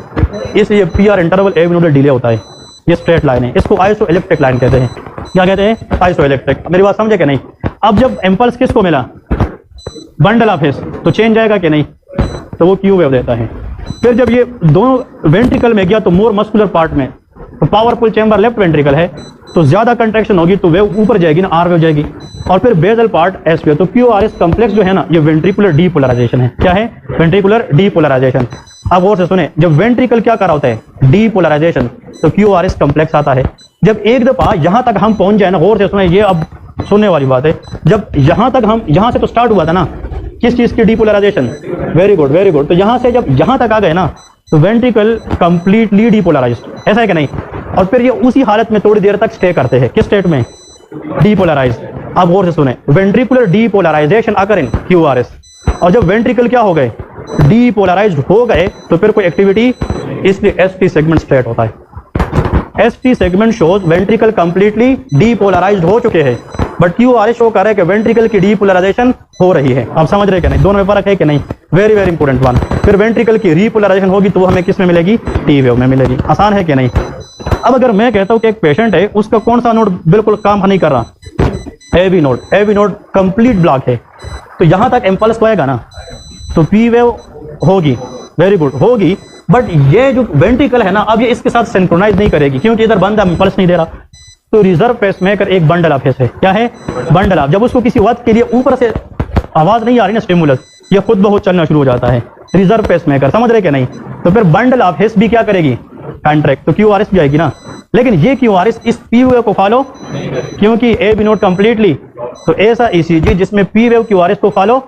इसलिए P R interval A B nodal delay होता है। ये स्ट्रेट लाइन है, इसको आइसो इलेक्ट्रिक लाइन कहते हैं। क्या कहते हैं, आइसो इलेक्ट्रिक। मेरी बात समझे कि नहीं। अब जब इम्पल्स किसको मिला, बंडल ऑफ हिस, तो चेंज जाएगा कि नहीं, तो वो क्यू वेव देता है। फिर जब ये दोनों वेंट्रिकल में गया तो मोर मस्कुलर पार्ट में, तो पावरफुल चैम्बर लेफ्ट वेंट्रिकल है, तो ज्यादा कंट्रैक्शन होगी तो वेव ऊपर जाएगी ना, आर वेव जाएगी, और फिर बेजल पार्ट एस वेव। तो क्यू आर एस कम्प्लेक्स जो है ना, ये वेंट्रिकुलर डीपोलराइजेशन है। क्या है, वेंट्रिकुलर डीपोलराइजेशन। अब और से सुने, जब वेंट्रिकल क्या कर रहा होता है, डीपोलराइजेशन, तो क्यू आर एस कम्प्लेक्स आता है। जब एक दफा यहां तक हम पहुंच जाए ना, गौर से सुने, ये अब सुनने वाली बात है, जब यहां तक हम, यहां से तो स्टार्ट हुआ था ना किस चीज की, depolarisation, very good very good. तो यहां से जब यहां तक आ गए ना तो वेंट्रिकल कंप्लीटली डीपोलराइज्ड, ऐसा है कि नहीं। और फिर ये उसी हालत में थोड़ी देर तक स्टे करते हैं, किस स्टेट में, डीपोलराइज। अब गौर से सुने, वेंट्रिकुलर डीपोलराइजेशन अकर इन क्यू आर एस। और जब वेंट्रिकल क्या हो गए, डीपोलराइज्ड हो गए, तो फिर कोई एक्टिविटी, इसलिए एस टी सेगमेंट स्ट्रेट होता है। S T segment shows ventricle completely depolarised हो चुके हैं, but Q R S show कर रहा है कि वेंट्रिकल की डीपोलराइजेशन हो रही है। आप समझ रहे कि नहीं, दोनों में फर्क है कि नहीं, वेरी वेरी इंपॉर्टेंट वन। फिर वेंट्रिकल की रीपोलराइजेशन होगी तो वो हमें किस में मिलेगी, टी वेव में मिलेगी। आसान है कि नहीं। अब अगर मैं कहता हूं कि एक पेशेंट है, उसका कौन सा नोड बिल्कुल काम नहीं कर रहा, A B node, A B node complete block है, तो यहां तक इम्पल्स आएगा ना, तो पी वेव होगी, वेरी गुड होगी, बट ये जो वेंट्रिकल है ना, अब ये इसके साथ सिंक्रोनाइज नहीं करेगी, क्योंकि इधर बंद है, इम्पल्स नहीं दे रहा। तो रिजर्व पेसमेकर एक बंडल ऑफ है, क्या है, बंडल ऑफ। जब उसको किसी वक्त के लिए ऊपर से आवाज नहीं आ रही ना, स्टिमुलस, ये खुद बहुत चलना शुरू हो जाता है, रिजर्व पेसमेकर, समझ रहे कि नहीं। तो फिर बंडल ऑफ हिस भी क्या करेगी, कंट्रैक्ट, तो क्यू आर एस भी आएगी ना। लेकिन ये क्यू आर एस इस पी वेव को फॉलो, क्योंकि ए बी नोड कंप्लीटली, तो ऐसा ईसीजी जिसमें P wave Q R S को फॉलो,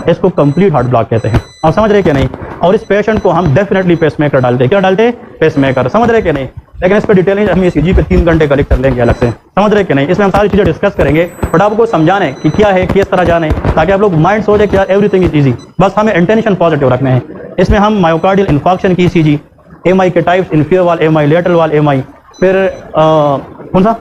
इसको कंप्लीट हार्ट ब्लॉक कहते हैं। आप समझ रहे कि नहीं। और इस पेशेंट को हम डेफिनेटली पेसमेकर डालते हैं, क्या डालते हैं, पेसमेकर, समझ रहे कि नहीं। लेकिन इस पर डिटेल नहीं, हम ईसीजी पे 3 घंटे कलेक्ट कर लेंगे अलग से, समझ रहे कि नहीं। इसमें हम सारी चीजें डिस्कस करेंगे, बट आपको समझाने कि क्या है, किस तरह जाने, ताकि आप लोग माइंड सोचे कि एवरीथिंग इज इजी, बस हमें इंटेंशन पॉजिटिव रखने हैं। इसमें हम मायोकार्डियल इन्फार्क्शन की ईसीजी, एमआई के टाइप्स, इंफीरियर वाल एमआई, लेटरल वाल एमआई, फिर कौन सा,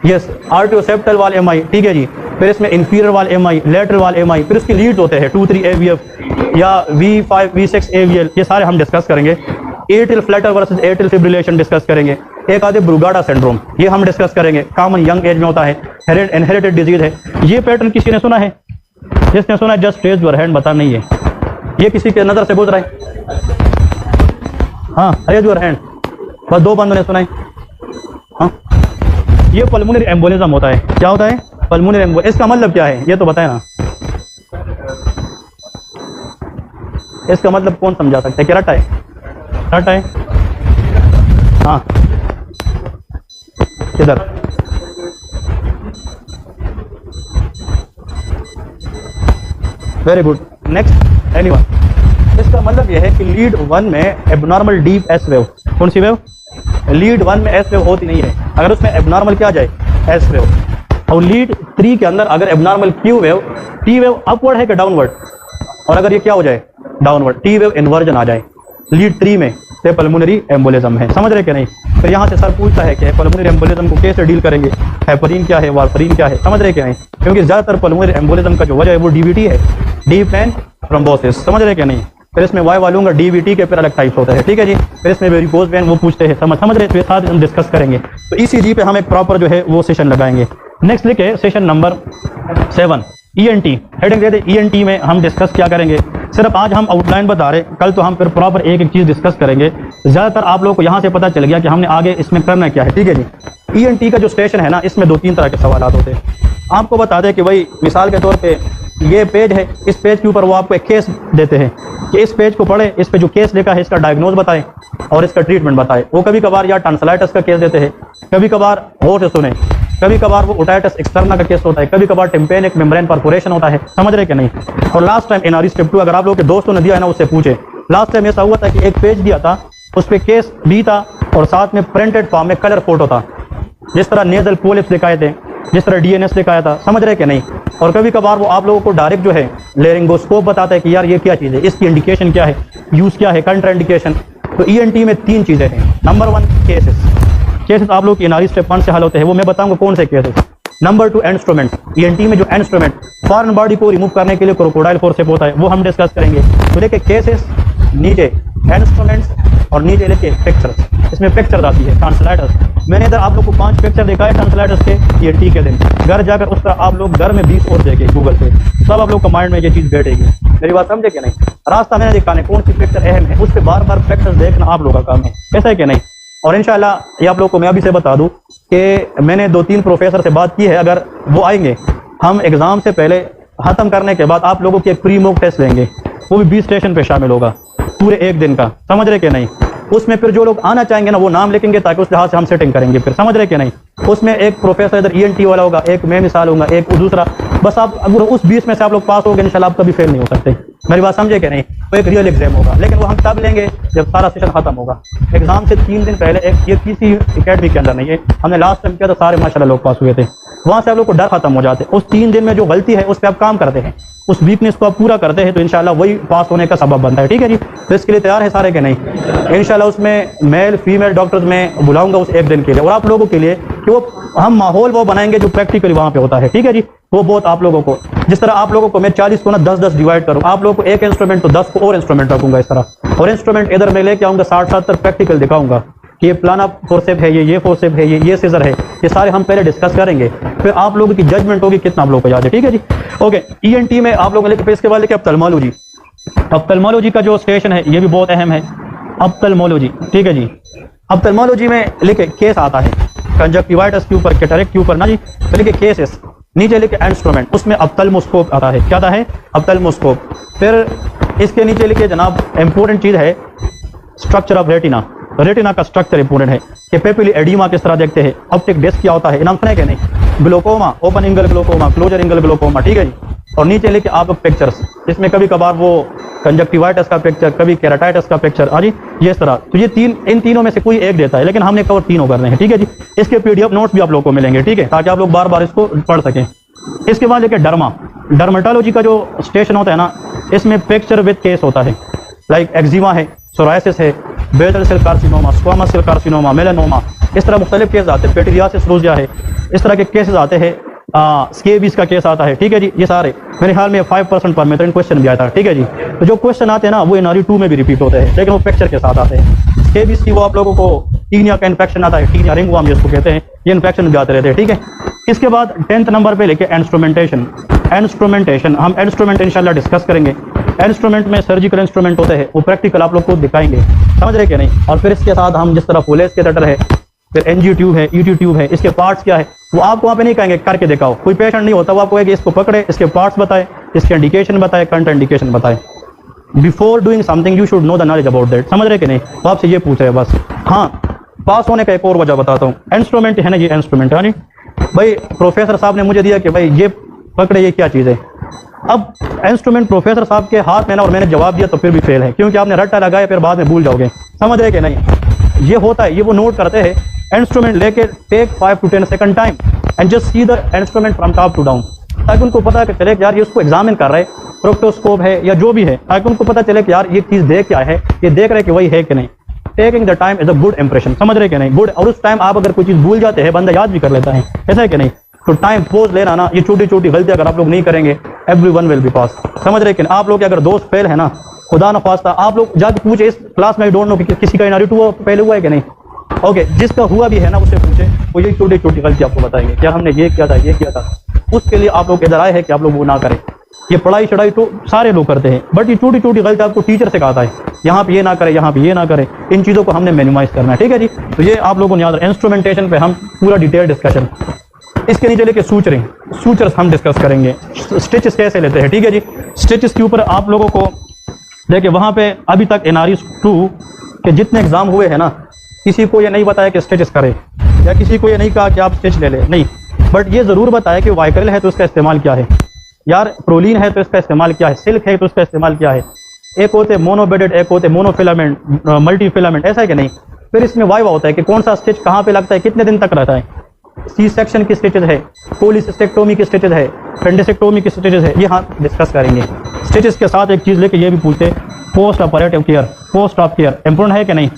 यस आर्टियोसेप्टल वाल एमआई, ठीक है जी। फिर इसमें इंफीरियर वाल एमआई, लेटरल वाल एमआई, फिर उसकी लीड्स होते हैं 2-3 AVF या V5 V6 AVL, ये सारे हम डिस्कस करेंगे। Atrial Flutter versus atrial fibrillation discuss करेंगे। एक आधे ब्रूगाडा सिंड्रोम, ये हम डिस्कस करेंगे, कॉमन यंग एज में होता है, इनहेरिटेड डिजीज है। ये पैटर्न किसी ने सुना है, जिसने सुना है जस्ट रेज योर हैंड, बता नहीं है, ये किसी के नजर से गुजरा है, हाँ रेज योर हैंड, बस 2 बंदों ने सुना है। हाँ, ये पल्मोनरी एम्बोलिज्म होता है। क्या होता है, पल्मोनरी एम्बोलिज्म। इसका मतलब क्या है, ये तो बताए ना, इसका मतलब कौन समझा सकता है, क्या रटा है, रटा है, हाँ किधर, वेरी गुड, नेक्स्ट एनीवन। इसका मतलब यह है कि लीड 1 में एबनॉर्मल डीप एस वेव, कौन सी वेव, लीड 1 में एस वेव होती नहीं है, अगर उसमें एबनॉर्मल क्या आ जाए, एस वेव। और लीड 3 के अंदर अगर abnormal Q wave, T wave upward है कि डाउनवर्ड, और अगर ये क्या हो जाए, डाउनवर्ड, टी वेव इन्वर्जन आ जाए लीड 3 में, तो पल्मोनरी एम्बोलिज्म है। समझ रहे कि नहीं। फिर यहाँ से सर पूछता है कि पल्मोनरी एम्बोलिज्म को कैसे डील करेंगे, हेपरिन क्या है, वारफरिन क्या है, समझ रहे कि नहीं। क्योंकि ज्यादातर पल्मोनरी एम्बोलिज्म का जो वजह है वो डीवीटी है, डीप वेन थ्रोम्बोसिस, समझ रहे कि नहीं। फिर इसमें वाई वालूंगा डीवीटी के फिर अलग टाइप्स होते हैं, ठीक है जी। फिर इसमें वेरिकोज वेन वो पूछते हैं, समझ रहे, तो साथ हम डिस्कस करेंगे। तो ईसीजी पे हम एक प्रॉपर जो है वो सेशन लगाएंगे। नेक्स्ट लिखे सेशन नंबर 7 ENT, हेडिंग दे दे ENT में हम डिस्कस क्या करेंगे। सिर्फ आज हम आउटलाइन बता रहे, कल तो हम फिर प्रॉपर एक एक चीज़ डिस्कस करेंगे। ज़्यादातर आप लोगों को यहाँ से पता चल गया कि हमने आगे इसमें करना क्या है, ठीक है जी। ENT का जो स्टेशन है ना, इसमें 2-3 तरह के सवाल होते हैं। आपको बता दें कि भाई मिसाल के तौर पे ये पेज है, इस पेज के ऊपर वो आपको एक केस देते हैं कि इस पेज को पढ़े, इस पे जो केस लिखा है इसका डायग्नोज बताएं, और इसका ट्रीटमेंट बताए। वो कभी कभार या टॉन्सिलाइटिस का केस देते हैं, कभी कभार गौर से सुने, कभी कभार वो ओटाइटिस एक्सटर्ना का केस होता है, कभी कभार टिम्पेनिक मेम्ब्रेन परफोरेशन होता है, समझ रहे कि नहीं। और लास्ट टाइम एनआरई स्टेप 2 अगर आप लोग के दोस्तों ने दिया है ना, उससे पूछे। लास्ट टाइम ऐसा हुआ था कि एक पेज दिया था, उस पर केस भी था और साथ में प्रिंटेड फॉर्म में कलर फोटो था, जिस तरह नेजल पोलिप्स दिखाए थे, जिस तरह डीएनएस दिखाया था, समझ रहे कि नहीं। और कभी कभार वो आप लोगों को डायरेक्ट जो है लेरिंगोस्कोप बताता है कि यार ये क्या चीज़ है, इसकी इंडिकेशन क्या है, यूज़ क्या है, कंट्रा इंडिकेशन। तो ईएनटी में 3 चीज़ें हैं। नंबर 1 केसेस आप लोग एनआरई स्टेप 1 से हल होते हैं, वो मैं बताऊंगा कौन से केसेस। नंबर 2 इंस्ट्रूमेंट, ईएनटी में जो इंस्ट्रूमेंट फॉरेन बॉडी को रिमूव करने के लिए क्रोकोडाइल फोर्सेप होता है, वो हम डिस्कस करेंगे। तो देखिए केसेस, नीचे इंस्ट्रूमेंट्स और नीचे लेके पिक्चर्स, इसमें पिक्चर आती है टॉन्सिलाइटिस। मैंने इधर आप लोग को 5 पिक्चर दिखाए टॉन्सिलाइटिस के ईएनटी के दिन। घर जाकर उसका आप लोग घर में 20 और देखें गूगल पे, सब आप लोग का माइंड में ये चीज़ बैठेगी। मेरी बात समझे कि नहीं। रास्ता मैंने दिखाने कौन सी पिक्चर अहम है, उस पर बार बार पिक्चर देखना आप लोगों का काम है, ऐसा है कि नहीं। और इंशाल्लाह ये आप लोग को मैं अभी से बता दूं कि मैंने 2-3 प्रोफेसर से बात की है, अगर वो आएंगे हम एग्ज़ाम से पहले ख़त्म करने के बाद आप लोगों की एक प्री मॉक टेस्ट लेंगे, वो भी 20 स्टेशन पे शामिल होगा पूरे 1 दिन का, समझ रहे कि नहीं। उसमें फिर जो लोग आना चाहेंगे ना वो नाम लिखेंगे ताकि उस लिहाज से हम सेटिंग करेंगे, फिर समझ रहे कि नहीं। उसमें एक प्रोफेसर इधर ईएनटी वाला होगा, एक मैं मिसाल होगा, एक दूसरा, बस आप अगर उस 20 में से आप लोग पास हो गए इंशाल्लाह आप कभी फेल नहीं हो सकते। मेरी बात समझे कि नहीं। वो एक रियल एग्जाम होगा, लेकिन वो हम तब लेंगे जब सारा सेशन खत्म होगा। एग्जाम से 3 दिन पहले एक ये किसी एकेडमी के अंदर नहीं है, हमने लास्ट टाइम किया था, सारे माशाल्लाह लोग पास हुए थे। वहाँ से आप लोग को डर खत्म हो जाते, उस 3 दिन में जो गलती है उस पर आप काम करते हैं, उस वीकनेस को आप पूरा करते हैं, तो इंशाल्लाह वही पास होने का सबब बनता है, ठीक है जी। तो इसके लिए तैयार है सारे के नहीं। इंशाल्लाह उसमें मेल फीमेल डॉक्टर्स में बुलाऊंगा उस 1 दिन के लिए, और आप लोगों के लिए कि वो हम माहौल वो बनाएंगे जो प्रैक्टिकली वहाँ पे होता है, ठीक है जी। वो बहुत आप लोगों को, जिस तरह आप लोगों को मैं 40 को ना 10-10 डिवाइड करूँ, आप लोगों को एक इंस्ट्रूमेंट तो 10 को और इंस्ट्रूमेंट रखूंगा इस तरह, और इंस्ट्रूमेंट इधर मैं लेके आऊँगा 60-70 प्रैक्टिकल दिखाऊंगा कि ये प्लाना फोर्सेप है, ये फोर्सेप है, ये सीजर है, ये सारे हम पहले डिस्कस करेंगे, फिर आप लोगों की जजमेंट होगी कितना आप लोगों को याद है, ठीक है जी। ओके, ईएनटी में आप लोगों ने लेके, इसके बाद लेके ऑप्थेल्मोलॉजी। ऑप्थेल्मोलॉजी का जो स्टेशन है ये भी बहुत अहम है, ऑप्थेल्मोलॉजी, ठीक है जी। ऑप्थेल्मोलॉजी में लेके केस आता है कंजक्टिवाइटिस के ऊपर, कैटरेक्ट के ऊपर ना जी, तो लेके केसेस, नीचे लेके इंस्ट्रूमेंट, उसमें ऑप्थेल्मोस्कोप आता है, क्या आता है, ऑप्थेल्मोस्कोप। फिर इसके नीचे लेके जनाब इंपॉर्टेंट चीज़ है स्ट्रक्चर ऑफ रेटिना। रेटिना का स्ट्रक्चर इंपॉर्टेंट है कि पेपिली एडिमा किस तरह देखते हैं, ऑप्टिक डिस्क क्या होता है, इनाम सुने कि नहीं, glaucoma, open angle glaucoma, closure angle glaucoma, ठीक है जी। और नीचे लेके आप पिक्चर्स, इसमें कभी कभार वो कंजक्टिवाइटिस का पिक्चर, कभी केराटाइटिस का पिक्चर, हाँ जी, ये इस तरह। तो ये इन तीनों में से कोई एक देता है, लेकिन हमने कवर तीनों कर रहे हैं, ठीक है जी। इसके पीडीएफ नोट्स भी आप लोगों को मिलेंगे, ठीक है, ताकि आप लोग बार बार इसको पढ़ सकें। इसके बाद लेके डर्मेटोलॉजी का जो स्टेशन होता है ना, इसमें पिक्चर विद केस होता है, लाइक एक्जिमा है, सोरायसिस है, basal cell carcinoma, squamous cell carcinoma, melanoma, इस तरह मुख्तलिफ केस आते हैं, पेट्रियासिस रोजिया है, इस तरह के केसेस आते हैं, स्केबीज का केस आता है, ठीक है जी। ये सारे मेरे ख्याल में 5% पर मेथड क्वेश्चन भी आता है, ठीक है जी। तो जो क्वेश्चन आते हैं ना वो एनआरई 2 में भी रिपीट होते हैं, लेकिन वो पिक्चर के साथ आते हैं। स्केबीज की वो आप लोगों को टीनिया का इन्फेक्शन आता है, टीनिया रिंगवर्म जिसको कहते हैं, ये इन्फेक्शन भी आते रहते हैं, ठीक है। इसके बाद 10th नंबर पे लेके इंस्ट्रूमेंटेशन। हम इंस्ट्रूमेंट इंशाल्लाह डिस्कस करेंगे। इंस्ट्रूमेंट में सर्जिकल इंस्ट्रूमेंट होते हैं, वो प्रैक्टिकल आप लोग को दिखाएंगे, समझ रहे कि नहीं। और फिर इसके साथ हम जिस तरह फुलेस के तटर है, फिर एनजी ट्यूब है, ईटी ट्यूब है, इसके पार्ट्स क्या है वो आपको वहाँ पे नहीं कहेंगे करके दिखाओ, कोई पेशेंट नहीं होता, वो आपको कहेंगे इसको पकड़े, इसके पार्ट्स बताए, इसके इंडिकेशन बताए, कंट्रा इंडिकेशन बताए। Before doing something you should know the knowledge about that, समझ रहे कि नहीं। वो आपसे ये पूछ रहे हैं बस। हाँ, पास होने का एक और वजह बताता हूँ, इंस्ट्रूमेंट है ना, ये इंस्ट्रूमेंट है नहीं भाई, प्रोफेसर साहब ने मुझे दिया कि भाई ये पकड़े, ये क्या चीज़ है। अब इंस्ट्रूमेंट प्रोफेसर साहब के हाथ में ना, और मैंने जवाब दिया तो फिर भी फेल है, क्योंकि आपने रट्टा लगाया, फिर बाद में भूल जाओगे, समझ रहे कि नहीं। ये होता है, ये वो नोट करते हैं, इंस्ट्रूमेंट लेके take 5 to 10 second time and just see the instrument from top to down, ताकि उनको पता चले कि यार ये उसको एग्जामिन कर रहे हैं, प्रोक्टोस्कोप है या जो भी है, ताकि उनको पता चले कि यार ये चीज़ देख क्या है, ये देख रहे कि वही है कि नहीं। Taking the time is a good impression, समझ रहे कि नहीं, गुड। और उस टाइम आप अगर कोई चीज़ भूल जाते हैं, बंदा याद भी कर लेता है, ऐसा है कि नहीं। तो टाइम पोज लेना ना, ये छोटी छोटी गलती अगर आप लोग नहीं करेंगे, एवरीवन विल बी पास, समझ रहे कि नहीं। आप लोग के अगर दोस्त फेल है ना, खुदा न खास्ता आप लोग जाके पूछे इस क्लास में, डोंट नो कि किसी का एनआरई 2 पहले हुआ है कि नहीं। ओके, जिसका हुआ भी है ना उससे पूछे, वो ये छोटी छोटी गलती आपको बताएंगे, क्या हमने ये किया था, ये किया था। उसके लिए आप लोग इधर आए हैं कि आप लोग वो ना करें। ये पढ़ाई चढ़ाई तो सारे लोग करते हैं, बट ये छोटी छोटी गलती आपको टीचर से कहता है, यहाँ पे ये ना करें, यहाँ पे ये ना करें, इन चीज़ों को हमने मिनिमाइज करना है, ठीक है जी। तो ये आप लोगों ने याद रखें, इंस्ट्रूमेंटेशन पे हम पूरा डिटेल डिस्कशन। इसके नीचे लेके सूचर्स हम डिस्कस करेंगे, स्टिचेस कैसे लेते हैं, ठीक है जी। स्टिचेस के ऊपर आप लोगों को देखिए, वहाँ पे अभी तक एनआरई 2 कि जितने एग्जाम हुए हैं ना, किसी को ये नहीं बताया कि स्टेटस करे, या किसी को ये नहीं कहा कि आप स्टेच ले ले, नहीं, बट ये ज़रूर बताया कि वाइकल है तो उसका इस्तेमाल क्या है, यार प्रोलीन है तो इसका इस्तेमाल क्या है, सिल्क है तो उसका इस्तेमाल क्या है, एक होते मोनोबेडेड, एक होते मोनोफिलामेंट, मल्टी फिलामेंट, ऐसा है कि नहीं। फिर इसमें वाइवा होता है कि कौन सा स्टिच कहाँ पे लगता है, कितने दिन तक रहता है, सी सेक्शन की स्टिचेज है, कोलिसिस्टेक्टोमी की स्टिचेज है, पेंडिसेक्टोमी की स्टिचेज है, ये हाँ डिस्कस करेंगे। स्टिचेज के साथ एक चीज़ लेके ये भी पूछते post operative care, post of care important है कि नहीं,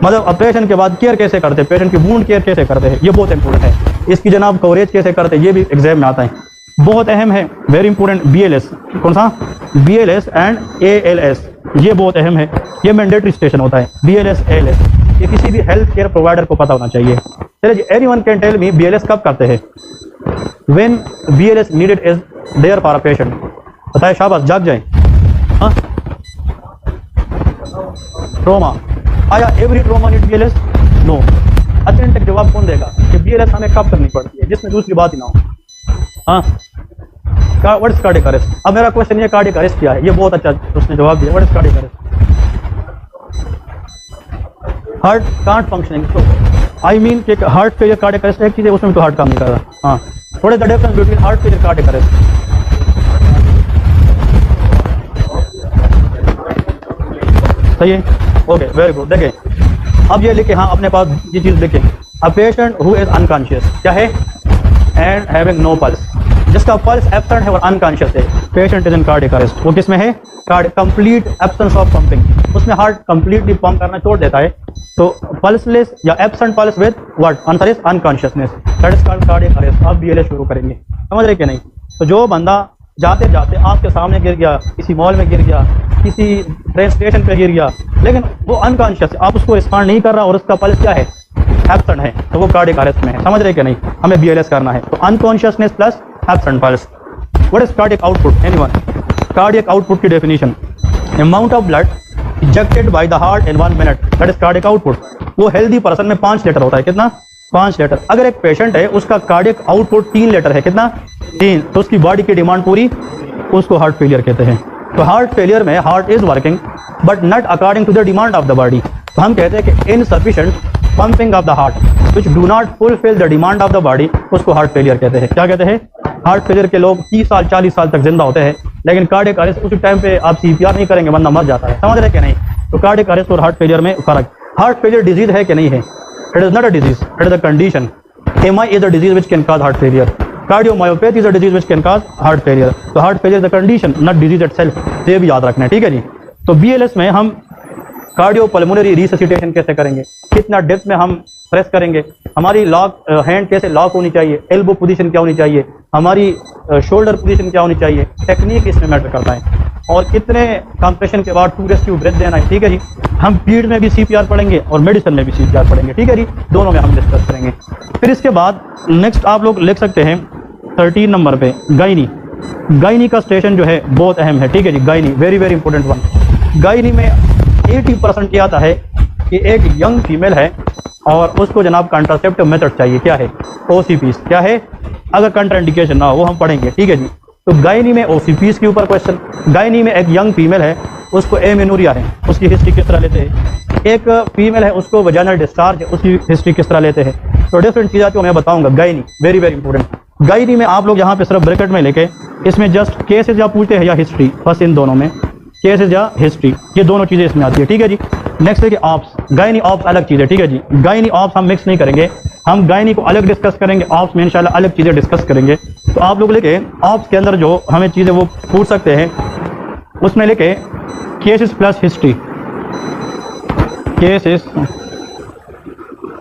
मतलब ऑपरेशन के बाद केयर कैसे करते हैं, पेशेंट की वूंड केयर कैसे करते हैं, ये बहुत इंपॉर्टेंट है। इसकी जनाब कवरेज कैसे करते हैं, ये भी एग्जाम में आता है, बहुत अहम है, वेरी इंपॉर्टेंट। BLS, कौन सा, BLS एंड ALS, ये बहुत अहम है, ये मैंडेटरी स्टेशन होता है, BLS ALS, ये किसी भी हेल्थ केयर प्रोवाइडर को पता होना चाहिए। चलिए जी, anyone can tell me BLS कब करते हैं, when BLS needed is there for a patient, बताए शाबाश, जाग जाए। हाँ, ट्रोमा, आया every trauma need BLS, no. Authentic जवाब कौन देगा कि BLS हमें कब करनी पड़ती है, जिसमें दूसरी बात ही ना हो। हाँ, व्हाट इज कार्डियक अरेस्ट, अब मेरा क्वेश्चन ये कार्डियक अरेस्ट क्या है, ये बहुत अच्छा उसने जवाब दिया, what is cardiac arrest, heart can't functioning, तो आई मीन कि हार्ट फेलियर कार्डियक अरेस्ट एक चीज़ है, उसमें तो हार्ट काम नहीं कर रहा। हाँ, what is the difference between heart failure cardiac arrest, सही है, ओके, वेरी गुड। देखें अब ये लिखे, हाँ अपने पास ये चीज़ लिखें, a patient who is unconscious, क्या है, एंड हैविंग नो पल्स, जिसका पल्स एब्सेंट है और अनकॉन्शियस है, patient is in cardiac arrest. वो किसमें है, कंप्लीट एब्सेंस ऑफ पंपिंग, उसमें हार्ट कंप्लीटली पंप करना छोड़ देता है, तो पल्सलेस या absent pulse with what, answer is unconsciousness, that is called cardiac arrest. अब BLS शुरू करेंगे, समझ रहे कि नहीं। तो जो बंदा जाते जाते आपके सामने गिर गया, किसी मॉल में गिर गया, किसी ट्रेन स्टेशन पे गिर गया, लेकिन वो अनकॉन्शियस है, आप उसको रिस्पॉन्ड नहीं कर रहा और उसका पल्स क्या है, एब्सेंट है, तो वो कार्डियक अरेस्ट में है, समझ रहे कि नहीं। हमें BLS करना है, तो unconsciousness plus absent pulse. What is cardiac output, anyone, cardiac output की definition, amount of blood injected by the heart in 1 minute, that is cardiac output. वो हेल्दी पर्सन में 5 लीटर होता है, कितना, 5 लीटर। अगर एक पेशेंट है उसका कार्डियक आउटपुट 3 लीटर है, कितना, 3, तो उसकी बॉडी की डिमांड पूरी, उसको हार्ट फेलियर कहते हैं। तो हार्ट फेलियर में heart is working but not according to the demand of the body, तो हम कहते हैं कि insufficient pumping of the heart which do not fulfil the demand of the body, उसको हार्ट फेलियर कहते हैं। क्या कहते हैं, हार्ट फेलियर के लोग 30 साल 40 साल तक जिंदा होते हैं, लेकिन कार्डियक अरेस्ट उसी टाइम पे आप CPR नहीं करेंगे, बंदा मर जाता है, समझ रहे कि नहीं। तो कार्डियक अरेस्ट और हार्ट फेलियर में फर्क, हार्ट फेलियर डिजीज है कि नहीं है, it is not a disease, it is a condition. MI is a disease which can cause heart failure, cardiomyopathy is a disease which can cause heart failure. तो heart failure is a condition, not disease itself, ये भी याद रखना है, ठीक है जी। तो BLS में हम कार्डियोपल्मोनरी रिससिटेशन कैसे करेंगे, कितना डेप्थ में हम प्रेस करेंगे, हमारी लॉक हैंड कैसे लॉक होनी चाहिए, एल्बो पोजीशन क्या होनी चाहिए, हमारी शोल्डर पोजीशन क्या होनी चाहिए, टेक्निक इसमें मैटर करता है, और कितने कंप्रेशन के बाद टू रेस्क्यू ब्रेथ देना है, ठीक है जी। हम पीड में भी CPR पढ़ेंगे और मेडिसिन में भी CPR पढ़ेंगे, ठीक है जी, दोनों में हम डिस्कस करेंगे। फिर इसके बाद नेक्स्ट आप लोग लिख सकते हैं 13 नंबर पे गायनी, गायनी का स्टेशन जो है बहुत अहम है, ठीक है जी, gynae very very important one. Gynae में 80% ये आता है कि एक यंग फीमेल है और उसको जनाब कंट्रासेप्टिव मेथड चाहिए, क्या है, OCPs, क्या है, अगर कंट्राइंडिकेशन ना हो वो हम पढ़ेंगे, ठीक है जी। तो गायनी में OCPs के ऊपर क्वेश्चन, गायनी में एक यंग फीमेल है उसको एमेनोरिया है, उसकी हिस्ट्री किस तरह लेते हैं, एक फीमेल है उसको वजाइनल डिस्चार्ज है, उसकी हिस्ट्री किस तरह लेते हैं, तो डिफरेंट चीज़ें तो मैं बताऊंगा। Gynae very very important. Gynae में आप लोग यहाँ पे सिर्फ ब्रैकेट में लेके इसमें जस्ट केसेज या पूछते हैं या हिस्ट्री, बस इन दोनों में, केसेज या हिस्ट्री, ये दोनों चीज़ें इसमें आती है, ठीक है जी। नेक्स्ट है कि ऑप्स, गायनी ऑप्स अलग चीज़ है, ठीक है जी, गायनी ऑप्स हम मिक्स नहीं करेंगे, हम गायनी को अलग डिस्कस करेंगे, ऑप्स में इंशाल्लाह अलग चीज़ें डिस्कस करेंगे। तो आप लोग लेके ऑप्स के अंदर जो हमें चीज़ें वो पूछ सकते हैं, उसमें लेके cases plus history, cases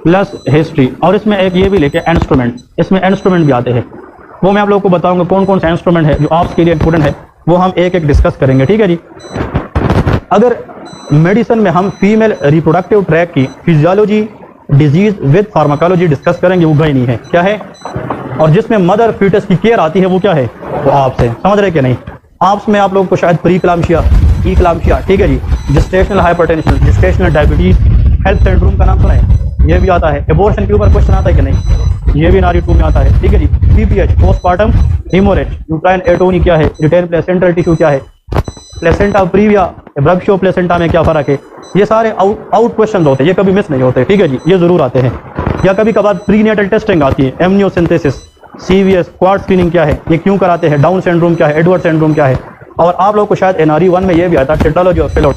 plus history, और इसमें एक ये भी लेके इंस्ट्रूमेंट, इसमें इंस्ट्रूमेंट भी आते हैं, वो मैं आप लोगों को बताऊंगा कौन कौन सा इंस्ट्रूमेंट है जो ऑप्स के लिए इंपॉर्टेंट है, वो हम एक एक डिस्कस करेंगे, ठीक है जी। अगर मेडिसिन में हम फीमेल रिप्रोडक्टिव ट्रैक की physiology, disease with pharmacology discuss करेंगे, वो गई नहीं है, क्या है, और जिसमें मदर फीटस की केयर आती है वो क्या है, वो ऑप्स है, समझ रहे कि नहीं। ऑप्स में आप लोगों को शायद प्रीक्लाम्शिया, इक्लाम्शिया, ठीक है जी, जेस्टेशनल हाइपरटेंशन, जेस्टेशनल डायबिटीज, हेल्थ सिंड्रोम का नाम सुना है, ये भी आता है। एबॉर्शन के ऊपर क्वेश्चन आता है कि नहीं, ये भी नारी 2 में आता है, ठीक है जी। PPH, postmortem haemorrhage, uterine atony क्या है, रिटेन प्लेसेंटल टिश्यू क्या है, प्लेसेंटा प्रीविया एब्रैक्शियो प्लेसेंटा में क्या फ़र्क है, ये सारे आउट क्वेश्चन होते हैं, ये कभी मिस नहीं होते, ठीक है जी, ये ज़रूर आते हैं। या कभी कभार प्रीनेटल टेस्टिंग आती है, एमनियोसिंथेसिस, CVS, क्वाड स्क्रीनिंग क्या है, ये क्यों कराते हैं, डाउन सिंड्रोम क्या है, एडवर्ड सिंड्रोम क्या है, और आप लोग को शायद NRE 1 में ये भी आता है टेट्रालॉजी ऑफ फेलोट,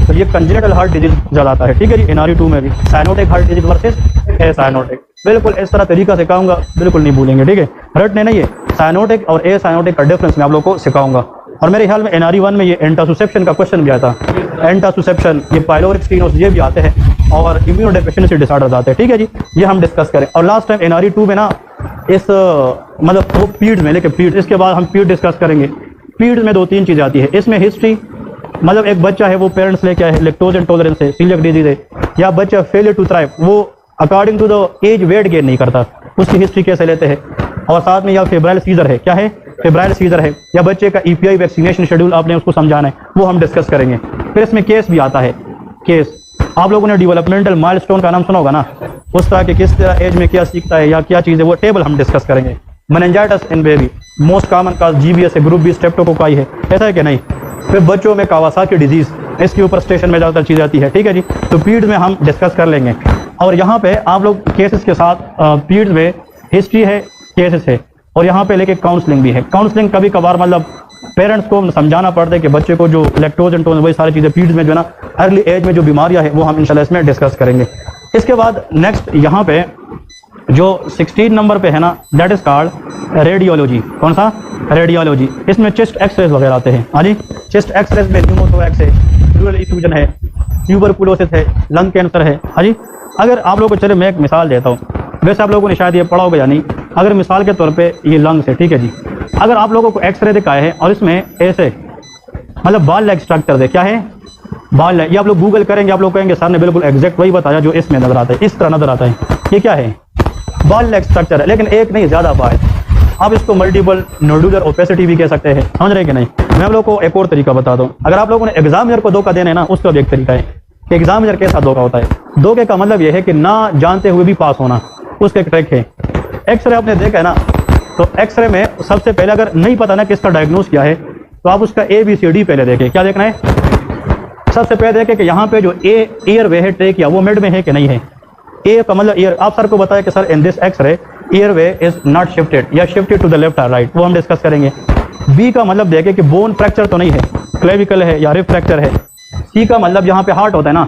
तो ये कंजेनिटल हार्ट डिजीज जलाता है, ठीक है जी। NRE 2 में भी cyanotic heart disease versus acyanotic, बिल्कुल इस तरह तरीका सिखाऊंगा, बिल्कुल नहीं भूलेंगे, ठीक है, रटने नहीं है। साइनोटिक और एसाइनोटिक का डिफरेंस मैं आप लोग को सिखाऊंगा। और मेरे ख्याल में NRE 1 में ये एंटासुसेप्शन का क्वेश्चन भी आता है, एंटासुसेप्शन, ये पाइलोरिक स्टीनोस ये भी आते हैं, और इम्यूनोडेफिशिएंसी डिसऑर्डर्स आते हैं, ठीक है जी, ये हम डिस्कस करें। और लास्ट टाइम NRE 2 में ना इस मतलब वो पीड्स में, लेकिन पीड्स इसके बाद हम पीड डिस्कस करेंगे। पीड्स में 2-3 चीज़ें आती है, इसमें हिस्ट्री, मतलब एक बच्चा है वो पेरेंट्स लेके आए, लैक्टोज इंटॉलरेंस है, सीलियक डिजीज है, या बच्चा फेलियर टू थ्राइव, वो according to the age weight gain नहीं करता, उसकी हिस्ट्री कैसे लेते हैं। और साथ में या फेब्राइल सीजर है, क्या है, फेब्राइल सीजर है, या बच्चे का EPI वैक्सीनेशन शेड्यूल आपने उसको समझाना है, वो हम डिस्कस करेंगे। फिर इसमें केस भी आता है, केस आप लोगों ने डेवलपमेंटल माइलस्टोन का नाम सुना होगा ना, उस तरह के किस तरह एज में क्या सीखता है या क्या चीज़ है, वो टेबल हम डिस्कस करेंगे। Meningitis in baby, most common cause GBS है, ग्रुप B स्ट्रेप्टोकोकाई है, ऐसा है कि नहीं। फिर बच्चों में कावासाकी डिजीज, इसके ऊपर स्टेशन में ज़्यादातर चीज़ आती है, ठीक है जी, तो पीड में हम डिस्कस कर लेंगे। और यहाँ पे आप लोग केसेस के साथ पीड में हिस्ट्री है, केसेस है, और यहाँ पे लेके काउंसलिंग भी है। काउंसलिंग कभी कभार मतलब पेरेंट्स को समझाना पड़ता है कि बच्चे को जो लैक्टोज इंटॉलरेंस, वही सारी चीज़ें पीड्स में जो है ना, अर्ली एज में जो बीमारियाँ है वो हम इंशाल्लाह इसमें डिस्कस करेंगे। इसके बाद नेक्स्ट यहाँ पे जो 16 नंबर पे है ना, दैट इज कॉल्ड रेडियोलॉजी। कौन सा, रेडियोलॉजी। इसमें चेस्ट एक्सरेज वगैरह आते हैं, हाँ जी, चेस्ट एक्सरेज में न्यूमोथोरैक्स है, प्लूरल इफ्यूजन है, ट्यूबरकुलोसिस है, लंग कैंसर है, हाँ जी। अगर आप लोगों को, चले मैं एक मिसाल देता हूँ, वैसे आप लोगों ने शायद ये पढ़ा होगा या नहीं, अगर मिसाल के तौर पे ये लंग्स है, ठीक है जी, अगर आप लोगों को एक्सरे दिखाए हैं और इसमें ऐसे मतलब बाल लाइक स्ट्रक्चर दे, क्या है, बाल लाइक, ये आप लोग गूगल करेंगे, आप लोग कहेंगे सर ने बिल्कुल एग्जैक्ट वही बताया जो इसमें नजर आता है, इस तरह नजर आता है, ये क्या है, बाल लाइक स्ट्रक्चर है, लेकिन एक नहीं ज़्यादा बाल। आप इसको मल्टीपल नोडुलर ओपेसिटी भी कह सकते हैं, समझ रहे कि नहीं। मैं आप लोगों को एक और तरीका बता दूं, अगर आप लोगों ने एग्जामिनर को धोखा देना है ना, उसका भी एक तरीका है कि एग्जामिनर के साथ धोखा होता है। धोखे का मतलब यह है कि ना जानते हुए भी पास होना, उसका एक ट्रिक है। एक्सरे आपने देखा है ना, तो एक्सरे में सबसे पहले अगर नहीं पता ना किसका डायग्नोस क्या है, तो आप उसका ABCD पहले देखें। क्या देखना है, सबसे पहले देखें कि यहाँ पे जो एयर वे है, ट्रेक या वो मिड में है कि नहीं है। ए का मतलब ईयर, आप सर को बताया कि sir in this x-ray airway is not shifted या शिफ्टेड टू द लेफ्ट और राइट, वो हम डिस्कस करेंगे। बी का मतलब देखें कि बोन फ्रैक्चर तो नहीं है, क्लेविकल है या रिब फ्रैक्चर है। सी का मतलब यहाँ पे हार्ट होता है ना,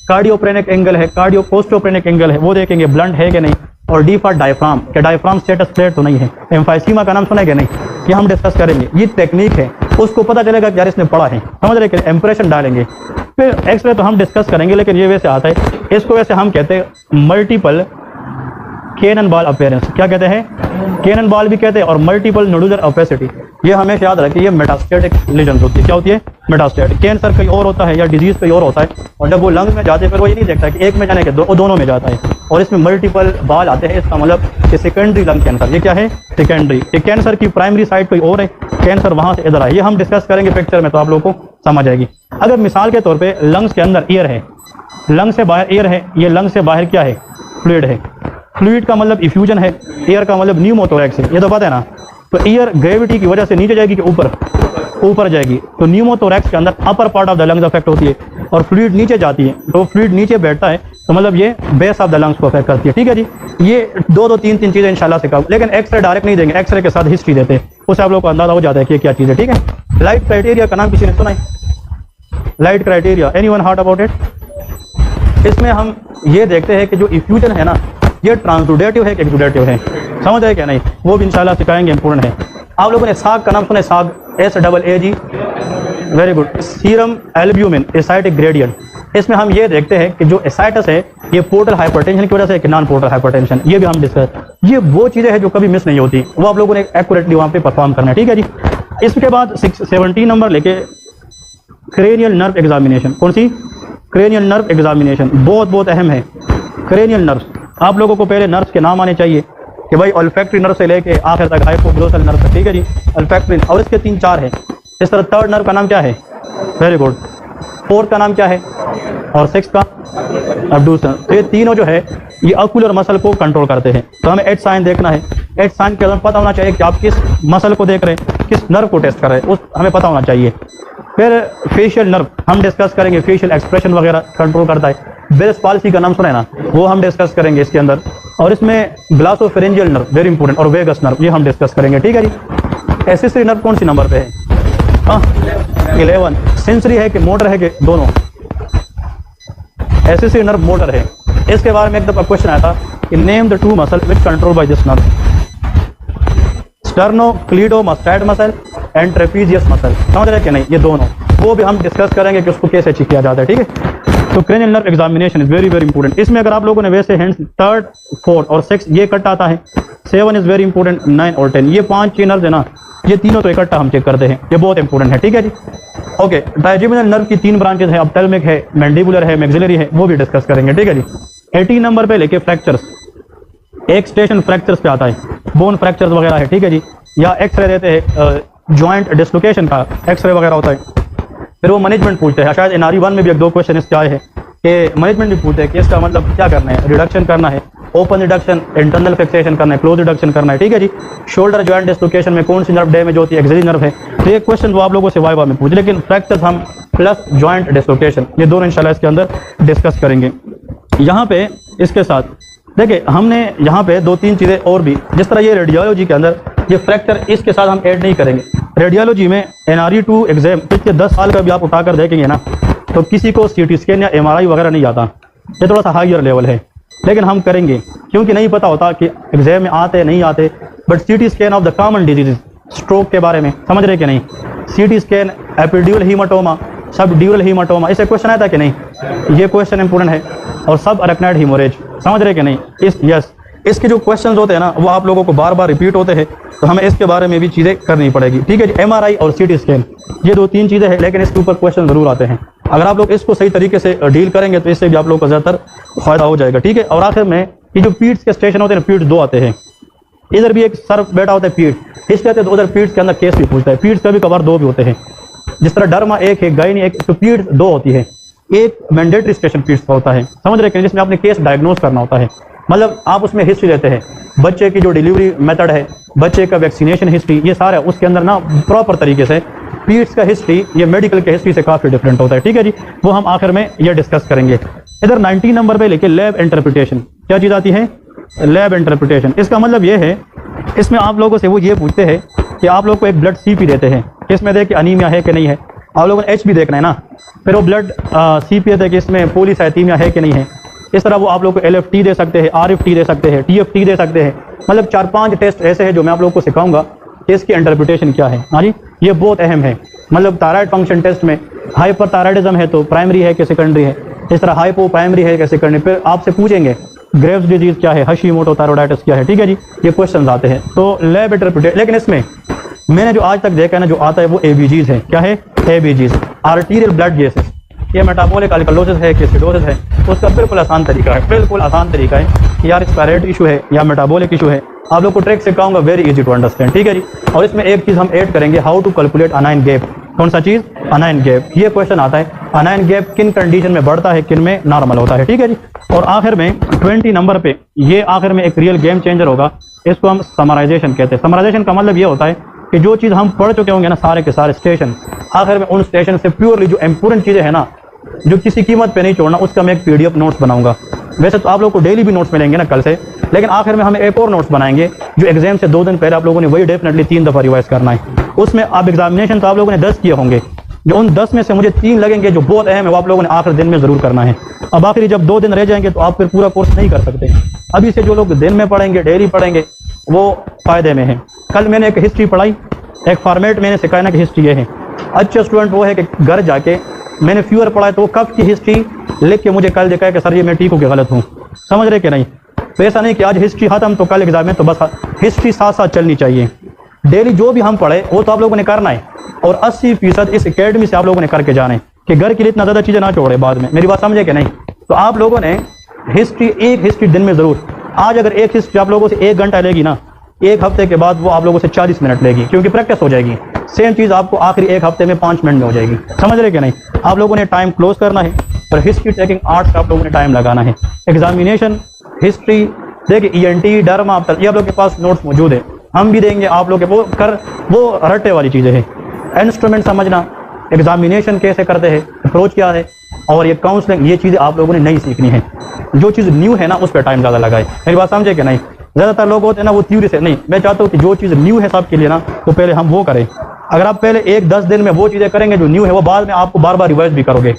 कार्डियोप्रेनिक एंगल है, कार्डियो कोस्टोप्रेनिक एंगल है, वो देखेंगे, ब्लंट है कि नहीं। और डी फॉर डायफ्राम, कि डायफ्राम स्टेटस प्लेट तो नहीं है। एम्फाइसीमा का नाम सुना है कि नहीं, ये हम डिस्कस करेंगे। ये टेक्निक है, उसको पता चलेगा कि यार इसने पढ़ा है, समझ रहे, कि इंप्रेशन डालेंगे। फिर एक्सरे तो हम डिस्कस करेंगे, लेकिन ये वैसे आता है, इसको वैसे हम कहते हैं मल्टीपल कैनन बॉल अपीयरेंस। क्या कहते हैं, कैनन बॉल भी कहते हैं, और मल्टीपल नोडुलर ओपेसिटी। ये हमेशा याद रखिए, ये मेटास्टेटिक लीजन होती है। क्या होती है, मेटास्टेटिक। कैंसर कहीं और होता है या डिजीज कहीं और होता है, और जब वो लंग्स में जाते हैं फिर वो ये नहीं देखता कि एक में जाने के दोनों में जाता है, और इसमें मल्टीपल बॉल आते हैं। इसका मतलब कि सेकेंडरी लंग कैंसर, ये क्या है, सेकेंडरी। कैंसर की प्राइमरी साइड कोई और है, कैंसर वहां से इधर है, ये हम डिस्कस करेंगे पिक्चर में, तो आप लोगों को समझ आएगी। अगर मिसाल के तौर पर लंग्स के अंदर ईयर है, लंग से बाहर ईयर है, ये लंग से बाहर क्या है, फ्लूइड है। फ्लूइड का मतलब इफ्यूजन है, एयर का मतलब न्यूमोथोरैक्स है, ये तो पता है ना। तो एयर ग्रेविटी की वजह से नीचे जाएगी कि ऊपर जाएगी, तो न्यूमोथोरैक्स के अंदर upper part of the lungs affect होती है, और फ्लूइड नीचे जाती है, तो फ्लूइड नीचे बैठता है, तो मतलब ये बेस ऑफ द लंग्स को अफेक्ट करती है, ठीक है जी। ये दो तीन चीजें इंशाल्लाह से कम, लेकिन एक्सरे डायरेक्ट नहीं देंगे, एक्सरे के साथ हिस्ट्री देते हैं, उससे आप लोग को अंदाजा हो जाता है कि क्या चीज़ है, ठीक है। लाइट क्राइटेरिया का नाम किसी ने सुना है, light criteria, anyone heard about it. इसमें हम ये देखते हैं कि जो इफ्यूजन है ना, ये ट्रांसुडेटिव है कि एक्सुडेटिव है, समझ आए क्या नहीं, वो भी इंशाल्लाह सिखाएंगे, इंपॉर्टेंट है। आप लोगों ने साग का नाम सुना है, साग, SAAG, very good. Serum albumin Asiatic gradient, इसमें हम ये देखते हैं कि जो एसाइटस है ये पोर्टल हाइपरटेंशन की वजह से कि नॉन पोर्टल हाइपरटेंशन, ये भी हम डिस्कस। ये वो चीज़ें हैं जो कभी मिस नहीं होती, वो आप लोगों ने एक्यूरेटली वहाँ पे परफॉर्म करना है, ठीक है जी। इसके बाद 17 नंबर लेके क्रेनियल नर्व एग्जामिनेशन। कौन सी, क्रेनियल नर्व एग्जामिनेशन, बहुत अहम है। क्रेनियल नर्व, आप लोगों को पहले नर्व्स के नाम आने चाहिए कि भाई ऑल्फैक्टरी नर्व से लेके आखिर तक हाइपोग्लोसल नर्व तक, ठीक है जी, ऑल्फैक्टरी, और इसके 3-4 है। इस तरह थर्ड नर्व का नाम क्या है, वेरी गुड। फोर्थ का नाम क्या है, और सिक्स का अब्डूसन। तो ये तीनों जो है ये ऑक्यूलर मसल को कंट्रोल करते हैं। तो हमें एट साइन देखना है, एट साइन के अंदर पता होना चाहिए कि आप किस मसल को देख रहे हैं, किस नर्व को टेस्ट कर रहे हैं, उस हमें पता होना चाहिए। फिर फेशियल नर्व हम डिस्कस करेंगे, फेशियल एक्सप्रेशन वगैरह कंट्रोल करता है। बेरस पॉलिसी का नाम सुना है ना, वो हम डिस्कस करेंगे इसके अंदर। और इसमें ग्लासोफेरेंजियल नर्व वेरी इंपॉर्टेंट, और वेगस नर्व ये हम डिस्कस करेंगे, ठीक है जी। एसेसरी नर्व कौन सी नंबर पे है? हाँ 11। सेंसरी है कि मोटर है कि दोनों? एसेसरी नर्व मोटर है। इसके बारे में एक दफा क्वेश्चन आया था कि name the two muscle which control by this nerve. Sternocleidomastoid muscle and trapezius muscle, समझ रहे कि नहीं? ये दोनों, वो भी हम डिस्कस करेंगे कि उसको कैसे चेक किया जाता है, ठीक है। तो cranial nerve examination is very very important. इसमें अगर आप लोगों ने वैसे हैंड्स 3rd 4th और 6 ये कट आता है, 7 इज वेरी इंपॉर्टेंट, 9 और 10 ये 5 नर्व है ना, ये तीनों तो इकट्ठा हम चेक करते हैं, ये बहुत इंपॉर्टेंट है, ठीक है जी। ओके, ट्राइजेमिनल नर्व की 3 ब्रांचेस है, ऑप्थेल्मिक है, मैंडिबुलर है, मैक्सिलरी है, वो भी डिस्कस करेंगे, ठीक है जी। 18 नंबर पे लेके फ्रैक्चर्स, एक स्टेशन फ्रैक्चर्स पे आता है, बोन फ्रैक्चर्स वगैरह है, ठीक है जी। या एक्सरे देते हैं जॉइंट डिस्लोकेशन का एक्सरे वगैरह होता है। फिर वो मैनेजमेंट पूछते हैं, शायद NRE 1 में भी एक 2 क्वेश्चन इसके आए हैं कि मैनेजमेंट भी पूछते हैं कि इसका मतलब क्या करना है, रिडक्शन करना है, ओपन रिडक्शन, इंटरनल फिक्सेशन करना है, क्लोज रिडक्शन करना है, ठीक है जी। शोल्डर जॉइंट डिस्लोकेशन में कौन सी नर्व डैमेज होती है, एक्सिलरी नर्व है। तो ये क्वेश्चन वो आप लोगों से वाइवा में पूछ, लेकिन फ्रैक्चर्स हम प्लस जॉइंट डिस्लोकेशन ये दोनों इंशाल्लाह इसके अंदर डिस्कस करेंगे। यहाँ पे इसके साथ देखिए हमने यहाँ पे 2-3 चीज़ें और भी, जिस तरह ये रेडियोलॉजी के अंदर ये फ्रैक्चर इसके साथ हम ऐड नहीं करेंगे। रेडियोलॉजी में NRE 2 एग्जाम पिछले 10 साल का भी आप उठाकर देखेंगे ना, तो किसी को CT स्कैन या MRI वगैरह नहीं आता, ये थोड़ा सा हायर लेवल है, लेकिन हम करेंगे क्योंकि नहीं पता होता कि एग्जाम में आते नहीं आते। But CT scan of the common disease, stroke के बारे में समझ रहे कि नहीं, CT स्कैन, एपिड्यूरल हीमाटोमा, सब ड्यूरल हीमाटोमा, इसे क्वेश्चन आया था कि नहीं, ये क्वेश्चन इंपॉर्टेंट है। और सब अरेक्नाइड हीमोरेज, समझ रहे कि नहीं, इसके जो क्वेश्चंस होते हैं ना वो आप लोगों को बार बार रिपीट होते हैं, तो हमें इसके बारे में भी चीज़ें करनी पड़ेगी, ठीक है जी। MRI और CT स्कैन ये 2-3 चीज़ें हैं, लेकिन इसके ऊपर क्वेश्चन जरूर आते हैं। अगर आप लोग इसको सही तरीके से डील करेंगे तो इससे भी आप लोग को ज़्यादातर फायदा हो जाएगा, ठीक है। और आखिर में ये जो पीट्स के स्टेशन होते हैं, पीट्स 2 आते हैं, इधर भी एक सर बैठा होता है पीठ, इसके आते हैं, तो उधर पीट्स के अंदर केस भी पूछता है। पीट्स कभी कभार 2 भी होते हैं, जिस तरह डर्मा 1 है, गायनी 1, तो पीट्स 2 होती है। एक मैंडेटरी स्टेशन पीट्स का होता है, समझ रहे हैं, जिसमें आपने केस डायग्नोज करना होता है, मतलब आप उसमें हिस्ट्री लेते हैं, बच्चे की जो डिलीवरी मेथड है, बच्चे का वैक्सीनेशन हिस्ट्री, ये सारा उसके अंदर ना प्रॉपर तरीके से। पीट्स का हिस्ट्री ये मेडिकल के हिस्ट्री से काफ़ी डिफरेंट होता है, ठीक है जी, वो हम आखिर में ये डिस्कस करेंगे। इधर 19 नंबर पे लेके लैब इंटरप्रिटेशन, क्या चीज़ आती है? Lab interpretation. इसका मतलब ये है, इसमें आप लोगों से वो ये पूछते हैं कि आप लोग को एक ब्लड CP देते हैं, इसमें देख कि अनीमिया है कि नहीं है, आप लोगों ने HB देखना है ना, फिर वो ब्लड CP देते कि इसमें पॉलीसाइथीमिया है कि नहीं है। इस तरह वो आप लोग को LFT दे सकते हैं, RFT दे सकते हैं, TFT दे सकते हैं, मतलब 4-5 टेस्ट ऐसे हैं जो मैं आप लोगों को सिखाऊंगा कि इसकी इंटरप्रिटेशन क्या है। हाँ जी, ये बहुत अहम है। मतलब थायराइड फंक्शन टेस्ट में हाइपरथायराइडिज्म है तो प्राइमरी है कि सेकेंडरी है, इस तरह हाइपो प्राइमरी है कि सेकेंडरी, फिर आपसे पूछेंगे ग्रेव्स डिजीज क्या है, हशीमोटो थायराइडाइटिस क्या है, ठीक है जी, ये क्वेश्चन आते हैं। तो लैब इंटरप्रिटेशन, लेकिन इसमें मैंने जो आज तक देखा है ना, जो आता है वो ABGs है। क्या है? ABGs, arterial blood guesses. ये मेटाबॉलिक अल्कलोसिस है कि एसिडोसिस है, उसका बिल्कुल आसान तरीका है, बिल्कुल आसान तरीका है कि यार स्पायरेटरी इशू है या मेटाबॉलिक इशू है, आप लोग को ट्रिक सिखाऊंगा, वेरी इजी टू अंडरस्टैंड, ठीक है जी। और इसमें एक चीज़ हम ऐड करेंगे, how to calculate anion gap. कौन सा चीज़? Anion gap. ये क्वेश्चन आता है, अनाइन गैप किन कंडीशन में बढ़ता है, किन में नॉर्मल होता है, ठीक है जी। और आखिर में 20 नंबर पे ये आखिर में एक रियल गेम चेंजर होगा, इसको हम समराइजेशन कहते हैं। समराइजेशन का मतलब ये होता है कि जो चीज़ हम पढ़ चुके होंगे ना सारे के सारे स्टेशन, आखिर में उन स्टेशन से प्योरली जो इंपोर्टेंट चीज़ें हैं ना, जो किसी कीमत पे नहीं छोड़ना, उसका मैं एक PDF नोट्स बनाऊंगा। वैसे तो आप लोग को डेली भी नोट्स मिलेंगे ना कल से, लेकिन आखिर में हम एक और नोट्स बनाएंगे जो एग्जाम से 2 दिन पहले आप लोगों ने वही डेफिनेटली 3 दफ़ा रिवाइज करना है। उसमें आप एग्जामिनेशन तो आप लोगों ने 10 किए होंगे, जो उन 10 में से मुझे 3 लगेंगे जो बहुत अहम है, वो आप लोगों ने आखिर दिन में ज़रूर करना है। अब आखिरी जब 2 दिन रह जाएंगे तो आप फिर पूरा कोर्स नहीं कर सकते। अभी से जो लोग दिन में पढ़ेंगे, डेली पढ़ेंगे, वो फ़ायदे में है। कल मैंने एक हिस्ट्री पढ़ाई, एक फॉर्मेट मैंने सिखाया ना कि हिस्ट्री ये है। अच्छे स्टूडेंट वो है कि घर जाके मैंने फ्यूअर पढ़ा है तो वो कब की हिस्ट्री लिख के मुझे कल दिखाया कि सर ये मैं ठीक हूँ कि गलत हूँ, समझ रहे कि नहीं। तो ऐसा नहीं कि आज हिस्ट्री खत्म तो कल एग्जाम में, तो बस हिस्ट्री साथ साथ चलनी चाहिए। डेली जो भी हम पढ़े वो तो आप लोगों ने करना है, और 80% इस एकेडमी से आप लोगों ने करके जाना है कि घर के लिए इतना ज़्यादा चीज़ें ना छोड़े बाद में। मेरी बात समझे कि नहीं? तो आप लोगों ने हिस्ट्री, एक हिस्ट्री दिन में ज़रूर, आज अगर एक हिस्ट्री आप लोगों से 1 घंटा लेगी ना, 1 हफ्ते के बाद वो आप लोगों से 40 मिनट लेगी, क्योंकि प्रैक्टिस हो जाएगी। सेम चीज़ आपको आखिरी 1 हफ्ते में 5 मिनट में हो जाएगी, समझ रहे कि नहीं। आप लोगों ने टाइम क्लोज करना है, और हिस्ट्री टेकिंग आर्ट्स का आप लोगों ने टाइम लगाना है। एग्जामिनेशन हिस्ट्री देखिए, ENT डर्मा ये आप लोग के पास नोट्स मौजूद है, हम भी देंगे आप लोग के, वो रट्टे वाली चीज़ें हैं। इंस्ट्रूमेंट समझना, एग्जामिनेशन कैसे करते हैं, अप्रोच क्या है, और ये काउंसलिंग, ये चीज़ें आप लोगों ने नहीं सीखनी है। जो चीज़ न्यू है ना उस पर टाइम ज़्यादा लगाए। मेरी बात समझे कि नहीं? ज़्यादातर लोग होते हैं ना वो थ्योरी से नहीं, मैं चाहता हूँ कि जो चीज़ न्यू है सबके लिए ना तो पहले हम वो करें। अगर आप पहले 1-10 दिन में वो चीज़ें करेंगे जो न्यू है, वो बाद में आपको बार बार रिवाइज भी करोगे,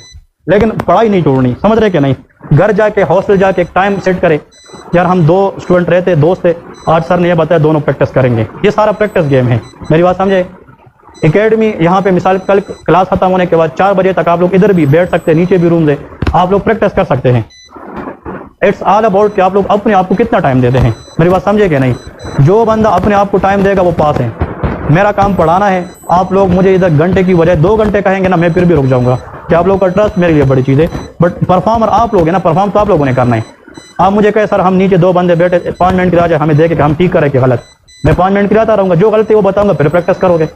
लेकिन पढ़ाई नहीं छोड़नी। समझ रहे कि नहीं? घर जाके हॉस्टल जाके एक टाइम सेट करें, यार हम 2 स्टूडेंट रहते, दोस्त थे, आज सर ने ये बताया दोनों प्रैक्टिस करेंगे। ये सारा प्रैक्टिस गेम है। मेरी बात समझे? एकेडमी यहाँ पे मिसाल कल क्लास खत्म होने के बाद 4 बजे तक आप लोग इधर भी बैठ सकते हैं, नीचे भी रूम है, आप लोग प्रैक्टिस कर सकते हैं। इट्स ऑल अबाउट कि आप लोग अपने आप को कितना टाइम देते हैं। मेरी बात समझे कि नहीं? जो बंदा अपने आप को टाइम देगा वो पास है। मेरा काम पढ़ाना है, आप लोग मुझे इधर घंटे की बजाय 2 घंटे कहेंगे ना, मैं फिर भी रुक जाऊंगा कि आप लोग का ट्रस्ट मेरे लिए बड़ी चीज़ है। बट परफॉर्मर आप लोग है ना, परफॉर्म तो आप लोगों ने करना है। आप मुझे कहे सर हम नीचे 2 बंदे बैठे 5 मिनट की राह हमें देखे कि हम ठीक करें कि गलत, मैं 5 मिनट गिराता रहूँगा, जो गलती वो बताऊँगा, फिर प्रैक्टिस करोगे।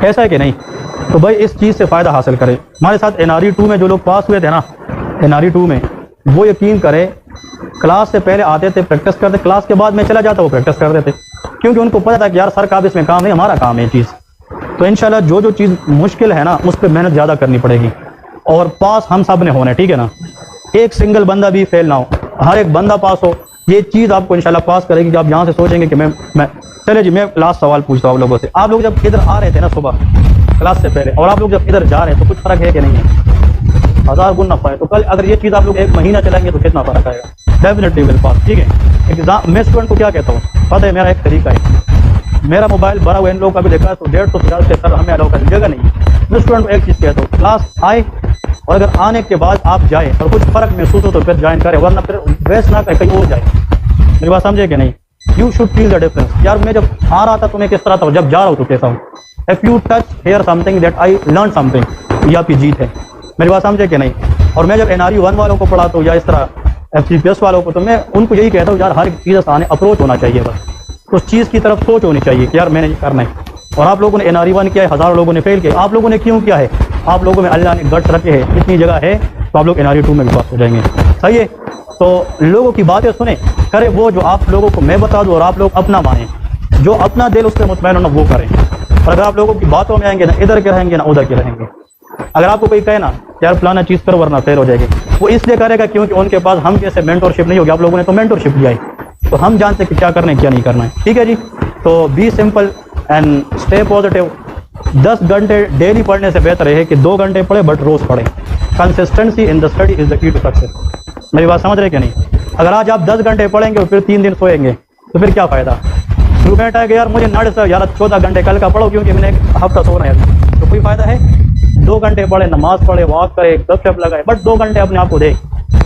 ऐसा है कि नहीं? तो भाई इस चीज़ से फ़ायदा हासिल करें। हमारे साथ NRE 2 में जो लोग पास हुए थे ना, NRE 2 में, वो यकीन करें क्लास से पहले आते थे, प्रैक्टिस करते, क्लास के बाद में चला जाता वो प्रैक्टिस करते थे, क्योंकि उनको पता था कि यार सर का भी इसमें काम है, हमारा काम है ये चीज़। तो इंशाल्लाह जो जो चीज़ मुश्किल है ना उस पर मेहनत ज़्यादा करनी पड़ेगी, और पास हम सब ने होना है, ठीक है ना? एक सिंगल बंदा भी फेल ना हो, हर एक बंदा पास हो। ये चीज़ आपको इंशाल्लाह पास करेगी कि आप यहाँ से सोचेंगे कि मैं चले जी। मैं लास्ट सवाल पूछता हूँ आप लोगों से। आप लोग जब इधर आ रहे थे ना सुबह क्लास से पहले, और आप लोग जब इधर जा रहे हैं, तो कुछ फ़र्क है कि नहीं है? 1000 गुना फ़र्क है। तो कल अगर ये चीज़ आप लोग 1 महीना चलाएंगे तो कितना फ़र्क आएगा? डेफिनेटली विल पास, ठीक है? एग्जाम मैं स्टूडेंट को क्या कहता हूँ पता है? मेरा एक तरीका है, मेरा मोबाइल भरा हुआ इन लोगों का भी देखा तो 150 से सर हमें अलाउ कर दीजिएगा नहीं। मैं स्टूडेंट को एक चीज़ कहता हूँ, क्लास आए और अगर आने के बाद आप जाए और कुछ फ़र्क महसूस हो तो फिर ज्वाइन करें, वरना फिर वेस्ट ना करें, कहीं और जाए। मेरी बात समझे कि नहीं? You should feel the difference. यार मैं जब आ रहा था तो मैं किस तरह था, जब जा रहा हूँ तो कैसा हूँ। If you touch here something that I learn something, ये आपकी जीत है। मेरी बात समझे कि नहीं? और मैं जब NRE 1 वालों को पढ़ाता हूँ या इस तरह FCPS वालों को, तो मैं उनको यही कहता हूँ यार हर चीज़ आसानी अप्रोच होना चाहिए, बस उस चीज़ की तरफ सोच होनी चाहिए कि यार मैंने ये करना है। और आप लोगों ने NRE 1 किया है, हज़ारों लोगों ने फेल किया, आप लोगों ने क्यों किया है? आप लोगों में अल्लाह ने गट्स रखे हैं, इतनी जगह है, तो आप लोग NRE 2 में भी पास हो जाएंगे। सही है? तो लोगों की बातें सुने, करे वो जो आप लोगों को मैं बता दूँ, और आप लोग अपना माने, जो अपना दिल उस पर मुतमैन होना वो करें। और अगर आप लोगों की बातों में आएंगे ना, इधर के रहेंगे ना उधर के रहेंगे। अगर आपको कोई कहे ना यार फलाना चीज़ करो वरना फेल हो जाएगी, वो इसलिए करेगा क्योंकि उनके पास हम जैसे मेंटरशिप नहीं होगी। आप लोगों ने तो मेंटरशिप लिया है, तो हम जानते कि क्या करना है क्या नहीं करना है, ठीक है जी? तो be simple and stay positive. 10 घंटे डेली पढ़ने से बेहतर है कि 2 घंटे पढ़े बट रोज़ पढ़ें। Consistency in the study is the key to success. मेरी बात समझ रहे कि नहीं? अगर आज आप 10 घंटे पढ़ेंगे और फिर 3 दिन सोएंगे तो फिर क्या फ़ायदा? स्टूडेंट है कि यार मुझे नड़ से यार 14 घंटे कल का पढ़ो क्योंकि मैंने 1 हफ्ता सोना है, तो कोई फ़ायदा है? 2 घंटे पढ़े, नमाज पढ़े, वॉक करे, गपशप लगाए, बट 2 घंटे अपने आप को दे।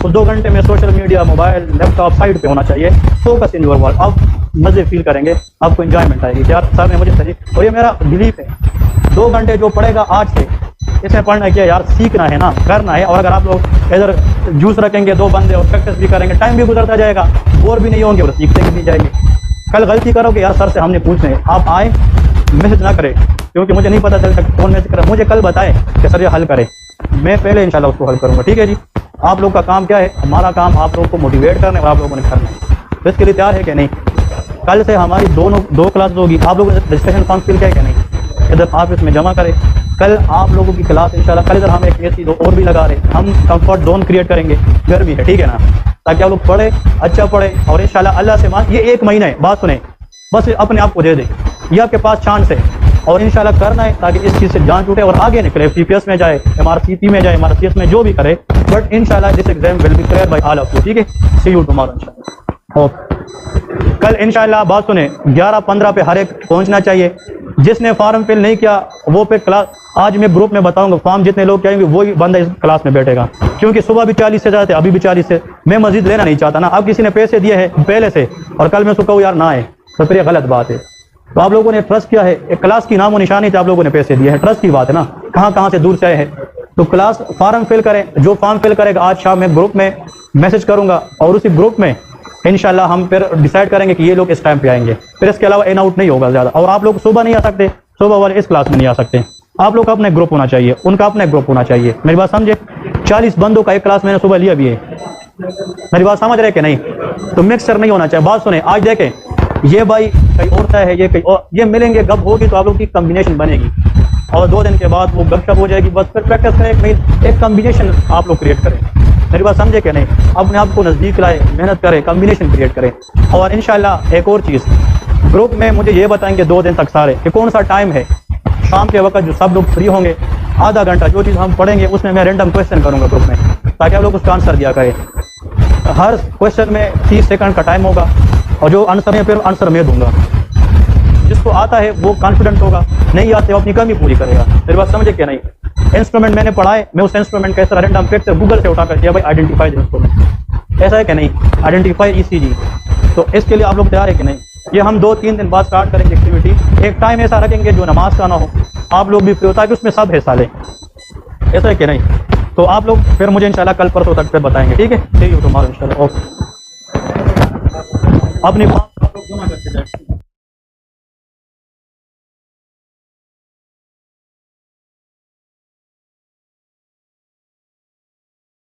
तो 2 घंटे में social media, mobile, laptop side पे होना चाहिए। Focus in your work. आप मज़े फील करेंगे, आपको एंजॉयमेंट आएगी यार सर ने मुझे सही। और ये मेरा बिलीफ है, 2 घंटे जो पढ़ेगा आज से, इसमें पढ़ना क्या यार, सीखना है ना, करना है। और अगर आप लोग इधर जूस रखेंगे 2 बंदे और प्रैक्टिस भी करेंगे, टाइम भी गुजरता जाएगा, बोर भी नहीं होंगे और सीखते भी नहीं जाएंगे। कल गलती करोगे यार सर से हमने पूछने, आप आए मैसेज ना करें क्योंकि मुझे नहीं पता चलता कौन मैसेज करे, मुझे कल बताए कि सर ये हल करें, मैं पहले इंशाल्लाह उसको हल करूँगा, ठीक है जी? आप लोग का काम क्या है? हमारा काम आप लोगों को मोटिवेट करना है और आप लोगों ने करना है। तो इसके लिए तैयार है कि नहीं? कल से हमारी 2 क्लास होगी। आप लोगों ने रजिस्ट्रेशन फॉर्म फिल किया है कि नहीं? इधर आप इसमें जमा करें। कल आप लोगों की क्लास इंशाल्लाह, कल इधर हम एक AC 2 और भी लगा रहे हैं, हम कंफर्ट जोन क्रिएट करेंगे, गर्मी है, ठीक है ना? ताकि आप लोग पढ़े, अच्छा पढ़े और इंशाल्लाह अल्लाह से मान, ये 1 महीना है, बात सुने, बस अपने आप को दे दे, ये आपके पास चांस है और इंशाल्लाह करना है ताकि इस चीज़ से जान छूटे और आगे निकले, CPS में जाए, MRCP में जाए, MRCS में जो भी करे, बट इंशाल्लाह this exam will be clear by all of you, ठीक है? सी यू टुमारो इंशाल्लाह। ओके, कल इंशाल्लाह बात सुने 11-15 पे हर एक पहुंचना चाहिए। जिसने फॉर्म फिल नहीं किया वो पे क्लास, आज मैं ग्रुप में बताऊंगा, फॉर्म जितने लोग कहेंगे वही बंदा इस क्लास में बैठेगा, क्योंकि सुबह भी 40 से जाते, अभी भी 40 से, मैं मजीद लेना नहीं चाहता ना। अब किसी ने पैसे दिए हैं पहले से और कल मैं उसको कहूँ यार ना आए, तो फिर ये गलत बात है। तो आप लोगों ने ट्रस्ट किया है, एक क्लास की नामो निशानी थे, आप लोगों ने पैसे दिए हैं, ट्रस्ट की बात है ना, कहाँ कहाँ से दूर से आए हैं। तो क्लास फॉर्म फिल करें, जो फॉर्म फिल करेगा आज शाम में ग्रुप में मैसेज करूंगा और उसी ग्रुप में इंशाल्लाह हम फिर डिसाइड करेंगे कि ये लोग इस टाइम पे आएंगे, फिर इसके अलावा इन आउट नहीं होगा ज़्यादा। और आप लोग सुबह नहीं आ सकते, सुबह वाले इस क्लास में नहीं आ सकते, आप लोग का अपना ग्रुप होना चाहिए, उनका अपना ग्रुप होना चाहिए। मेरी बात समझे? 40 बंदों का एक क्लास मैंने सुबह लिया भी है, मेरी बात समझ रहे कि नहीं? तो मिक्सचर नहीं होना चाहिए। बात सुने, आज देखें ये भाई कहीं और सा है, ये कहीं और, ये मिलेंगे, गप होगी तो आप लोग की कम्बिनेशन बनेगी और 2 दिन के बाद वो गपशप हो जाएगी, बस फिर प्रैक्टिस करें, एक कम्बिनेशन आप लोग क्रिएट करें। मेरी बात समझे कि नहीं? अपने आप को नज़दीक लाए, मेहनत करें, कम्बिनेशन क्रिएट करें। और इंशाल्लाह एक और चीज़, ग्रुप में मुझे ये बताएंगे 2 दिन तक सारे कि कौन सा टाइम है शाम के वक्त जो सब लोग फ्री होंगे, आधा घंटा जो चीज़ हम पढ़ेंगे उसमें मैं रैंडम क्वेश्चन करूँगा ग्रुप में, ताकि आप लोग उसका आंसर दिया करें। हर क्वेश्चन में 30 सेकंड का टाइम होगा और जो आंसर है फिर आंसर मैं दूंगा। जिसको आता है वो कॉन्फिडेंट होगा, नहीं आते वो अपनी कमी पूरी करेगा। मेरी बात समझे क्या नहीं? इंस्ट्रूमेंट मैंने पढ़ा है, मैं उस इंस्ट्रूमेंट का इस तरह रैंडम पिक से गूगल से उठा कर दिया, भाई आइडेंटिफाई द इंस्ट्रूमेंट, ऐसा है कि नहीं? Identify ECG। तो इसके लिए आप लोग तैयार है कि नहीं? ये हम 2-3 दिन बाद स्टार्ट करेंगे एक्टिविटी। एक टाइम ऐसा रखेंगे जो नमाज का ना हो, आप लोग भी फ्री होता है कि उसमें सब हिस्सा लें, ऐसा है कि नहीं? तो आप लोग फिर मुझे इंशाल्लाह कल परसों तक फिर बताएंगे, ठीक है? ठीक है तुम्हारा इंशाल्लाह। ओके, अपनी बात आप लोग जमा करके जाए।